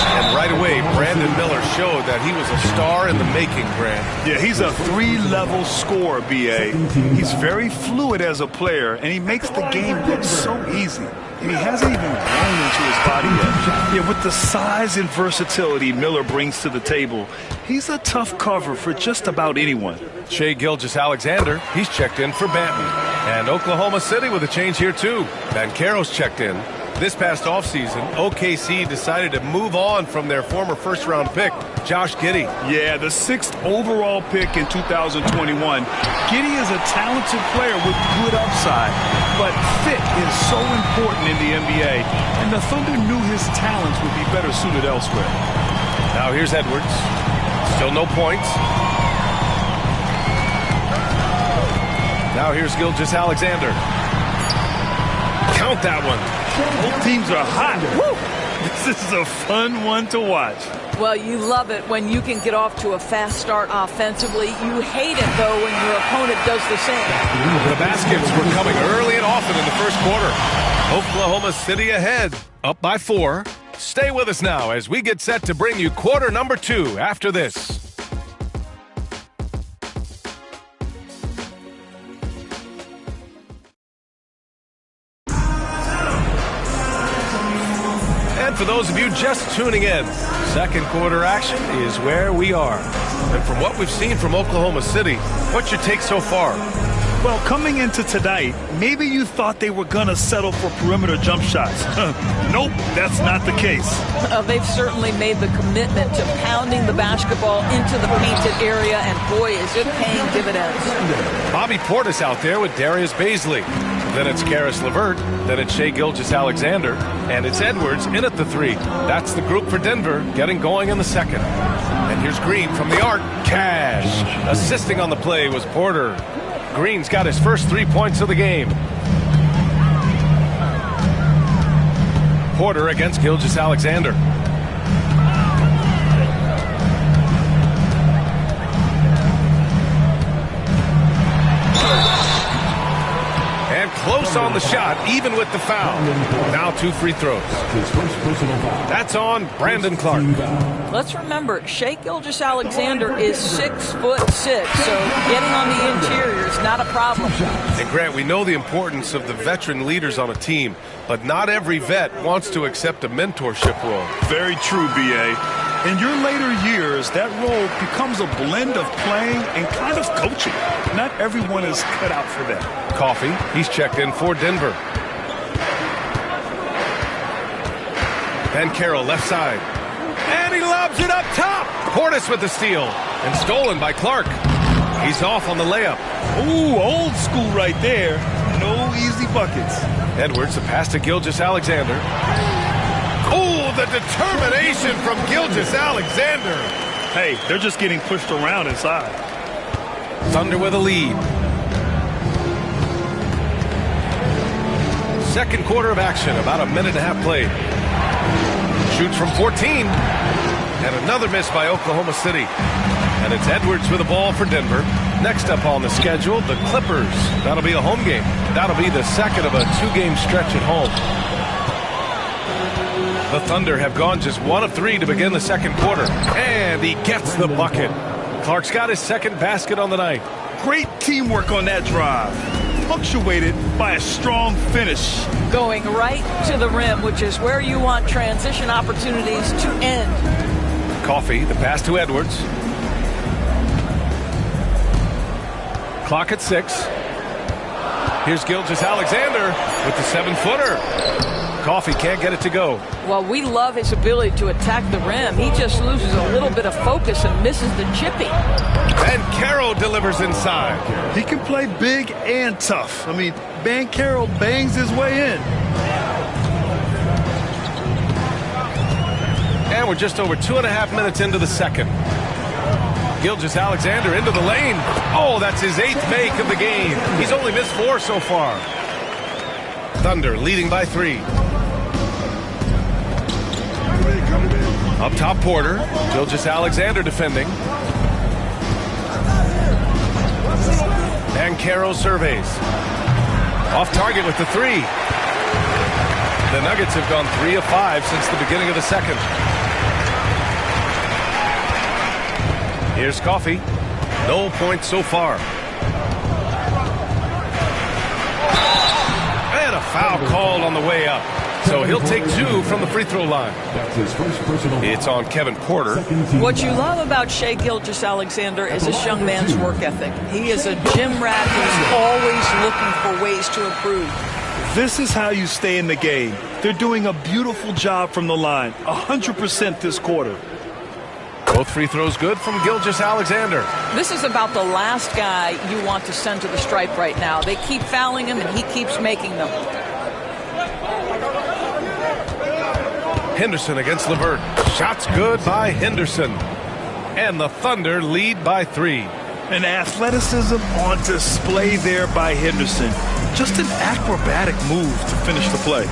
And right away, Brandon Miller showed that he was a star in the making, Grant. Yeah, he's a 3-level scorer, B.A. He's very fluid as a player, and he makes the game look so easy. And he hasn't even grown into his body yet. Yeah, with the size and versatility Miller brings to the table, he's a tough cover for just about anyone. Shai Gilgeous-Alexander, he's checked in for Banton. And Oklahoma City with a change here, too. Banchero's checked in. This past offseason, OKC decided to move on from their former first-round pick, Josh Giddey. Yeah, the 6th overall pick in 2021. Giddey is a talented player with good upside, but fit is so important in the NBA, and the Thunder knew his talents would be better suited elsewhere. Now here's Edwards. Still no points. Now here's Gilgeous-Alexander. Count that one. Both teams are hot. Woo! This is a fun one to watch. Well, you love it when you can get off to a fast start offensively. You hate it, though, when your opponent does the same. The baskets were coming early and often in the first quarter. Oklahoma City ahead, up by 4. Stay with us now as we get set to bring you quarter number 2 after this. For those of you just tuning in, second quarter action is where we are. And from what we've seen from Oklahoma City, what's your take so far? Well, coming into tonight, maybe you thought they were going to settle for perimeter jump shots. Nope, that's not the case. They've certainly made the commitment to pounding the basketball into the painted area, and boy, is it paying dividends. Bobby Portis out there with Darius Baisley. Then it's Karis LeVert. Then it's Shai Gilgeous-Alexander. And it's Edwards in at the 3. That's the group for Denver getting going in the second. And here's Green from the arc. Cash. Assisting on the play was Porter. Green's got his first 3 points of the game. Porter against Gilgeous-Alexander. And close on the shot, even with the foul. Now 2 free throws. That's on Brandon Clark. Let's remember, Shai Gilgeous-Alexander is 6'6", so getting on the interior is not a problem. And Grant, we know the importance of the veteran leaders on a team, but not every vet wants to accept a mentorship role. Very true, B.A. In your later years, that role becomes a blend of playing and kind of coaching. Not everyone is cut out for that. Coffee, he's checked in for Denver. Banchero left side. And he lobs it up top. Portis with the steal. And stolen by Clark. He's off on the layup. Ooh, old school right there. No easy buckets. Edwards, a pass to Gilgeous-Alexander. Oh, the determination from Gilgeous-Alexander. Hey, they're just getting pushed around inside. Thunder with a lead. Second quarter of action, about a minute and a half played. Shoots from 14. And another miss by Oklahoma City. And it's Edwards with the ball for Denver. Next up on the schedule, the Clippers. That'll be a home game. That'll be the second of a two-game stretch at home. The Thunder have gone just 1 of 3 to begin the second quarter. And he gets the bucket. Clark's got his second basket on the night. Great teamwork on that drive. Punctuated by a strong finish. Going right to the rim, which is where you want transition opportunities to end. Coffee, the pass to Edwards. Clock at 6. Here's Gilgeous-Alexander with the 7-footer. Coffee can't get it to go. Well, we love his ability to attack the rim. He just loses a little bit of focus and misses the chippy. Banchero delivers inside. He can play big and tough. I mean, Banchero bangs his way in. And we're just over 2.5 minutes into the second. Gilgeous-Alexander into the lane. Oh, that's his 8th make of the game. He's only missed 4 so far. Thunder leading by 3. Up top, Porter. Gilgeous-Alexander defending. Banchero surveys. Off target with the 3. The Nuggets have gone 3 of 5 since the beginning of the second. Here's Coffee. No points so far. And a foul called on the way up. So he'll take 2 from the free throw line. It's on Kevin Porter. What you love about Shai Gilgeous-Alexander is this young man's work ethic. He is a gym rat who's always looking for ways to improve. This is how you stay in the game. They're doing a beautiful job from the line. 100% this quarter. Both free throws good from Gilgeous-Alexander. This is about the last guy you want to send to the stripe right now. They keep fouling him, and he keeps making them. Henderson against LeVert. Shots good by Henderson. And the Thunder lead by 3. An athleticism on display there by Henderson. Just an acrobatic move to finish the play.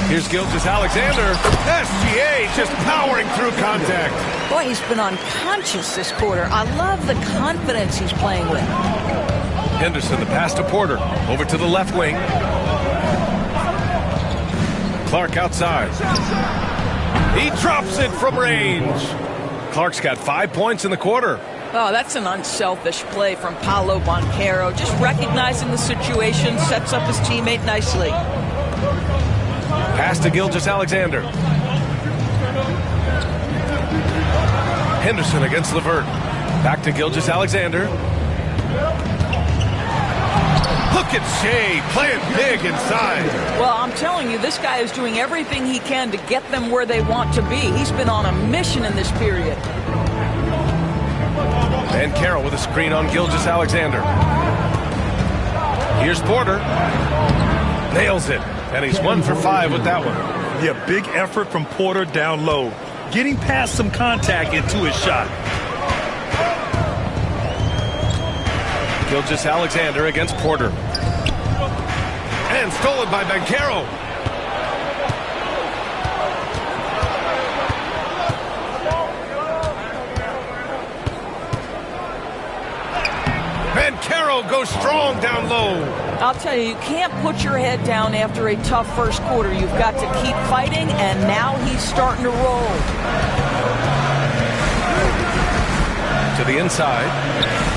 Here's Gilgeous-Alexander. SGA just powering through contact. Boy, he's been unconscious this quarter. I love the confidence he's playing with. Henderson, the pass to Porter. Over to the left wing. Clark outside. He drops it from range. Clark's got 5 points in the quarter. Oh, that's an unselfish play from Paolo Banchero. Just recognizing the situation, sets up his teammate nicely. Pass to Gilgeous-Alexander. Henderson against LeVert. Back to Gilgeous-Alexander. Look at Shai playing big inside. Well, I'm telling you, this guy is doing everything he can to get them where they want to be. He's been on a mission in this period. Banchero with a screen on Gilgeous-Alexander. Here's Porter. Nails it. And he's 1 for 5 with that one. Yeah, big effort from Porter down low. Getting past some contact into his shot. Gilgeous-Alexander against Porter. And stolen by Banchero. Banchero goes strong down low. I'll tell you, you can't put your head down after a tough first quarter. You've got to keep fighting, and now he's starting to roll. To the inside.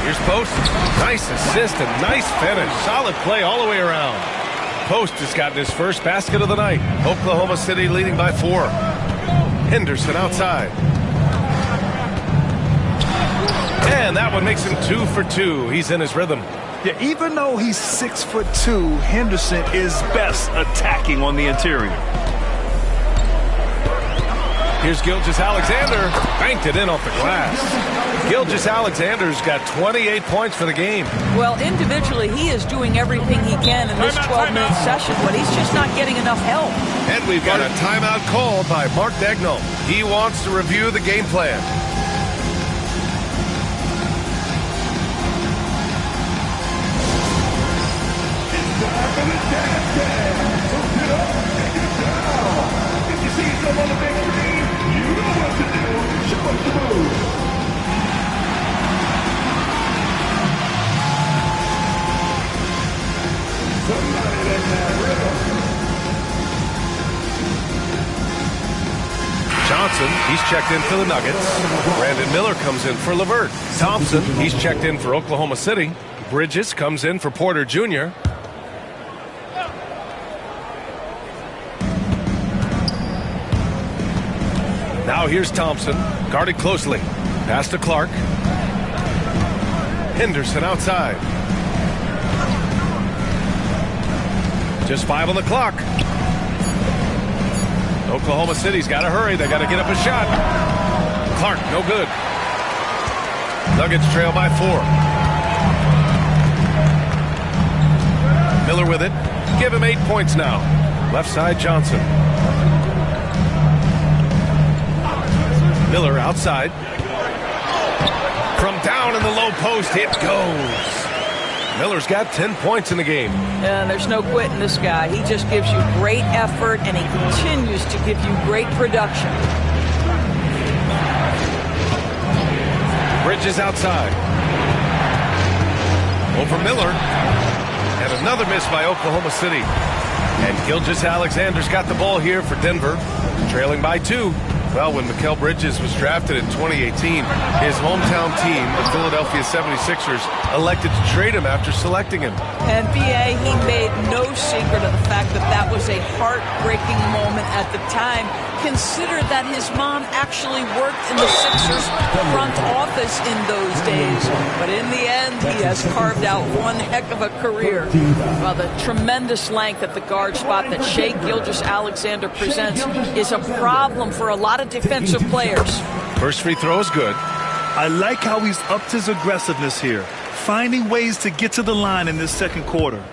Here's Post. Nice assist and nice finish. Solid play all the way around. Post has gotten his first basket of the night. Oklahoma City leading by 4. Henderson outside. And that one makes him 2 for 2. He's in his rhythm. Yeah, even though he's 6'2", Henderson is best attacking on the interior. Here's Gilgeous-Alexander. Banked it in off the glass. Gilgeous-Alexander's got 28 points for the game. Well, individually, he is doing everything he can in this 12-minute session, but he's just not getting enough help. And we've got a timeout called by Mark Daigneault. He wants to review the game plan. If you see someone on the big screen, you know what to do. Show us the move. Somebody let that rhythm. Johnson, he's checked in for the Nuggets. Brandon Miller comes in for LeVert. Thompson, he's checked in for Oklahoma City. Bridges comes in for Porter Jr. Now here's Thompson, guarded closely. Pass to Clark. Henderson outside. Just 5 on the clock. Oklahoma City's got to hurry. They got to get up a shot. Clark, no good. Nuggets trail by 4. Miller with it. Give him 8 points now. Left side, Johnson. Miller outside. From down in the low post, it goes. Miller's got 10 points in the game. Yeah, there's no quitting this guy. He just gives you great effort, and he continues to give you great production. Bridges outside. Over Miller. And another miss by Oklahoma City. And Gilgeous-Alexander's got the ball here for Denver. Trailing by 2. Well, when Mikal Bridges was drafted in 2018, his hometown team, the Philadelphia 76ers, elected to trade him after selecting him. And B.A., he made no secret of the fact that that was a heartbreaking moment at the time. Consider that his mom actually worked in the Sixers front office in those days. But in the end, he has carved out one heck of a career. Well, the tremendous length at the guard spot that Shai Gilgeous-Alexander presents is a problem for a lot of defensive players. First free throw is good. I like how he's upped his aggressiveness here, finding ways to get to the line in this second quarter.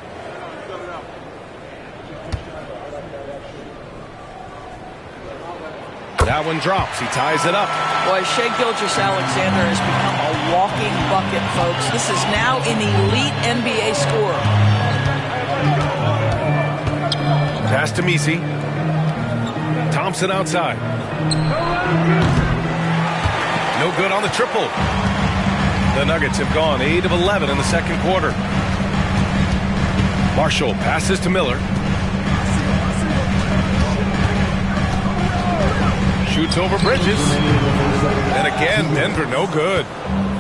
That one drops. He ties it up. Boy, Shai Gilgeous-Alexander has become a walking bucket, folks. This is now an elite NBA scorer. Pass to Messi. Thompson outside. No good on the triple. The Nuggets have gone 8 of 11 in the second quarter. Marshall passes to Miller. Shoots over Bridges. And again, Denver no good.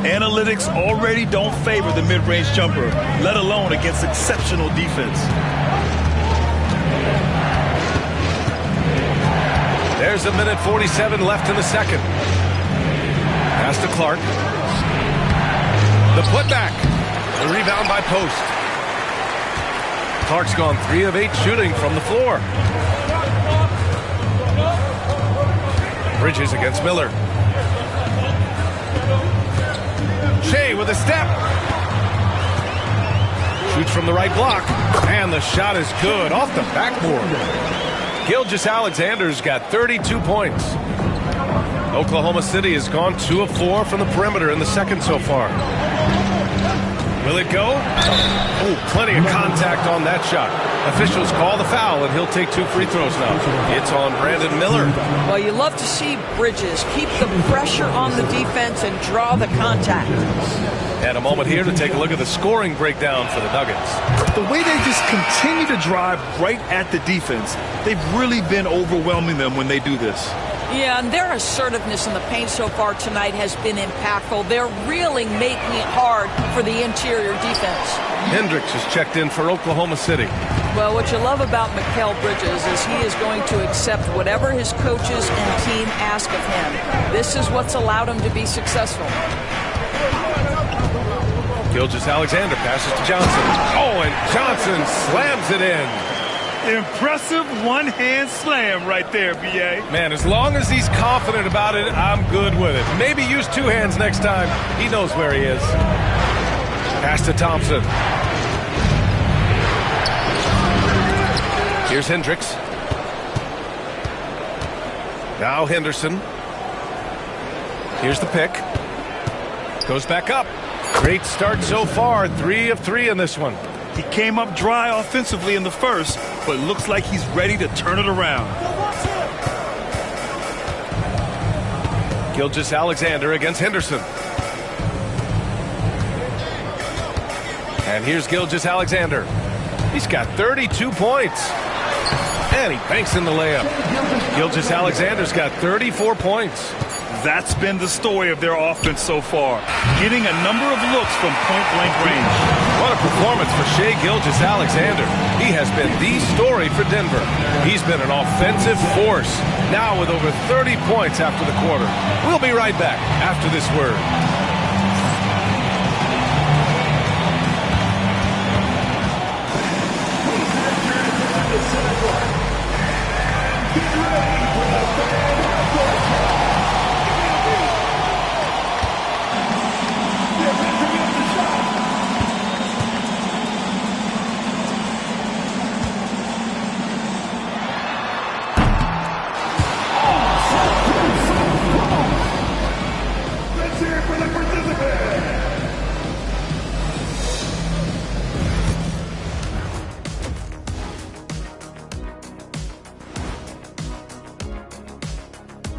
Analytics already don't favor the mid-range jumper, let alone against exceptional defense. There's a minute 47 left in the second. Pass to Clark. The putback. The rebound by Post. Clark's gone 3 of 8 shooting from the floor. Bridges against Miller. Shai with a step. Shoots from the right block. And the shot is good off the backboard. Gilgeous-Alexander's got 32 points. Oklahoma City has gone 2 of 4 from the perimeter in the second so far. Will it go? Oh, plenty of contact on that shot. Officials call the foul, and he'll take 2 free throws now. It's on Brandon Miller. Well, you love to see Bridges keep the pressure on the defense and draw the contact. And a moment here to take a look at the scoring breakdown for the Nuggets. The way they just continue to drive right at the defense, they've really been overwhelming them when they do this. Yeah, and their assertiveness in the paint so far tonight has been impactful. They're really making it hard for the interior defense. Hendricks is checked in for Oklahoma City. Well, what you love about Mikal Bridges is he is going to accept whatever his coaches and team ask of him. This is what's allowed him to be successful. Gilgeous-Alexander passes to Johnson. Oh, and Johnson slams it in. Impressive one-hand slam right there, B.A. Man, as long as he's confident about it, I'm good with it. Maybe use two hands next time. He knows where he is. Pass to Thompson. Here's Hendricks. Now Henderson. Here's the pick. Goes back up. Great start so far. 3 of 3 in this one. He came up dry offensively in the first, but looks like he's ready to turn it around. Gilgeous-Alexander against Henderson. And here's Gilgeous-Alexander. He's got 32 points. And he banks in the layup. Gilgeous-Alexander's got 34 points. That's been the story of their offense so far, getting a number of looks from point-blank range. What a performance for Shai Gilgeous-Alexander. He has been the story for Denver. He's been an offensive force, now with over 30 points after the quarter. We'll be right back after this word.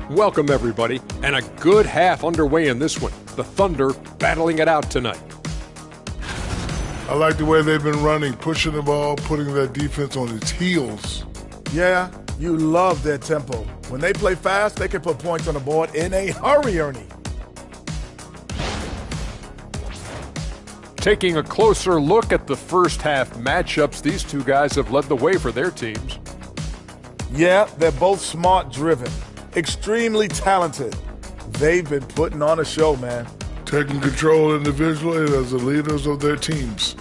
Welcome, everybody, and a good half underway in this one. The Thunder battling it out tonight. I like the way they've been running, pushing the ball, putting that defense on its heels. Yeah, you love their tempo. When they play fast, they can put points on the board in a hurry, Ernie. Taking a closer look at the first half matchups, these two guys have led the way for their teams. Yeah, they're both smart-driven, extremely talented. They've been putting on a show, man. Taking control individually and as the leaders of their teams.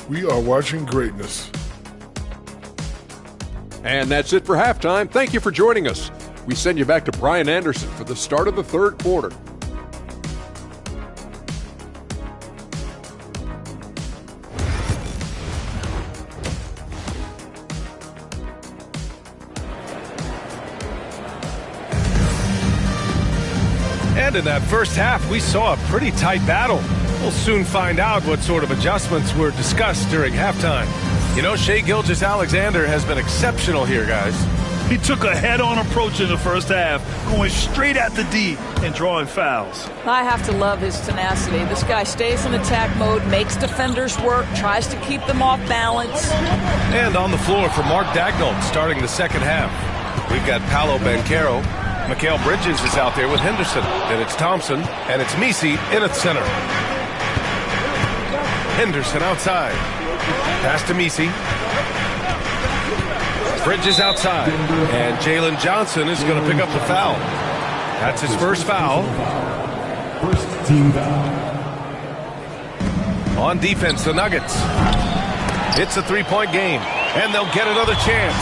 We are watching greatness. And that's it for halftime. Thank you for joining us. We send you back to Brian Anderson for the start of the third quarter. And in that first half, we saw a pretty tight battle. We'll soon find out what sort of adjustments were discussed during halftime. You know, Shai Gilgeous-Alexander has been exceptional here, guys. He took a head-on approach in the first half, going straight at the D and drawing fouls. I have to love his tenacity. This guy stays in attack mode, makes defenders work, tries to keep them off balance. And on the floor for Mark Daigneault starting the second half. We've got Paolo Banchero. Mikal Bridges is out there with Henderson. Then it's Thompson, and it's Misi in at center. Henderson outside. Pass to Misi. Bridges outside. And Jalen Johnson is going to pick up the foul. That's his first foul. First team foul. On defense, the Nuggets. It's a three-point game, and they'll get another chance.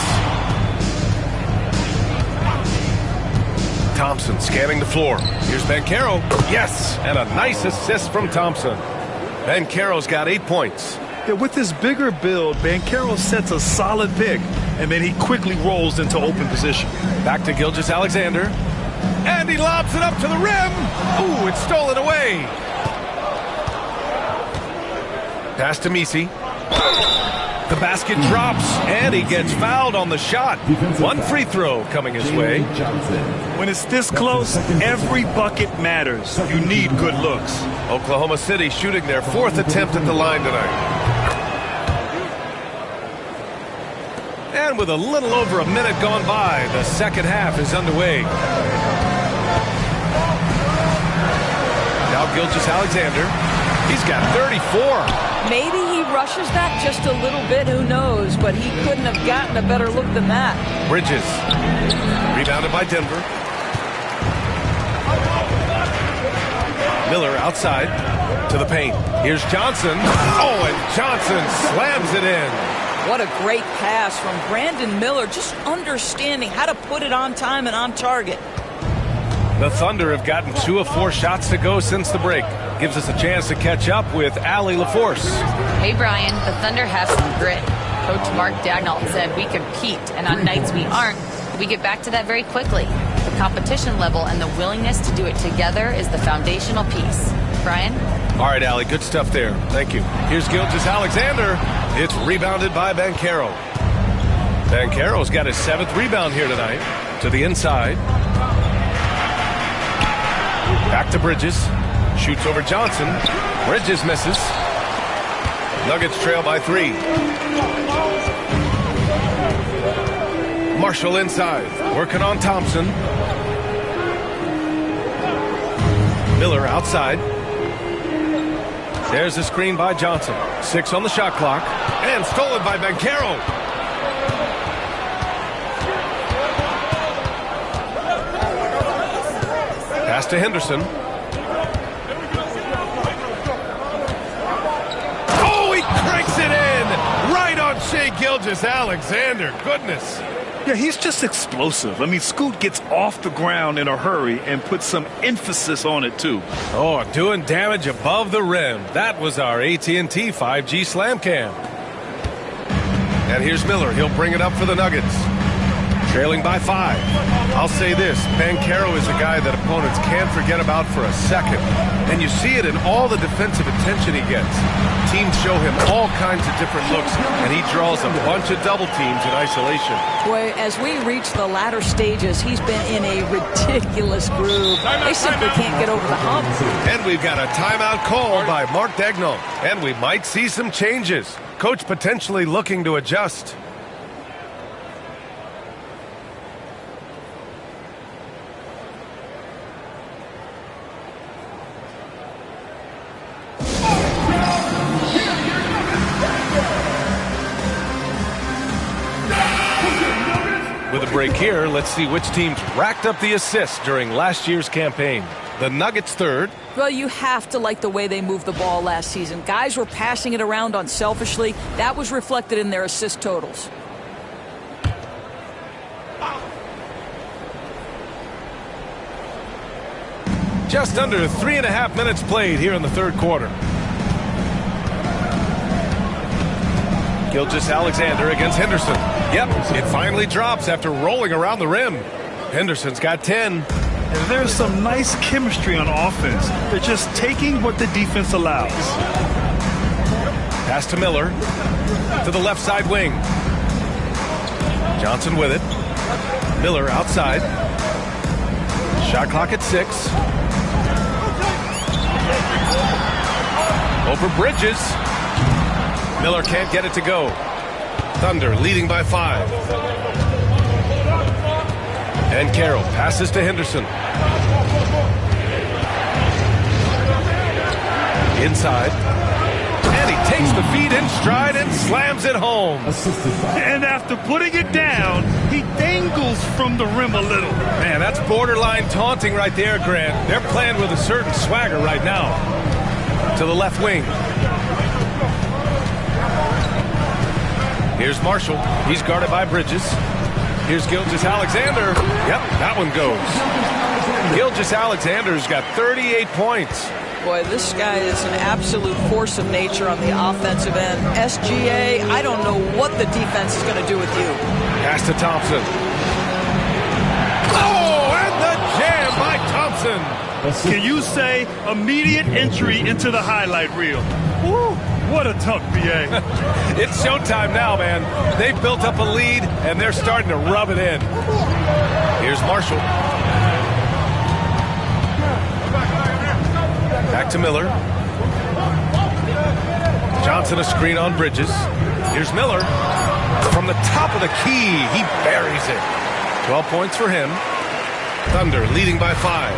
Thompson scanning the floor. Here's Banchero. Yes, and a nice assist from Thompson. Banchero's got 8 points. Yeah, with his bigger build, Banchero sets a solid pick, and then he quickly rolls into open position. Back to Gilgeous-Alexander. And he lobs it up to the rim. Ooh, it's stolen away. Pass to Misi. The basket drops, and he gets fouled on the shot. One free throw coming his way. When it's this close, every bucket matters. You need good looks. Oklahoma City shooting their fourth attempt at the line tonight. And with a little over a minute gone by, the second half is underway. Now Gilgeous-Alexander. He's got 34. Maybe he rushes that just a little bit, who knows, but he couldn't have gotten a better look than that. Bridges, rebounded by Denver. Miller outside to the paint. Here's Johnson. Oh, and Johnson slams it in. What a great pass from Brandon Miller, just understanding how to put it on time and on target. The Thunder have gotten 2 of 4 shots to go since the break. Gives us a chance to catch up with Allie LaForce. Hey, Brian, the Thunder have some grit. Coach Mark Daigneault said we compete, and on nights we aren't, we get back to that very quickly. The competition level and the willingness to do it together is the foundational piece. Brian? All right, Allie, good stuff there. Thank you. Here's Gilgeous-Alexander. It's rebounded by Banchero. Banchero's got his 7th rebound here tonight. To the inside. Back to Bridges. Shoots over Johnson. Bridges misses. Nuggets trail by 3. Marshall inside. Working on Thompson. Miller outside. There's a screen by Johnson. 6 on the shot clock. And stolen by Banchero. Pass to Henderson. Oh, he cranks it in! Right on Shai Gilgeous-Alexander. Goodness. Yeah, he's just explosive. I mean, Scoot gets off the ground in a hurry and puts some emphasis on it, too. Oh, doing damage above the rim. That was our AT&T 5G Slam Cam. And here's Miller. He'll bring it up for the Nuggets. Trailing by 5. I'll say this, Banchero is a guy that opponents can't forget about for a second. And you see it in all the defensive attention he gets. Teams show him all kinds of different looks, and he draws a bunch of double teams in isolation. Boy, as we reach the latter stages, he's been in a ridiculous groove. They simply can't get over the hump. And we've got a timeout called by Mark Daigneault. And we might see some changes. Coach potentially looking to adjust. With a break here, let's see which teams racked up the assists during last year's campaign. The Nuggets 3rd. Well, you have to like the way they moved the ball last season. Guys were passing it around unselfishly. That was reflected in their assist totals. Just under 3.5 minutes played here in the 3rd quarter. Gilgeous-Alexander against Henderson. Yep, it finally drops after rolling around the rim. Henderson's got 10. And there's some nice chemistry on offense. They're just taking what the defense allows. Pass to Miller. To the left side wing. Johnson with it. Miller outside. Shot clock at 6. Over Bridges. Miller can't get it to go. Thunder leading by 5. And Carroll passes to Henderson. Inside. And he takes the feed in stride and slams it home. And after putting it down, he dangles from the rim a little. Man, that's borderline taunting right there, Grant. They're playing with a certain swagger right now. To the left wing. Here's Marshall. He's guarded by Bridges. Here's Gilgeous-Alexander. Yep, that one goes. Gilgeous-Alexander's got 38 points. Boy, this guy is an absolute force of nature on the offensive end. SGA, I don't know what the defense is going to do with you. Pass to Thompson. Oh, and the jam by Thompson. Can you say immediate entry into the highlight reel? Woo, what a dunk, BA. It's showtime now, man. They've built up a lead, and they're starting to rub it in. Here's Marshall. Back to Miller. Johnson a screen on Bridges. Here's Miller. From the top of the key, he buries it. 12 points for him. Thunder leading by 5.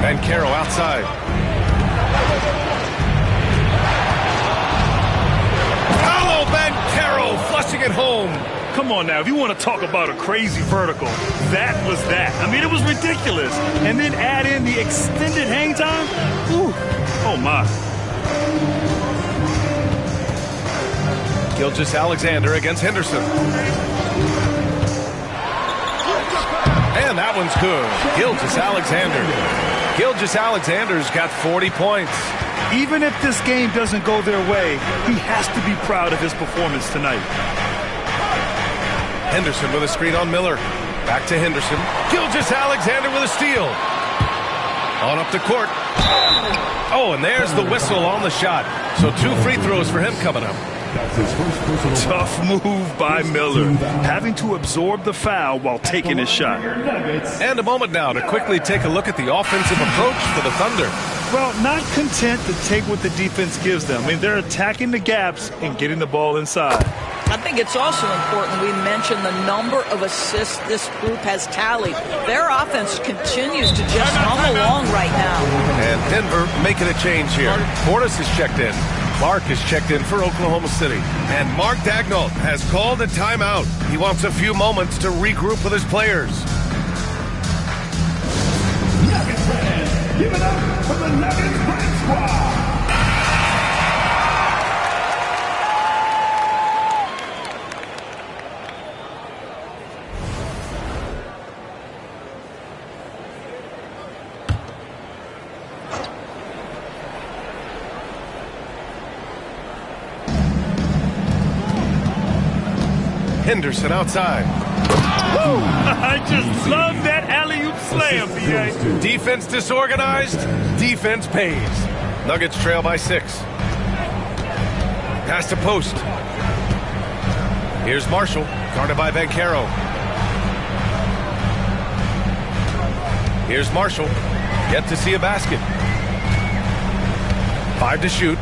Banchero outside. Paolo Banchero flushing it home. Come on now, if you want to talk about a crazy vertical, that was that. I mean, it was ridiculous. And then add in the extended hang time. Ooh, oh my. Gilgeous-Alexander against Henderson. And that one's good. Gilgeous-Alexander. Gilgeous-Alexander's got 40 points. Even if this game doesn't go their way, he has to be proud of his performance tonight. Henderson with a screen on Miller. Back to Henderson. Gilgeous-Alexander with a steal. On up the court. Oh, and there's the whistle on the shot. So 2 free throws for him coming up. Tough move by Miller, having to absorb the foul while taking his shot. And a moment now to quickly take a look at the offensive approach for the Thunder. Well, not content to take what the defense gives them. I mean, they're attacking the gaps and getting the ball inside. I think it's also important we mention the number of assists this group has tallied. Their offense continues to just hum along right now. And Denver making a change here. Portis is checked in. Clark is checked in for Oklahoma City. And Mark Daigneault has called a timeout. He wants a few moments to regroup with his players. Nuggets fans, give it up for the Nuggets Pride Squad. Henderson outside. Woo! I just love that alley-oop slam, B.A. Defense disorganized, defense pays. Nuggets trail by 6. Pass to post. Here's Marshall, guarded by Banchero. Here's Marshall, yet to see a basket. 5 to shoot.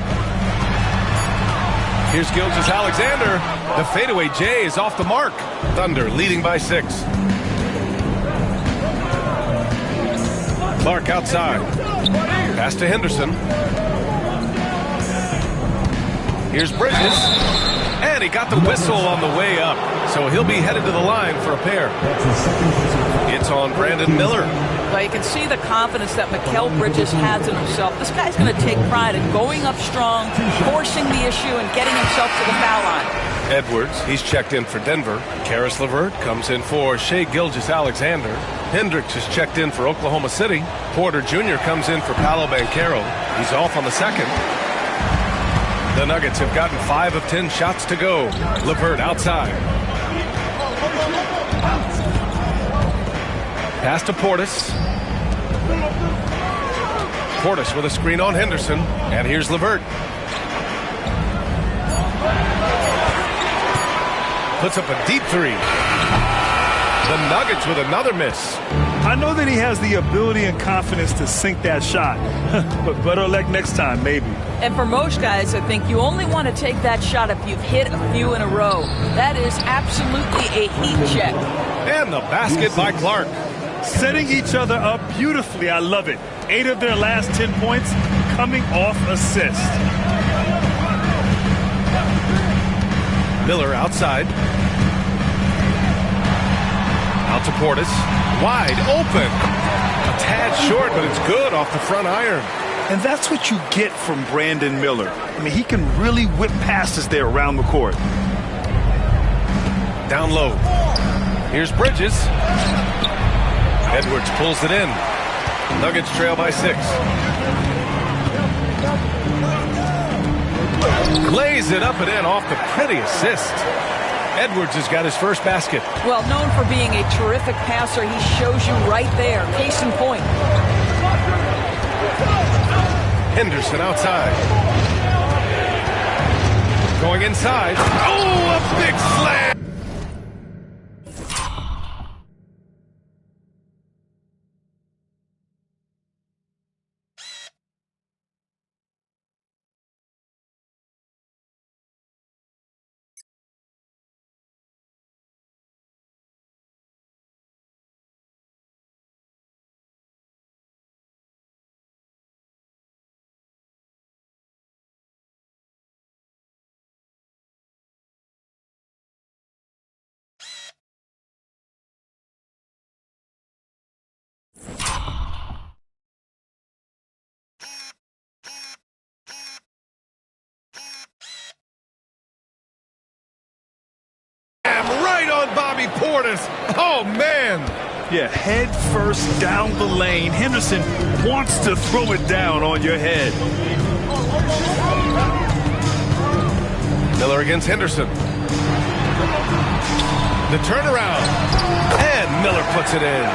Here's Gilgeous-Alexander. The fadeaway J is off the mark. Thunder leading by 6. Clark outside. Pass to Henderson. Here's Bridges. And he got the whistle on the way up. So he'll be headed to the line for a pair. It's on Brandon Miller. Well, you can see the confidence that Mikal Bridges has in himself. This guy's going to take pride in going up strong, forcing the issue, and getting himself to the foul line. Edwards, he's checked in for Denver. Karis LeVert comes in for Shai Gilgeous-Alexander. Hendricks is checked in for Oklahoma City. Porter Jr. comes in for Paolo Banchero. He's off on the second. The Nuggets have gotten 5 of 10 shots to go. LeVert outside. Pass to Portis. Portis with a screen on Henderson. And here's LeVert. Puts up a deep 3. The Nuggets with another miss. I know that he has the ability and confidence to sink that shot. But better luck next time, maybe. And for most guys, I think you only want to take that shot if you've hit a few in a row. That is absolutely a heat check. And the basket by Clark. Setting each other up beautifully. I love it. 8 of their last 10 points coming off assist. Miller outside. Out to Portis. Wide open. A tad short, but it's good off the front iron. And that's what you get from Brandon Miller. I mean, he can really whip passes there around the court. Down low. Here's Bridges. Edwards pulls it in. Nuggets trail by 6. Lays it up and in off the pretty assist. Edwards has got his first basket. Well, known for being a terrific passer, he shows you right there. Case in point. Henderson outside. Going inside. Oh, a big slam. Bobby Portis. Oh, man. Yeah, head first down the lane. Henderson wants to throw it down on your head. Miller against Henderson. The turnaround. And Miller puts it in.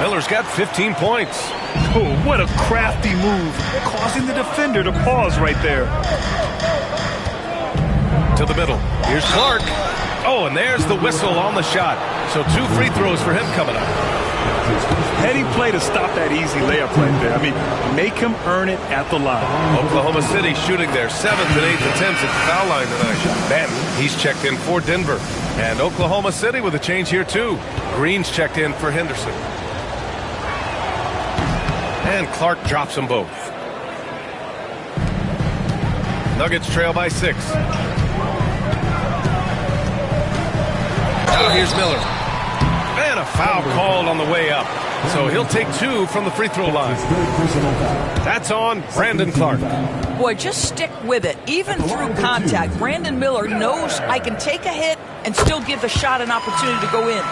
Miller's got 15 points. Oh, what a crafty move, causing the defender to pause right there. To the middle. Here's Clark. Oh, and there's the whistle on the shot. So 2 free throws for him coming up. Heady play to stop that easy layup right there. I mean, make him earn it at the line. Oklahoma City shooting their 7th and 8th attempts at the foul line tonight. Benton, he's checked in for Denver. And Oklahoma City with a change here too. Green's checked in for Henderson. And Clark drops them both. Nuggets trail by 6. Now here's Miller. And a foul called on the way up. So he'll take 2 from the free throw line. That's on Brandon Clark. Boy, just stick with it. Even through contact, Brandon Miller knows I can take a hit and still give the shot an opportunity to go in.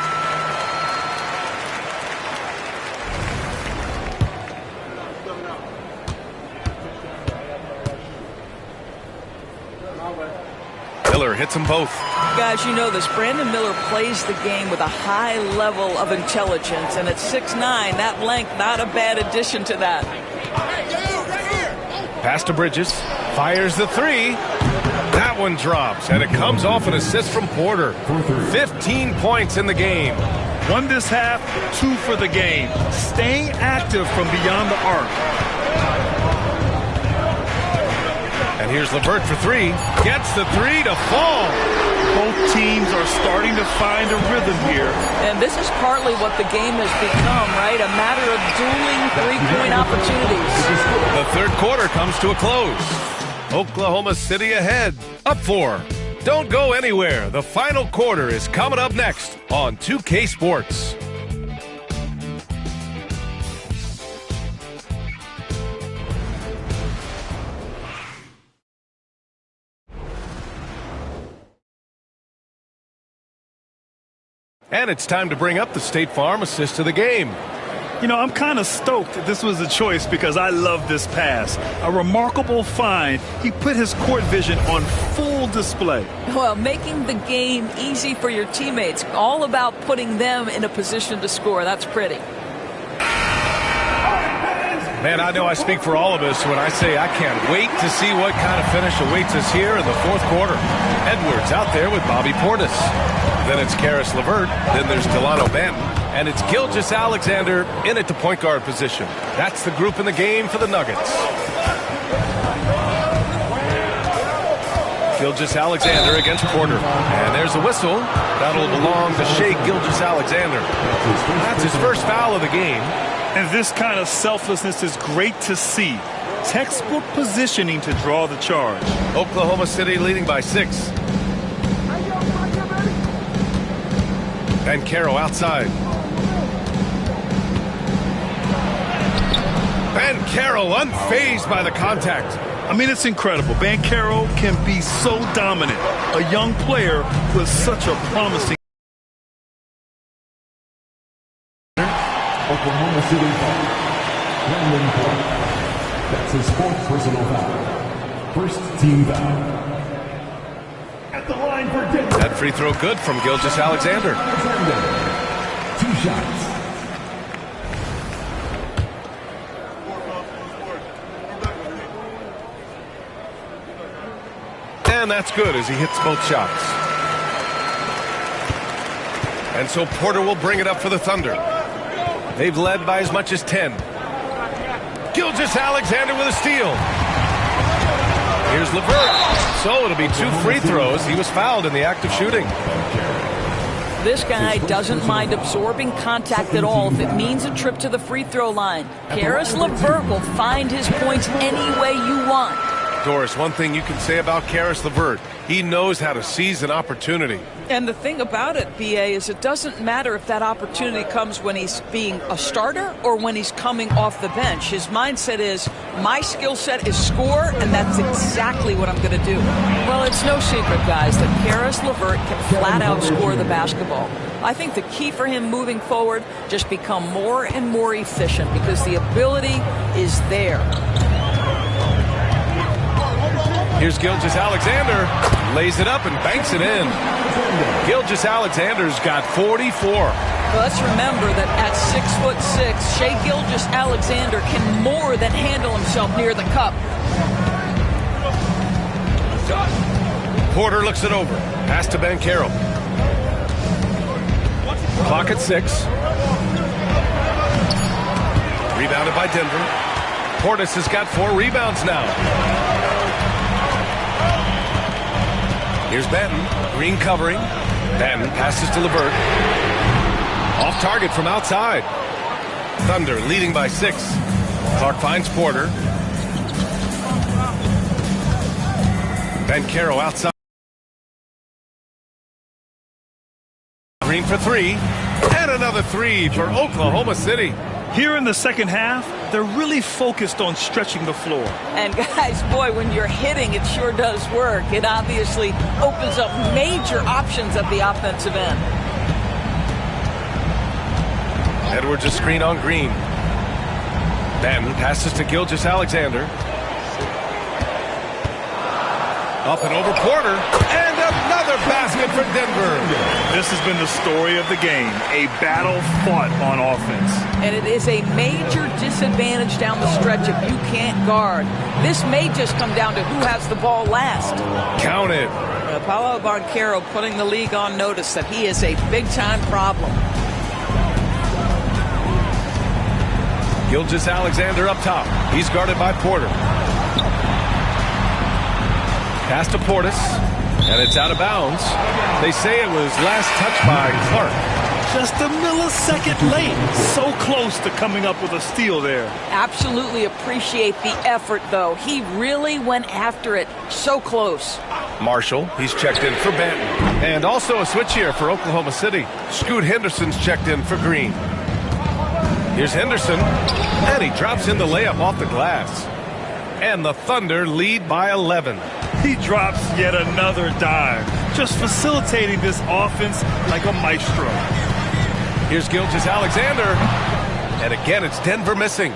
Miller hits them both. Guys, you know this. Brandon Miller plays the game with a high level of intelligence, and at 6'9", that length, not a bad addition to that. Pass to Bridges. Fires the 3. That one drops, and it comes off an assist from Porter. 15 points in the game. 1 this half, 2 for the game. Staying active from beyond the arc. And here's LeVert for 3. Gets the 3 to fall. Both teams are starting to find a rhythm here. And this is partly what the game has become, right? A matter of dueling three-point opportunities. The third quarter comes to a close. Oklahoma City ahead, up 4. Don't go anywhere. The final quarter is coming up next on 2K Sports. And it's time to bring up the State Farm assist of the game. You know, I'm kind of stoked that this was a choice because I love this pass. A remarkable find. He put his court vision on full display. Well, making the game easy for your teammates. All about putting them in a position to score. That's pretty. Man, I know I speak for all of us when I say I can't wait to see what kind of finish awaits us here in the fourth quarter. Edwards out there with Bobby Portis. Then it's Karis LeVert. Then there's Delano Banton. And it's Gilgeous-Alexander in at the point guard position. That's the group in the game for the Nuggets. Gilgeous-Alexander against Porter. And there's a whistle. That'll belong to Shai Gilgeous-Alexander. That's his first foul of the game. And this kind of selflessness is great to see. Textbook positioning to draw the charge. Oklahoma City leading by 6. And Caro outside. Banchero unfazed by the contact. I mean, it's incredible. Banchero can be so dominant. A young player with such a promising. Oklahoma City foul. Brandon Clark. That's his 4th personal foul. First team foul. At the line for Denver. That free throw good from Gilgeous-Alexander. 2 shots. And that's good as he hits both shots. And so Porter will bring it up for the Thunder. They've led by as much as 10. Gilgeous-Alexander with a steal. Here's LeVert. So it'll be 2 free throws. He was fouled in the act of shooting. This guy doesn't mind absorbing contact at all if it means a trip to the free throw line. Karis LeVert will find his points any way you want. Doris, one thing you can say about Karis LeVert, he knows how to seize an opportunity. And the thing about it, B.A., is it doesn't matter if that opportunity comes when he's being a starter or when he's coming off the bench. His mindset is, my skill set is score, and that's exactly what I'm going to do. Well, it's no secret, guys, that Caris LeVert can flat out score the basketball. I think the key for him moving forward, just become more and more efficient because the ability is there. Here's Gilgeous-Alexander, lays it up and banks it in. Gilgeous-Alexander's got 44. Let's remember that at 6'6", Shai Gilgeous-Alexander can more than handle himself near the cup. Porter looks it over. Pass to Banchero. Clock at 6. Rebounded by Denver. Portis has got 4 rebounds now. Here's Banton. Green covering. Banton passes to LeVert. Off target from outside. Thunder leading by 6. Clark finds Porter. Banchero outside. Green for 3. And another 3 for Oklahoma City. Here in the second half, they're really focused on stretching the floor. And guys, boy, when you're hitting, it sure does work. It obviously opens up major options at the offensive end. Edwards a screen on Green. Banton passes to Gilgeous-Alexander. Up and over Porter. And another basket for Denver. This has been the story of the game. A battle fought on offense. And it is a major disadvantage down the stretch if you can't guard. This may just come down to who has the ball last. Count it. Paolo Banchero putting the league on notice that he is a big-time problem. Gilgeous-Alexander up top. He's guarded by Porter. Pass to Portis, and it's out of bounds. They say it was last touched by Clark. Just a millisecond late. So close to coming up with a steal there. Absolutely appreciate the effort, though. He really went after it. So close. Marshall, he's checked in for Banton. And also a switch here for Oklahoma City. Scoot Henderson's checked in for Green. Here's Henderson, and he drops in the layup off the glass. And the Thunder lead by 11. He drops yet another dive, just facilitating this offense like a maestro. Here's Gilgeous-Alexander, and again it's Denver missing.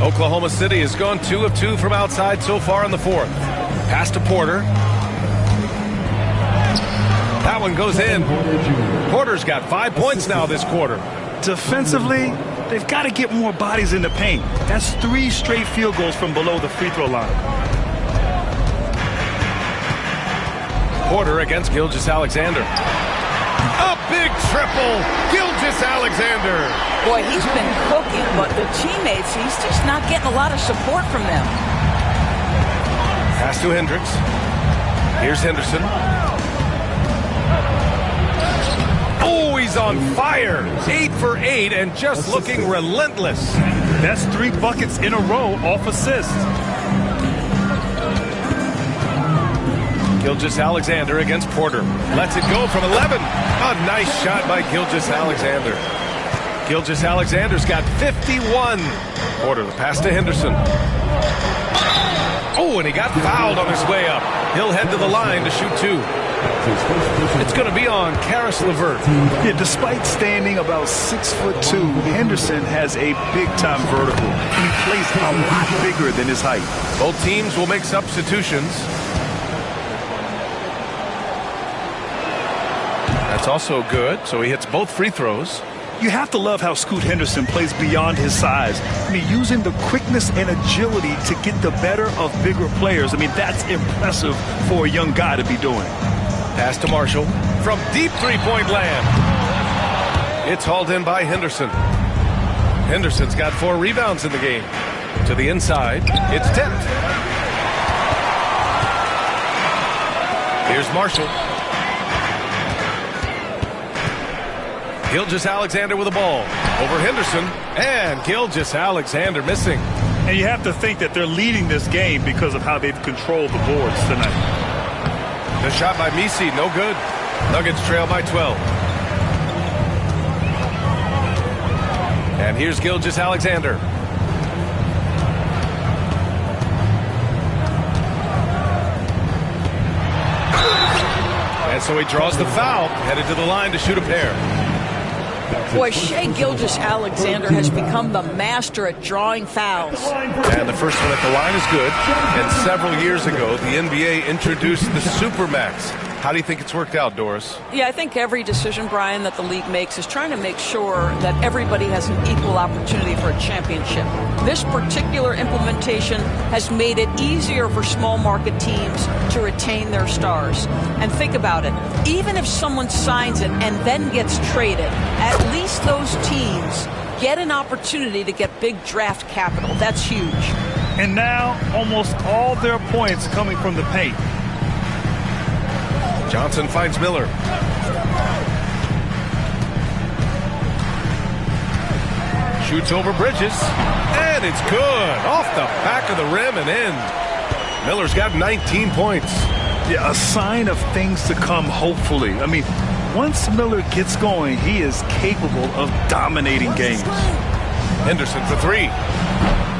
Oklahoma City has gone 2 of 2 from outside so far in the 4th. Pass to Porter. That one goes in. Porter's got 5 points now this quarter. Defensively, they've got to get more bodies in the paint. That's 3 straight field goals from below the free throw line. Porter against Gilgeous-Alexander. A big triple. Gilgeous-Alexander. Boy, he's been cooking, but the teammates, he's just not getting a lot of support from them. Pass to Hendricks. Here's Henderson. Oh, he's on fire. 8 for 8 and just looking relentless. That's 3 buckets in a row off assists. Gilgeous-Alexander against Porter. Lets it go from 11. A nice shot by Gilgeous-Alexander. Gilgeous-Alexander's got 51. Porter, the pass to Henderson. Oh, and he got fouled on his way up. He'll head to the line to shoot 2. It's going to be on Caris LeVert. Yeah, despite standing about 6'2", Henderson has a big-time vertical. He plays a lot bigger than his height. Both teams will make substitutions. That's also good, so he hits both free throws. You have to love how Scoot Henderson plays beyond his size. I mean, using the quickness and agility to get the better of bigger players. I mean, that's impressive for a young guy to be doing. Pass to Marshall from deep three-point land. It's hauled in by Henderson. Henderson's got 4 rebounds in the game. To the inside, it's tipped. Here's Marshall. Gilgeous-Alexander with the ball. Over Henderson, and Gilgeous-Alexander missing. And you have to think that they're leading this game because of how they've controlled the boards tonight. The shot by Misi, no good. Nuggets trail by 12. And here's Gilgeous-Alexander. And so he draws the foul, headed to the line to shoot a pair. Boy, Shai Gilgeous-Alexander has become the master at drawing fouls. And the first one at the line is good. And several years ago, the NBA introduced the Supermax. How do you think it's worked out, Doris? Yeah, I think every decision, Brian, that the league makes is trying to make sure that everybody has an equal opportunity for a championship. This particular implementation has made it easier for small market teams to retain their stars. And think about it. Even if someone signs it and then gets traded, at least those teams get an opportunity to get big draft capital. That's huge. And now almost all their points coming from the paint. Johnson finds Miller. Shoots over Bridges. And it's good. Off the back of the rim and in. Miller's got 19 points. Yeah, a sign of things to come, hopefully. I mean, once Miller gets going, he is capable of dominating games. Henderson for three.